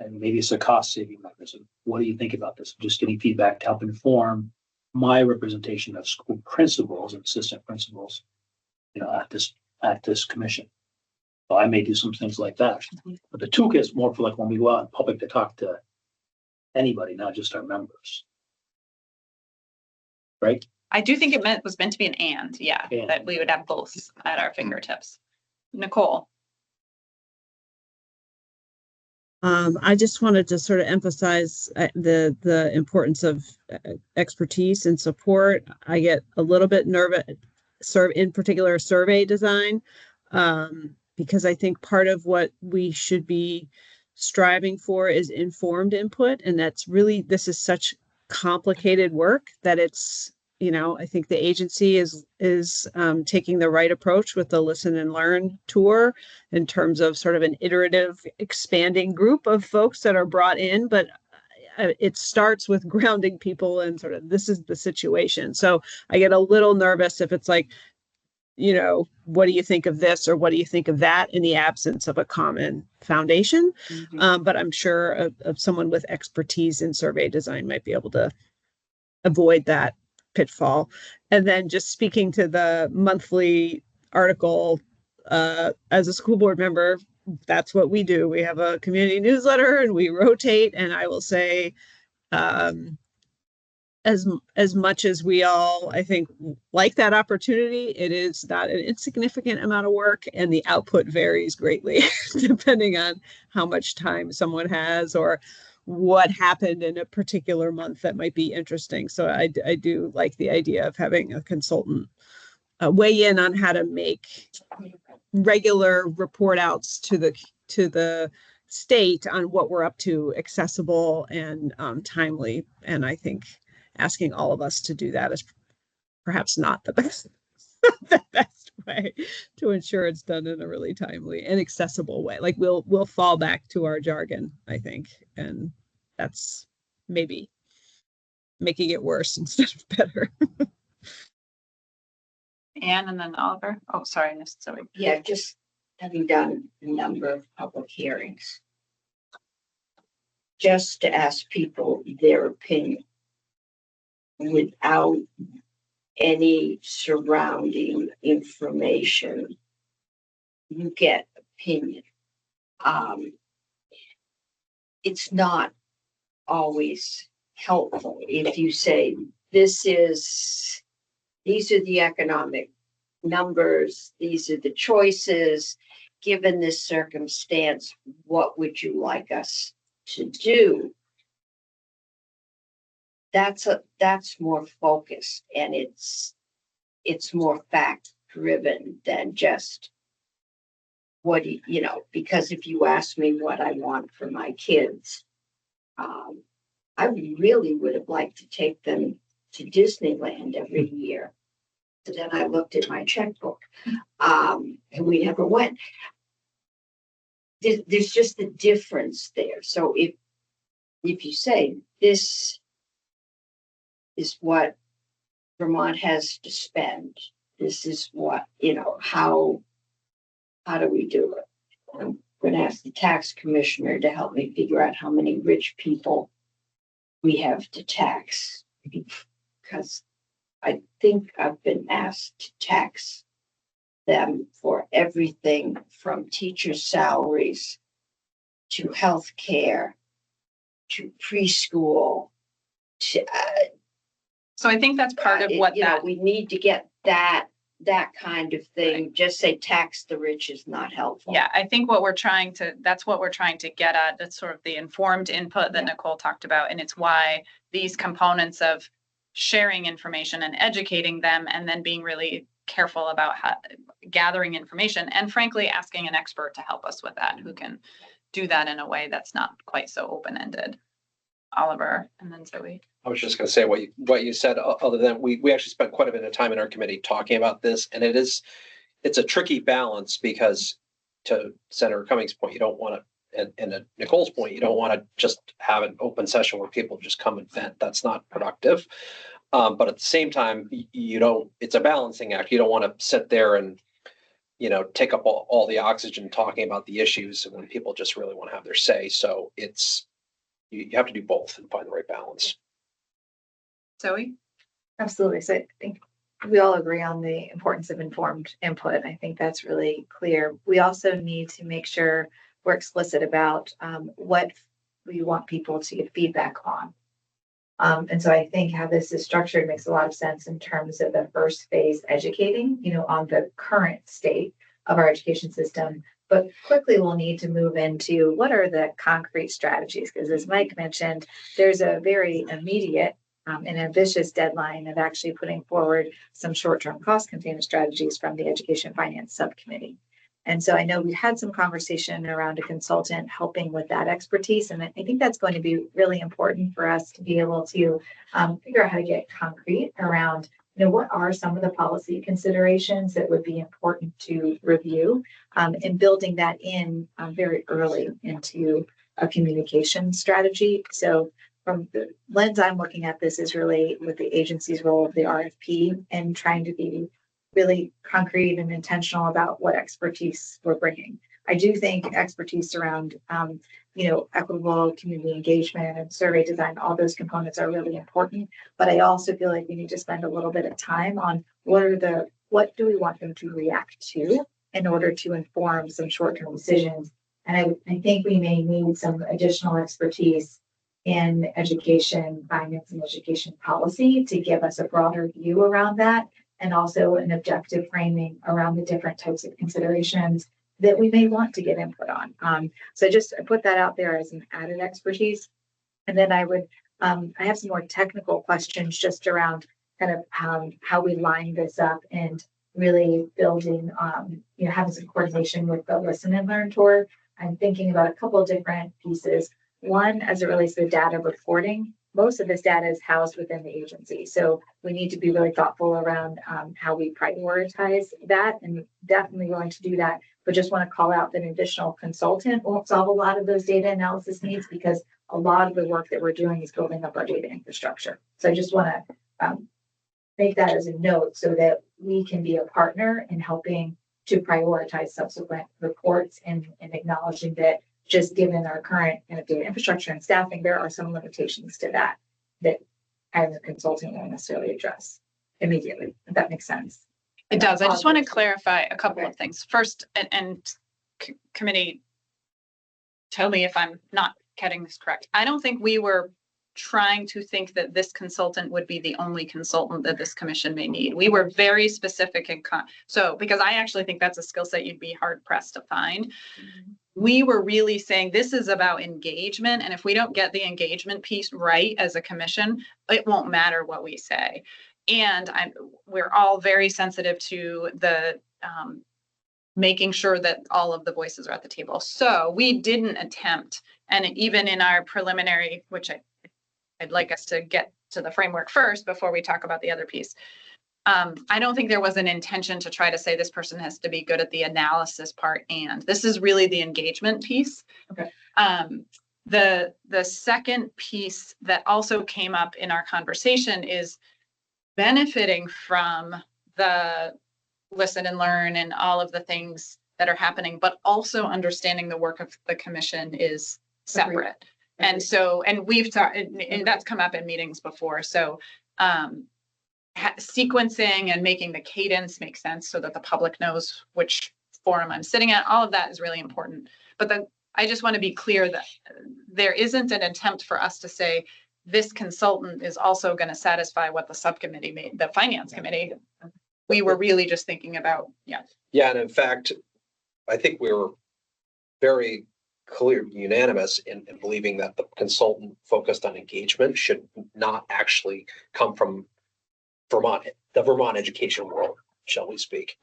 And maybe it's a cost saving mechanism. What do you think about this? Just getting feedback to help inform my representation of school principals and assistant principals, at this commission. So I may do some things like that. But the toolkit's more for like when we go out in public to talk to anybody, not just our members. Right?
I do think it was meant to be an and, yeah,
And.
that we would have both at our fingertips. Nicole.
I just wanted to sort of emphasize the importance of expertise and support. I get a little bit nervous, in particular survey design, because I think part of what we should be striving for is informed input, and this is such complicated work that it's, I think the agency is taking the right approach with the listen and learn tour in terms of sort of an iterative expanding group of folks that are brought in, but it starts with grounding people and sort of this is the situation. So I get a little nervous if it's like, what do you think of this or what do you think of that in the absence of a common foundation? But I'm sure of someone with expertise in survey design might be able to avoid that pitfall. And then just speaking to the monthly article, as a school board member, that's what we do. We have a community newsletter and we rotate. And I will say, as much as we all, I think, like that opportunity, it is not an insignificant amount of work, and the output varies greatly depending on how much time someone has or what happened in a particular month that might be interesting. So I do like the idea of having a consultant weigh in on how to make regular report outs to the state on what we're up to accessible and timely. And I think asking all of us to do that is perhaps not the best way to ensure it's done in a really timely and accessible way. Like we'll fall back to our jargon, I think, and that's maybe making it worse instead of better.
Anne and then Oliver. Oh, sorry, Miss Zoe.
Yeah, just having done a number of public hearings. Just to ask people their opinion without any surrounding information, you get opinion. It's not always helpful if you say, these are the economic numbers, these are the choices, given this circumstance, what would you like us to do? That's more focused, and it's more fact driven than just what because if you ask me what I want for my kids, I really would have liked to take them to Disneyland every year. So then I looked at my checkbook, and we never went. There's just a difference there. So if you say this is what Vermont has to spend, this is what, how do we do it? I'm going to ask the tax commissioner to help me figure out how many rich people we have to tax, because I think I've been asked to tax them for everything from teachers' salaries to health care to preschool to,
So I think that's part of what
we need to get that kind of thing. Right. Just say tax the rich is not helpful.
Yeah, I think that's what we're trying to get at. That's sort of the informed input that Nicole talked about. And it's why these components of sharing information and educating them, and then being really careful about gathering information, and frankly, asking an expert to help us with that, who can do that in a way that's not quite so open-ended. Oliver, and then Zoe.
I was just going to say what you said, other than we actually spent quite a bit of time in our committee talking about this, and it's a tricky balance, because to Senator Cummings' point, you don't want to, and to Nicole's point, you don't want to just have an open session where people just come and vent. That's not productive. But at the same time, it's a balancing act. You don't want to sit there and, take up all the oxygen talking about the issues when people just really want to have their say. So you have to do both and find the right balance.
Zoe?
Absolutely. So I think we all agree on the importance of informed input. I think that's really clear. We also need to make sure we're explicit about what we want people to give feedback on. And so I think how this is structured makes a lot of sense in terms of the first phase educating, on the current state of our education system. But quickly we'll need to move into what are the concrete strategies? Because as Mike mentioned, there's a very immediate an ambitious deadline of actually putting forward some short-term cost containment strategies from the Education Finance Subcommittee. And so I know we had some conversation around a consultant helping with that expertise. And I think that's going to be really important for us to be able to figure out how to get concrete around, what are some of the policy considerations that would be important to review, and building that in very early into a communication strategy. So from the lens I'm looking at, this is really with the agency's role of the RFP and trying to be really concrete and intentional about what expertise we're bringing. I do think expertise around, equitable community engagement and survey design, all those components are really important. But I also feel like we need to spend a little bit of time on what do we want them to react to in order to inform some short-term decisions. And I think we may need some additional expertise in education, finance, and education policy to give us a broader view around that, and also an objective framing around the different types of considerations that we may want to get input on. So just put that out there as an added expertise. And then I have some more technical questions just around kind of how we line this up and really building, having some coordination with the Listen and Learn tour. I'm thinking about a couple of different pieces. One, as it relates to the data reporting, most of this data is housed within the agency. So we need to be really thoughtful around how we prioritize that, and definitely going to do that. But just want to call out that an additional consultant won't solve a lot of those data analysis needs, because a lot of the work that we're doing is building up our data infrastructure. So I just want to make that as a note so that we can be a partner in helping to prioritize subsequent reports and acknowledging that just given our current data infrastructure and staffing, there are some limitations to that having a consultant won't necessarily address immediately, if that makes sense.
It does. I just want to clarify a couple of things. First, and committee, tell me if I'm not getting this correct. I don't think we were trying to think that this consultant would be the only consultant that this commission may need. We were very specific and because I actually think that's a skill set you'd be hard pressed to find. Mm-hmm. We were really saying this is about engagement. And if we don't get the engagement piece right as a commission, it won't matter what we say. And we're all very sensitive to the making sure that all of the voices are at the table. So we didn't attempt, and even in our preliminary, which I'd like us to get to the framework first before we talk about the other piece. I don't think there was an intention to try to say this person has to be good at the analysis part, and this is really the engagement piece.
Okay.
The second piece that also came up in our conversation is benefiting from the Listen and Learn and all of the things that are happening, but also understanding the work of the commission is separate. And so, and we've talked, and that's come up in meetings before. So sequencing and making the cadence make sense so that the public knows which forum I'm sitting at, all of that is really important. But I just want to be clear that there isn't an attempt for us to say this consultant is also going to satisfy what the subcommittee made, the finance committee. We were really just thinking about,
Yeah, and in fact, I think we were very clear, unanimous in believing that the consultant focused on engagement should not actually come from Vermont, the Vermont education world, shall we speak.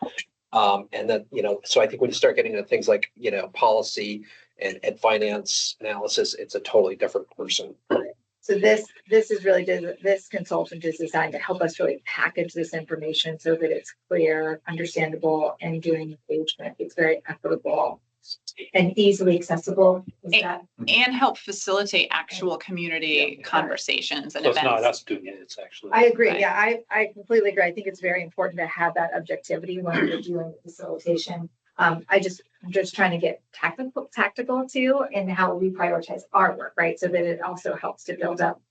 And that, so I think when you start getting into things like, policy and finance analysis, it's a totally different person.
So this is really, this consultant is designed to help us really package this information so that it's clear, understandable, and doing engagement. It's very equitable and easily accessible.
And help facilitate actual community conversations and
So
events.
it's not us doing it, it's actually.
I agree.
Right.
Yeah, I completely agree. I think it's very important to have that objectivity when we're doing facilitation. I'm just trying to get tactical too in how we prioritize our work, right? So that it also helps to build up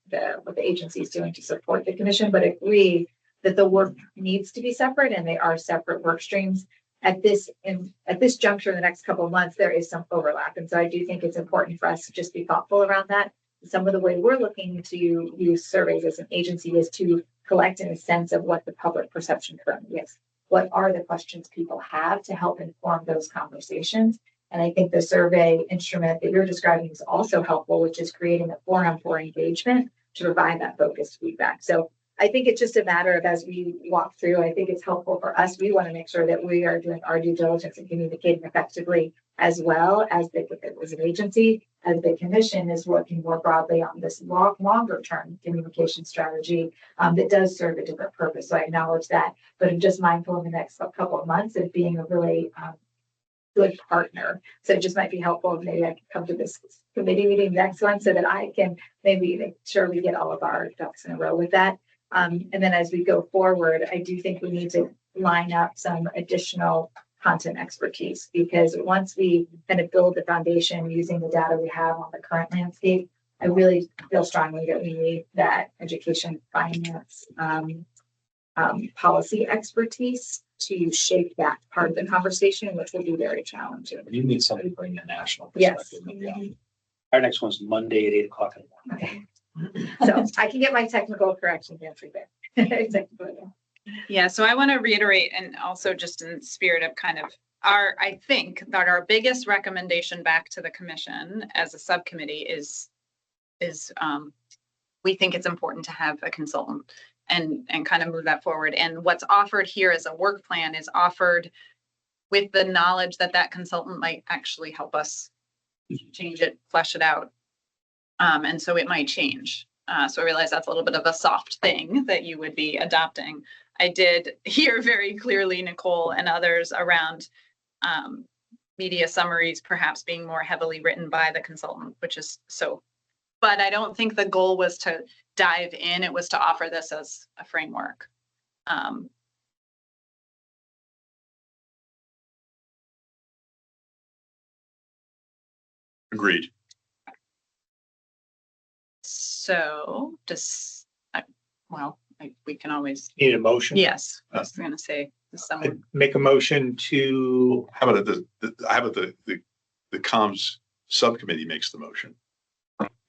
what the agency is doing to support the commission. But agree that the work needs to be separate and they are separate work streams. At this juncture in the next couple of months, there is some overlap. And so I do think it's important for us to just be thoughtful around that. Some of the way we're looking to use surveys as an agency is to collect in a sense of what the public perception currently is. What are the questions people have to help inform those conversations? And I think the survey instrument that you're describing is also helpful, which is creating a forum for engagement to provide that focused feedback. So I think it's just a matter of, as we walk through, I think it's helpful for us. We want to make sure that we are doing our due diligence and communicating effectively, as well as an agency, as the commission is working more broadly on this longer term communication strategy that does serve a different purpose. So I acknowledge that, but I'm just mindful in the next couple of months of being a really good partner. So it just might be helpful if maybe I can come to this committee meeting next one so that I can maybe make sure we get all of our ducks in a row with that. And then as we go forward, I do think we need to line up some additional content expertise, because once we kind of build the foundation using the data we have on the current landscape, I really feel strongly that we need that education finance policy expertise to shape that part of the conversation, which will be very challenging.
You need somebody to bring the national
Yes.
perspective. Yeah.
Our next one's Monday at 8:00 in the morning.
Okay. So I can get my technical corrections answered there. Exactly.
Yeah, so I want to reiterate, and also just in spirit of kind of I think that our biggest recommendation back to the commission as a subcommittee is we think it's important to have a consultant and kind of move that forward. And what's offered here as a work plan is offered with the knowledge that that consultant might actually help us change it, flesh it out. And so it might change. So I realize that's a little bit of a soft thing that you would be adopting. I did hear very clearly Nicole and others around media summaries perhaps being more heavily written by the consultant, which is so. But I don't think the goal was to dive in. It was to offer this as a framework.
Agreed.
So we can always.
Need a motion?
Yes, I was going to say someone.
Make a motion to,
How about the comms subcommittee makes the motion?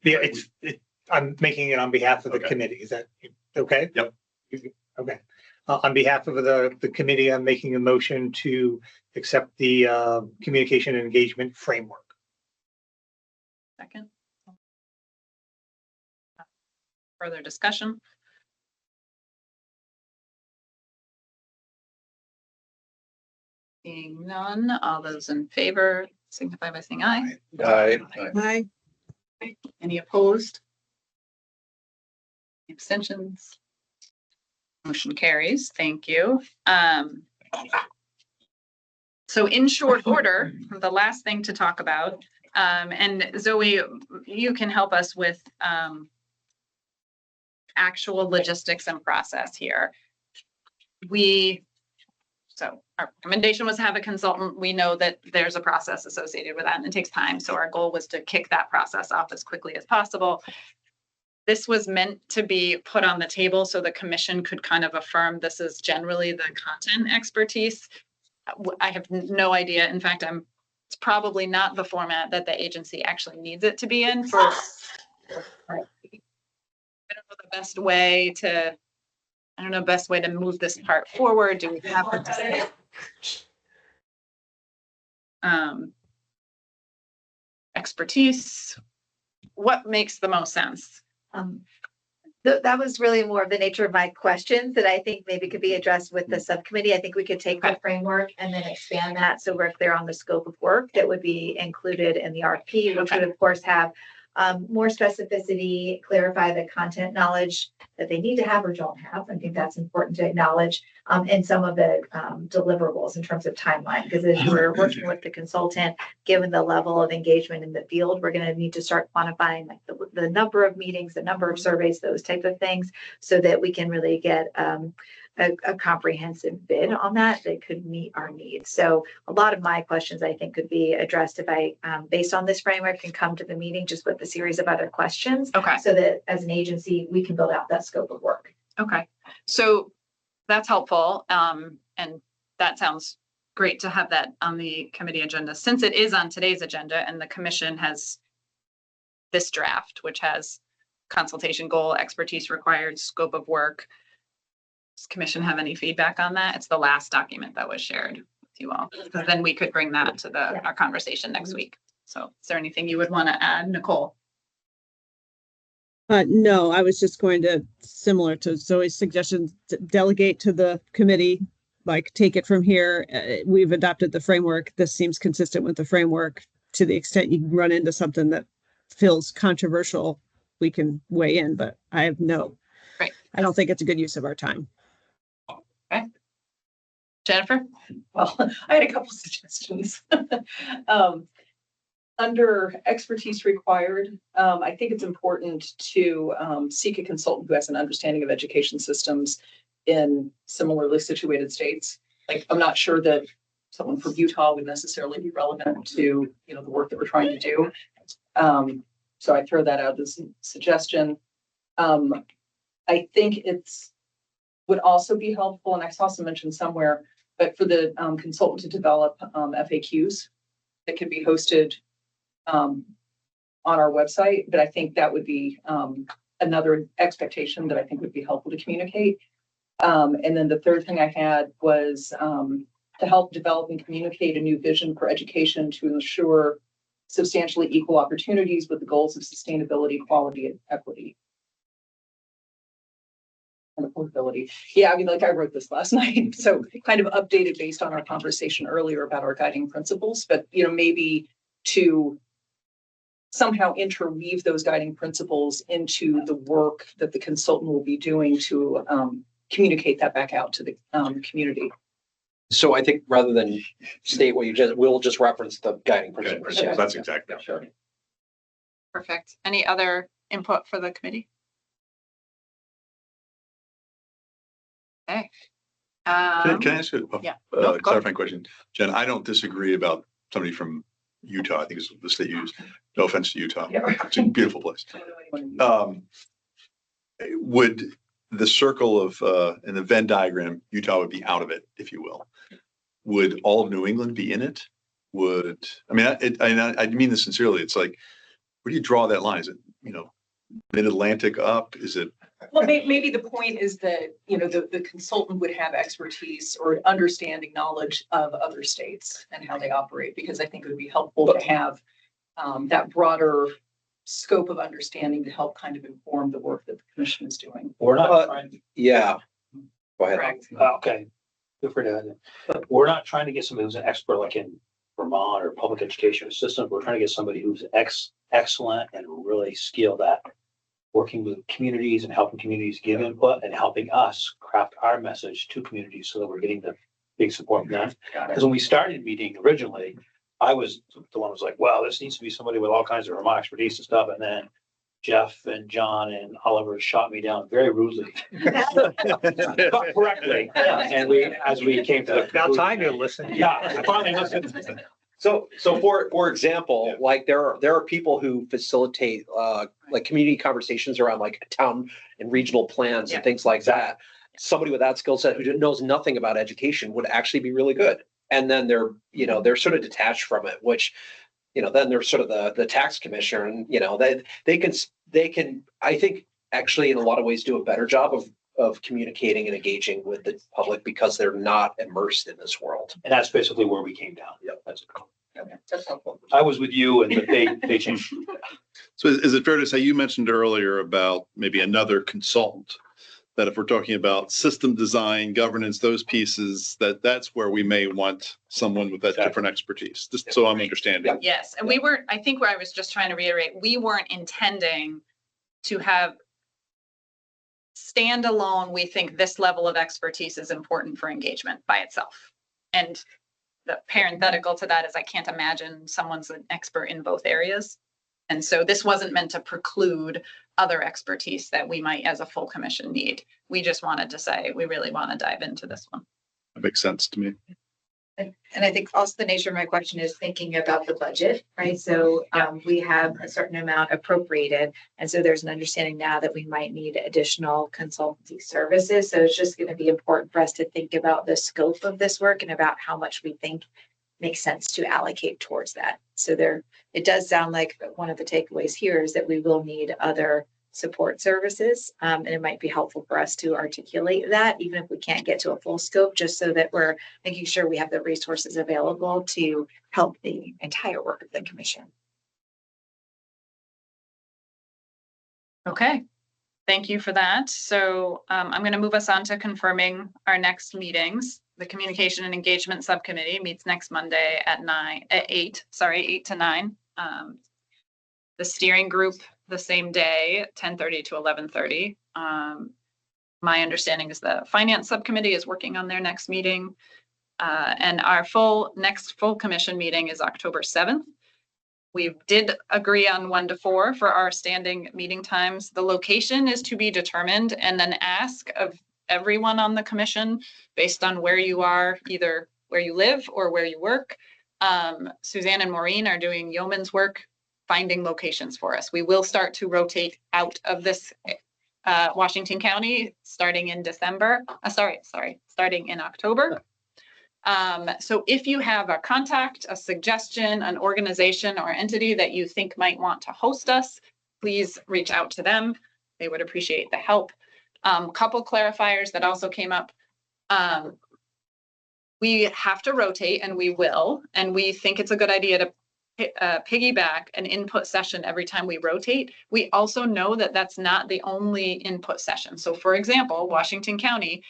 yeah, I'm making it on behalf of the
Okay.
committee. Is that okay?
Yep.
Okay. On behalf of the committee, I'm making a motion to accept the communication and engagement framework.
Second. Further discussion? Seeing none, all those in favor signify by saying aye.
Hi.
Any opposed? Abstentions? Motion carries. Thank you. So in short order, the last thing to talk about, and Zoe, you can help us with actual logistics and process here. So our recommendation was to have a consultant. We know that there's a process associated with that and it takes time. So our goal was to kick that process off as quickly as possible. This was meant to be put on the table so the commission could kind of affirm this is generally the content expertise. I have no idea. In fact, it's probably not the format that the agency actually needs it to be in for. I don't know the best way to. I don't know best way to move this part forward. Do we have expertise? What makes the most sense?
That was really more of the nature of my questions that I think maybe could be addressed with the subcommittee. I think we could take the framework and then expand that so we're clear on the scope of work that would be included in the RFP, which would of course have more specificity, clarify the content knowledge that they need to have or don't have. I think that's important to acknowledge, and some of the deliverables in terms of timeline, because as we're working with the consultant, given the level of engagement in the field, we're going to need to start quantifying like the number of meetings, the number of surveys, those type of things, so that we can really get a comprehensive bid on that could meet our needs. So a lot of my questions, I think, could be addressed if I, based on this framework, can come to the meeting just with a series of other questions.
Okay.
So that as an agency, we can build out that scope of work.
Okay. So that's helpful. And that sounds great to have that on the committee agenda, since it is on today's agenda and the commission has this draft, which has consultation goal, expertise required, scope of work. Does the commission have any feedback on that? It's the last document that was shared with you all. So then we could bring that to our conversation next week. So is there anything you would want to add, Nicole?
No, I was just going to, similar to Zoe's suggestion, delegate to the committee, like take it from here. We've adopted the framework. This seems consistent with the framework. To the extent you run into something that feels controversial, we can weigh in, but I have
Right.
I don't think it's a good use of our time.
Okay. Jennifer?
Well, I had a couple suggestions. Under expertise required, I think it's important to seek a consultant who has an understanding of education systems in similarly situated states. Like, I'm not sure that someone from Utah would necessarily be relevant to, the work that we're trying to do. So I throw that out as a suggestion. I think would also be helpful, and I saw some mention somewhere, but for the consultant to develop FAQs that could be hosted on our website. But I think that would be another expectation that I think would be helpful to communicate. And then the third thing I had was to help develop and communicate a new vision for education to ensure substantially equal opportunities with the goals of sustainability, quality, and equity. And affordability. Yeah, I mean, like I wrote this last night, so kind of updated based on our conversation earlier about our guiding principles, but maybe to somehow interweave those guiding principles into the work that the consultant will be doing to communicate that back out to the community.
So I think rather than state what we'll just reference the guiding principles.
Okay, that's exactly.
Sure.
Perfect. Any other input for the committee? Okay.
Can I ask you
yeah.
a clarifying question? Jen, I don't disagree about somebody from Utah. I think it's the state you use. No offense to Utah.
Yeah.
It's a beautiful place. Would the circle of in the Venn diagram, Utah would be out of it, if you will. Would all of New England be in it? I mean this sincerely. It's like, where do you draw that line? Is it, mid-Atlantic up? Is it?
Well, maybe the point is that, the consultant would have expertise or understanding knowledge of other states and how they operate, because I think it would be helpful to have that broader scope of understanding to help kind of inform the work that the commission is doing.
We're not trying.
Yeah. Go ahead.
Correct.
Okay. Feel free to add it. We're not trying to get somebody who's an expert like in Vermont or public education system. We're trying to get somebody who's excellent and really skilled at working with communities and helping communities give input and helping us craft our message to communities so that we're getting the big support from them. Because when we started meeting originally, I was the one who was like, well, this needs to be somebody with all kinds of Vermont expertise and stuff. And then Jeff and John and Oliver shot me down very rudely, but correctly. And as we came to the
About time you listen.
Yeah, I finally listened.
So for example, like there are people who facilitate like community conversations around like town and regional plans and things like that. Somebody with that skill set who knows nothing about education would actually be really good. And then they're sort of detached from it, which, then they're sort of the tax commissioner, and they can I think actually in a lot of ways do a better job of communicating and engaging with the public because they're not immersed in this world.
And that's basically where we came down.
Yep.
That's helpful.
I was with you and they changed.
So is it fair to say, you mentioned earlier about maybe another consultant, that if we're talking about system design, governance, those pieces, that's where we may want someone with that different expertise, just so I'm understanding.
Yes. And I think where I was just trying to reiterate, we weren't intending to have standalone, we think this level of expertise is important for engagement by itself. And the parenthetical to that is I can't imagine someone's an expert in both areas. And so this wasn't meant to preclude other expertise that we might as a full commission need. We just wanted to say, we really want to dive into this one.
That makes sense to me.
And I think also the nature of my question is thinking about the budget, right? So we have a certain amount appropriated. And so there's an understanding now that we might need additional consultancy services. So it's just going to be important for us to think about the scope of this work and about how much we think makes sense to allocate towards that. So it does sound like one of the takeaways here is that we will need other support services. And it might be helpful for us to articulate that, even if we can't get to a full scope, just so that we're making sure we have the resources available to help the entire work of the commission.
Okay, thank you for that. So I'm going to move us on to confirming our next meetings. The Communication and Engagement Subcommittee meets next Monday at 8 to 9. The steering group the same day, 10:30 to 11:30. My understanding is the Finance Subcommittee is working on their next meeting. And our next full commission meeting is October 7th. We did agree on 1 to 4 for our standing meeting times. The location is to be determined, and then ask of everyone on the commission based on where you are, either where you live or where you work. Suzanne and Maureen are doing yeoman's work finding locations for us. We will start to rotate out of this Washington County starting in December. Starting in October. So if you have a contact, a suggestion, an organization or entity that you think might want to host us, please reach out to them. They would appreciate the help. Couple clarifiers that also came up. We have to rotate, and we will, and we think it's a good idea to piggyback an input session every time we rotate. We also know that that's not the only input session. So for example, Washington County,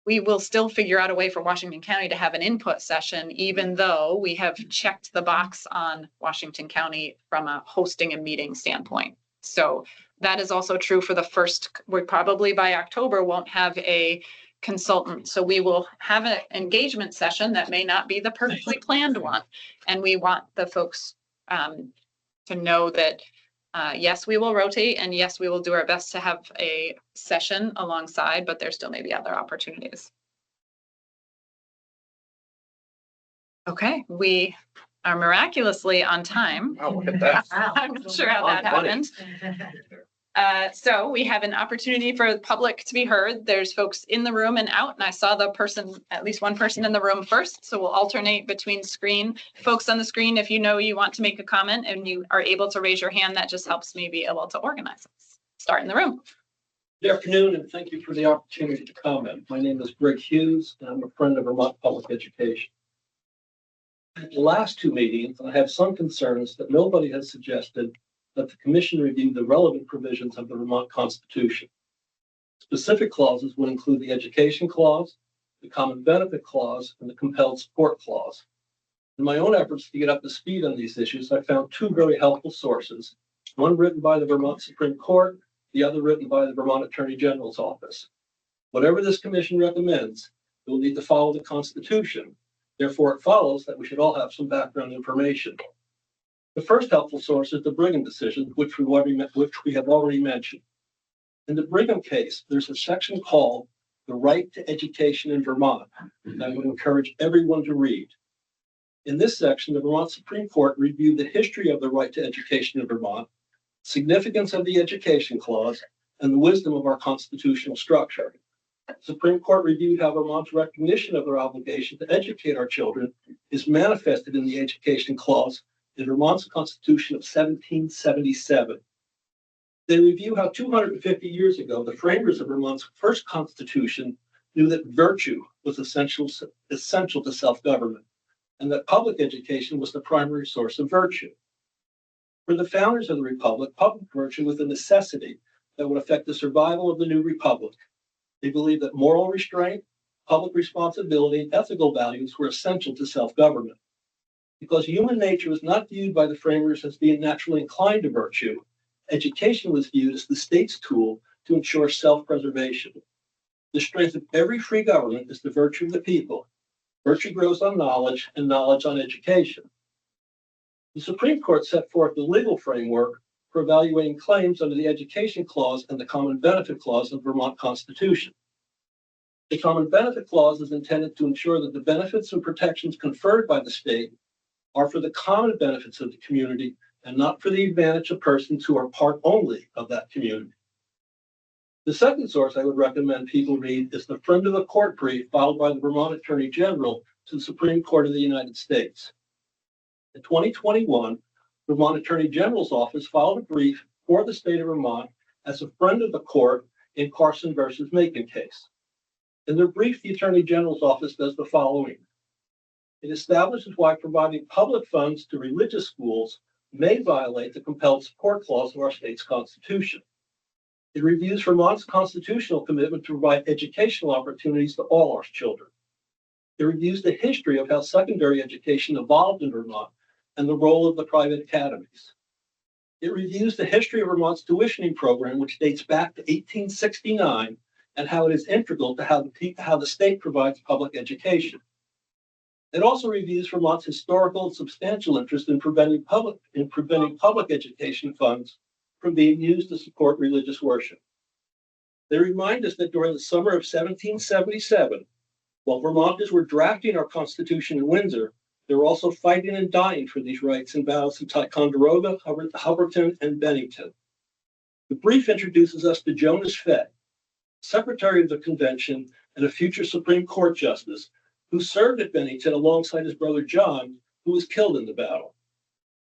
we will still figure out a way for Washington County to have an input session, even though we have checked the box on Washington County from a hosting and meeting standpoint. So that is also true for the first, we probably by October won't have a consultant. So we will have an engagement session that may not be the perfectly planned one. And we want the folks to know that, yes, we will rotate, and yes, we will do our best to have a session alongside, but there still may be other opportunities. Okay, we are miraculously on time.
Oh, look at that.
I'm not sure how that happened. So we have an opportunity for the public to be heard. There's folks in the room and out, and I saw at least one person in the room first. So we'll alternate between screen. Folks on the screen, if you know you want to make a comment and you are able to raise your hand, that just helps me be able to organize us. Start in the room.
Good afternoon, and thank you for the opportunity to comment. My name is Greg Hughes, and I'm a friend of Vermont Public Education. At the last 2 meetings, I have some concerns that nobody has suggested that the commission review the relevant provisions of the Vermont Constitution. Specific clauses would include the Education Clause, the Common Benefit Clause, and the Compelled Support Clause. In my own efforts to get up to speed on these issues, I found 2 very helpful sources, one written by the Vermont Supreme Court, the other written by the Vermont Attorney General's Office. Whatever this commission recommends, it will need to follow the Constitution. Therefore, it follows that we should all have some background information. The first helpful source is the Brigham decision, which we have already mentioned. In the Brigham case, there's a section called The Right to Education in Vermont that I would encourage everyone to read. In this section, the Vermont Supreme Court reviewed the history of the right to education in Vermont, significance of the Education Clause, and the wisdom of our constitutional structure. The Supreme Court reviewed how Vermont's recognition of their obligation to educate our children is manifested in the Education Clause in Vermont's Constitution of 1777. They review how 250 years ago, the framers of Vermont's first constitution knew that virtue was essential to self-government, and that public education was the primary source of virtue. For the founders of the Republic, public virtue was a necessity that would affect the survival of the new Republic. They believed that moral restraint, public responsibility, and ethical values were essential to self-government. Because human nature was not viewed by the framers as being naturally inclined to virtue, education was viewed as the state's tool to ensure self-preservation. The strength of every free government is the virtue of the people. Virtue grows on knowledge, and knowledge on education. The Supreme Court set forth the legal framework for evaluating claims under the Education Clause and the Common Benefit Clause of the Vermont Constitution. The Common Benefit Clause is intended to ensure that the benefits and protections conferred by the state are for the common benefits of the community and not for the advantage of persons who are part only of that community. The second source I would recommend people read is the Friend of the Court brief filed by the Vermont Attorney General to the Supreme Court of the United States. In 2021, Vermont Attorney General's office filed a brief for the state of Vermont as a friend of the court in Carson versus Macon case. In their brief, the Attorney General's office does the following. It establishes why providing public funds to religious schools may violate the compelled support clause of our state's constitution. It reviews Vermont's constitutional commitment to provide educational opportunities to all our children. It reviews the history of how secondary education evolved in Vermont and the role of the private academies. It reviews the history of Vermont's tuitioning program, which dates back to 1869, and how it is integral to how the state provides public education. It also reviews Vermont's historical and substantial interest in preventing public education funds from being used to support religious worship. They remind us that during the summer of 1777, while Vermonters were drafting our Constitution in Windsor, they were also fighting and dying for these rights in battles in Ticonderoga, Hubbardton, and Bennington. The brief introduces us to Jonas Fett, Secretary of the Convention and a future Supreme Court Justice, who served at Bennington alongside his brother John, who was killed in the battle.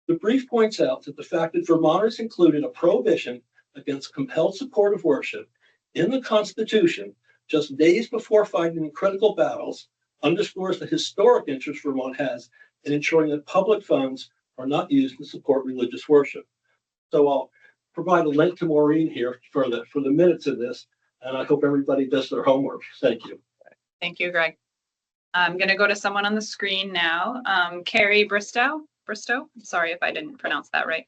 The brief points out that the fact that Vermonters included a prohibition against compelled support of worship in the Constitution just days before fighting in critical battles underscores the historic interest Vermont has in ensuring that public funds are not used to support religious worship. So I'll provide a link to Maureen here for the minutes of this, and I hope everybody does their homework. Thank you.
Thank you, Greg. I'm going to go to someone on the screen now. Carrie Bristow. Sorry if I didn't pronounce that right.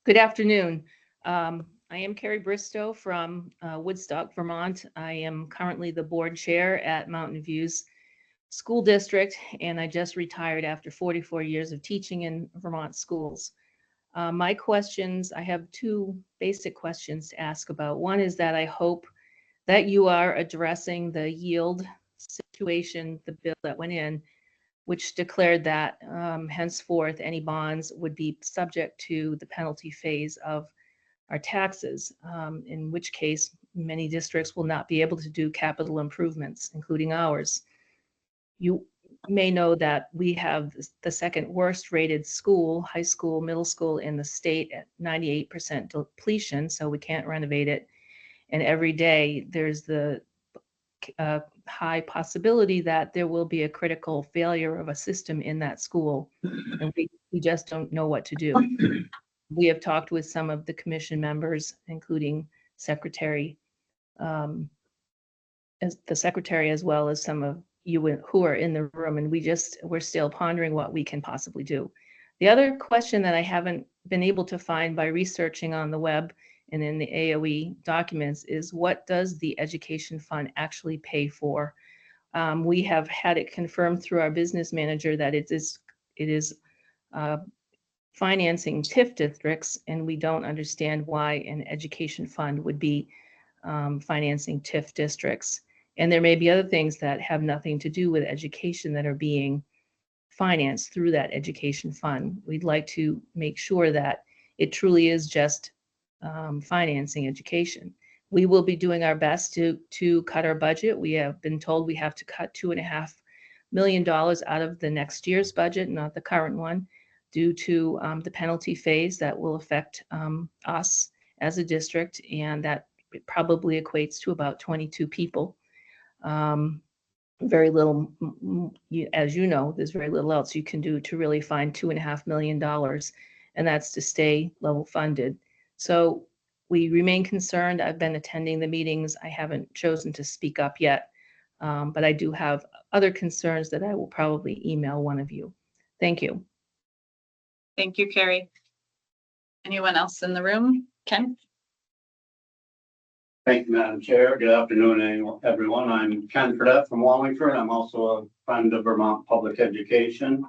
Good afternoon. I am Carrie Bristow from Woodstock, Vermont. I am currently the board chair at Mountain Views School District, and I just retired after 44 years of teaching in Vermont schools. My questions, I have two basic questions to ask about. One is that I hope that you are addressing the yield situation, the bill that went in, which declared that henceforth any bonds would be subject to the penalty phase of our taxes, in which case many districts will not be able to do capital improvements, including ours. You may know that we have the second worst rated school, high school, middle school in the state at 98% depletion, so we can't renovate it. And every day there's the high possibility that there will be a critical failure of a system in that school, and we just don't know what to do. We have talked with some of the commission members, including Secretary, as the Secretary, as well as some of you who are in the room, and we're still pondering what we can possibly do. The other question that I haven't been able to find by researching on the web and in the AOE documents is, what does the education fund actually pay for? We have had it confirmed through our business manager that it is financing TIF districts, and we don't understand why an education fund would be financing TIF districts. And there may be other things that have nothing to do with education that are being financed through that education fund. We'd like to make sure that it truly is just financing education. We will be doing our best to cut our budget. We have been told we have to cut $2.5 million out of the next year's budget, not the current one, due to the penalty phase that will affect us as a district, and that probably equates to about 22 people. Very little, as you know, there's very little else you can do to really find $2.5 million, and that's to stay level funded. So we remain concerned. I've been attending the meetings. I haven't chosen to speak up yet, but I do have other concerns that I will probably email one of you. Thank you.
Thank you, Carrie. Anyone else in the room? Ken?
Thank you, Madam Chair. Good afternoon, everyone. I'm Ken Fredette from Wallingford. I'm also a friend of Vermont Public Education.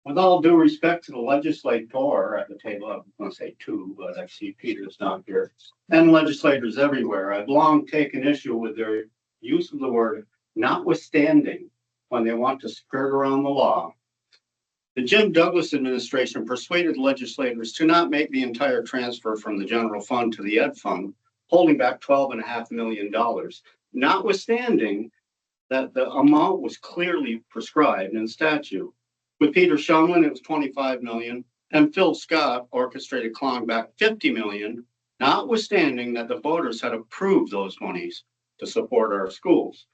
with all due respect to the legislator at the table, I'm going to say two, but I see Peter's not here, and legislators everywhere, I've long taken issue with their use of the word notwithstanding when they want to skirt around the law. The Jim Douglas administration persuaded legislators to not make the entire transfer from the general fund to the ed fund, holding back $12.5 million, notwithstanding that the amount was clearly prescribed in statute. With Peter Shumlin, it was 25 million, and Phil Scott orchestrated clawing back 50 million, notwithstanding that the voters had approved those monies to support our schools.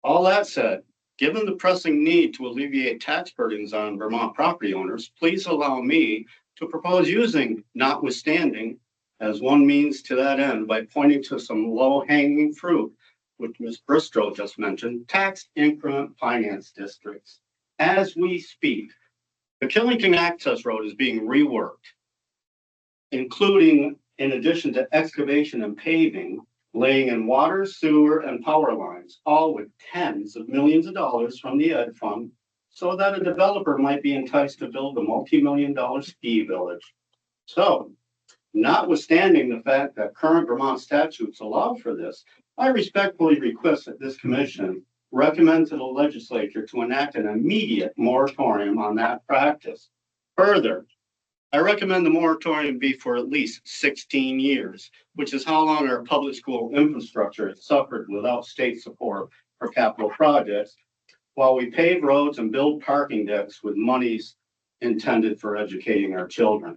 All that said, given the pressing need to alleviate tax burdens on Vermont property owners, please allow me to propose using notwithstanding as one means to that end by pointing to some low-hanging fruit, which Ms. Bristow just mentioned, tax increment finance districts. As we speak, the Killington Access Road is being reworked, including, in addition to excavation and paving, laying in water, sewer, and power lines, all with tens of millions of dollars from the ed fund, so that a developer might be enticed to build a multi-million-dollar ski village. So, notwithstanding the fact that current Vermont statutes allow for this, I respectfully request that this commission recommend to the legislature to enact an immediate moratorium on that practice. Further, I recommend the moratorium be for at least 16 years, which is how long our public school infrastructure has suffered without state support for capital projects, while we pave roads and build parking decks with monies intended for educating our children.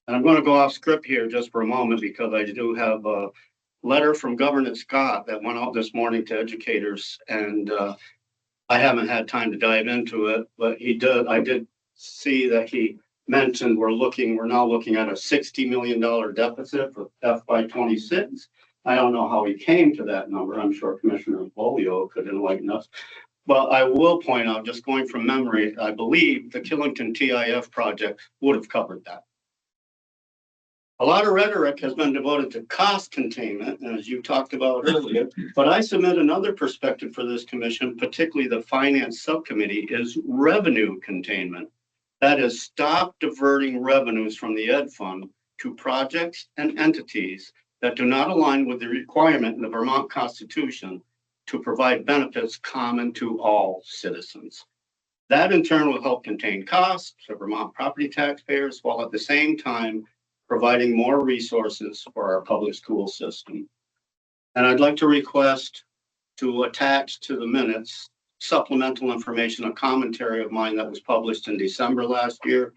And I'm going to go off script here just for a moment because I do have a letter from Governor Scott that went out this morning to educators, and I haven't had time to dive into it, but I did see that he mentioned we're now looking at a $60 million deficit for FY26. I don't know how he came to that number. I'm sure Commissioner Bolio could enlighten us. But I will point out, just going from memory, I believe the Killington TIF project would have covered that. A lot of rhetoric has been devoted to cost containment, as you talked about earlier, but I submit another perspective for this commission, particularly the finance subcommittee, is revenue containment. That is, stop diverting revenues from the ed fund to projects and entities that do not align with the requirement in the Vermont Constitution to provide benefits common to all citizens. That in turn will help contain costs to Vermont property taxpayers, while at the same time providing more resources for our public school system. And I'd like to request to attach to the minutes supplemental information, a commentary of mine that was published in December last year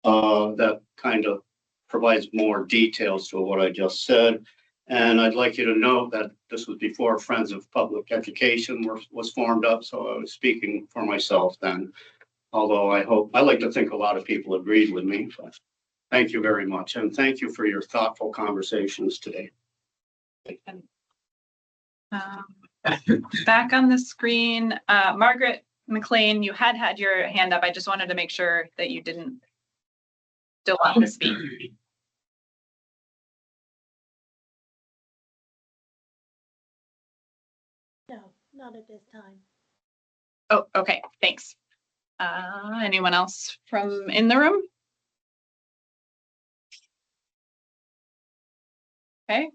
that kind of provides more details to what I just said. And I'd like you to note that this was before Friends of Public Education was formed up, so I was speaking for myself then. Although I like to think a lot of people agreed with me. But thank you very much, and thank you for your thoughtful conversations today.
Back on the screen, Margaret McLean, you had your hand up. I just wanted to make sure that you didn't still want to speak.
No, not at this time.
Oh, okay, thanks. Anyone else from in the room? Okay.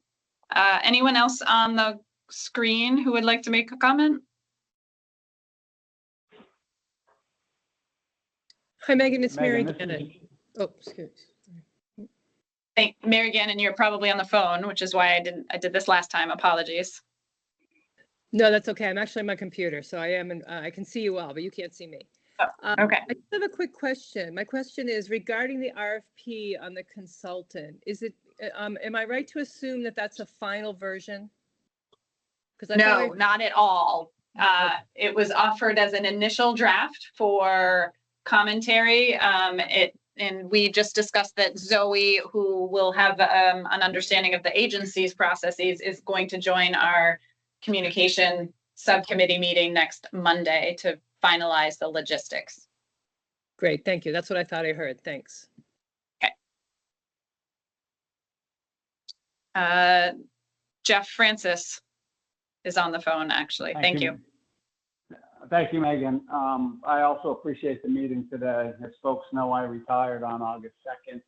Anyone else on the screen who would like to make a comment?
Hi, Megan. It's Mary Gannon. Oh, excuse me.
Thank Mary Gannon, you're probably on the phone, which is why I did this last time. Apologies.
No, that's okay. I'm actually on my computer, so I can see you all, but you can't see me.
Oh, okay.
I just have a quick question. My question is regarding the RFP on the consultant. Is it, am I right to assume that that's a final version?
No, not at all. It was offered as an initial draft for commentary. And we just discussed that Zoe, who will have an understanding of the agency's processes, is going to join our communication subcommittee meeting next Monday to finalize the logistics.
Great, thank you. That's what I thought I heard. Thanks.
Jeff Francis is on the phone, actually. Thank you.
Thank you, Megan. I also appreciate the meeting today. As folks know, I retired on August 2nd.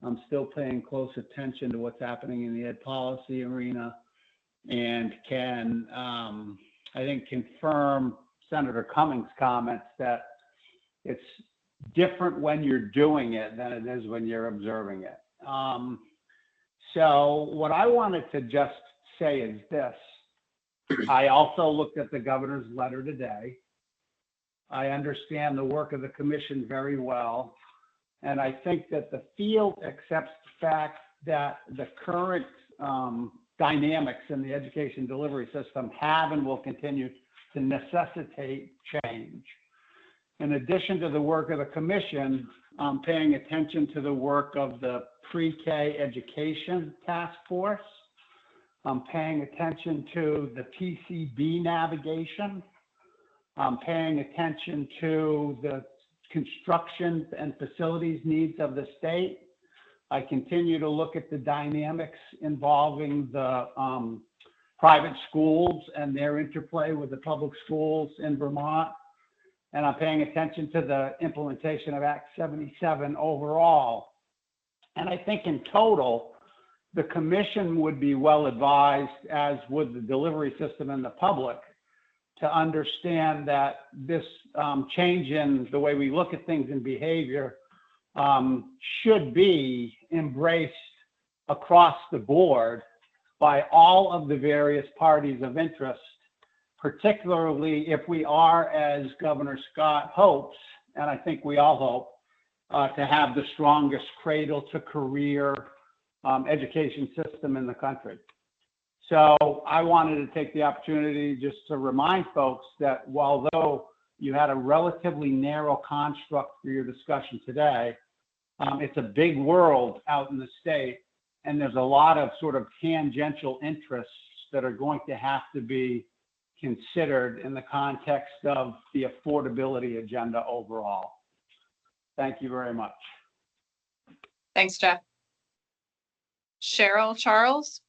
I'm still paying close attention to what's happening in the ed policy arena and can, I think, confirm Senator Cummings' comments that it's different when you're doing it than it is when you're observing it. So what I wanted to just say is this. I also looked at the governor's letter today. I understand the work of the commission very well. And I think that the field accepts the fact that the current dynamics in the education delivery system have and will continue to necessitate change. In addition to the work of the commission, I'm paying attention to the work of the pre-K education task force. I'm paying attention to the PCB navigation. I'm paying attention to the construction and facilities needs of the state. I continue to look at the dynamics involving the private schools and their interplay with the public schools in Vermont. And I'm paying attention to the implementation of Act 77 overall. And I think in total, the commission would be well advised, as would the delivery system and the public, to understand that this change in the way we look at things and behavior should be embraced across the board by all of the various parties of interest, particularly if we are, as Governor Scott hopes, and I think we all hope, to have the strongest cradle to career education system in the country. So I wanted to take the opportunity just to remind folks that although you had a relatively narrow construct for your discussion today, it's a big world out in the state, and there's a lot of sort of tangential interests that are going to have to be considered in the context of the affordability agenda overall. Thank you very much.
Thanks, Jeff. Cheryl Charles.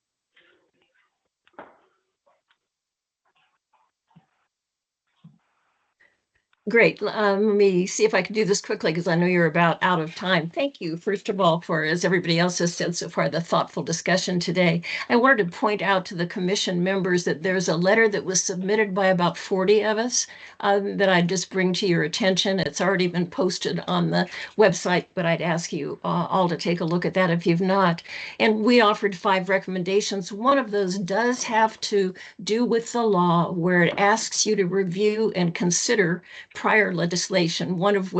Great. Let me see if I can do this quickly because I know you're about out of time. Thank you, first of all, for, as everybody else has said so far, the thoughtful discussion today. I wanted to point out to the commission members that there's a letter that was submitted by about 40 of us that I'd just bring to your attention. It's already been posted on the website, but I'd ask you all to take a look at that if you've not. And we offered 5 recommendations. One of those does have to do with the law, where it asks you to review and consider prior legislation, one of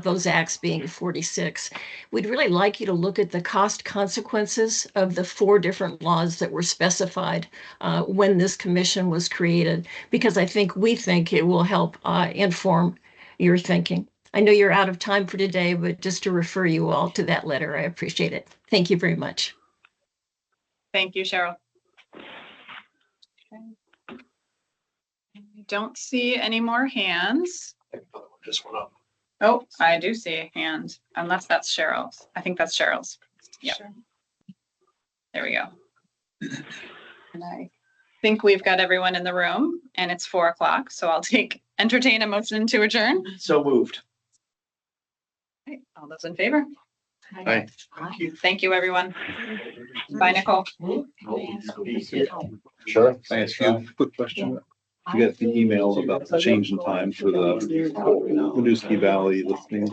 those acts being 46. We'd really like you to look at the cost consequences of the 4 different laws that were specified when this commission was created, because we think it will help inform your thinking. I know you're out of time for today, but just to refer you all to that letter, I appreciate it. Thank you very much.
Thank you, Cheryl. I don't see any more hands.
Just went up.
Oh, I do see a hand, unless that's Cheryl's. I think that's Cheryl's. Yeah. Sure. There we go. And I think we've got everyone in the room, and it's 4 o'clock, so I'll entertain a motion to adjourn.
So moved.
Okay, all those in favor?
Aye.
Thank you, everyone. Bye, Nicole.
Sure.
I ask you a quick question. You got the email about the change in time for the Winooski Valley listening.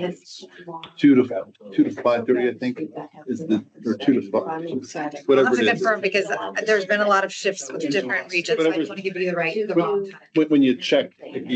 2 to 5:30, I think, is the, or 2 to 5,
I'll
whatever
have to
it is.
confirm because there's been a lot of shifts with different regions. I don't want to give you the wrong time.
When you check, if you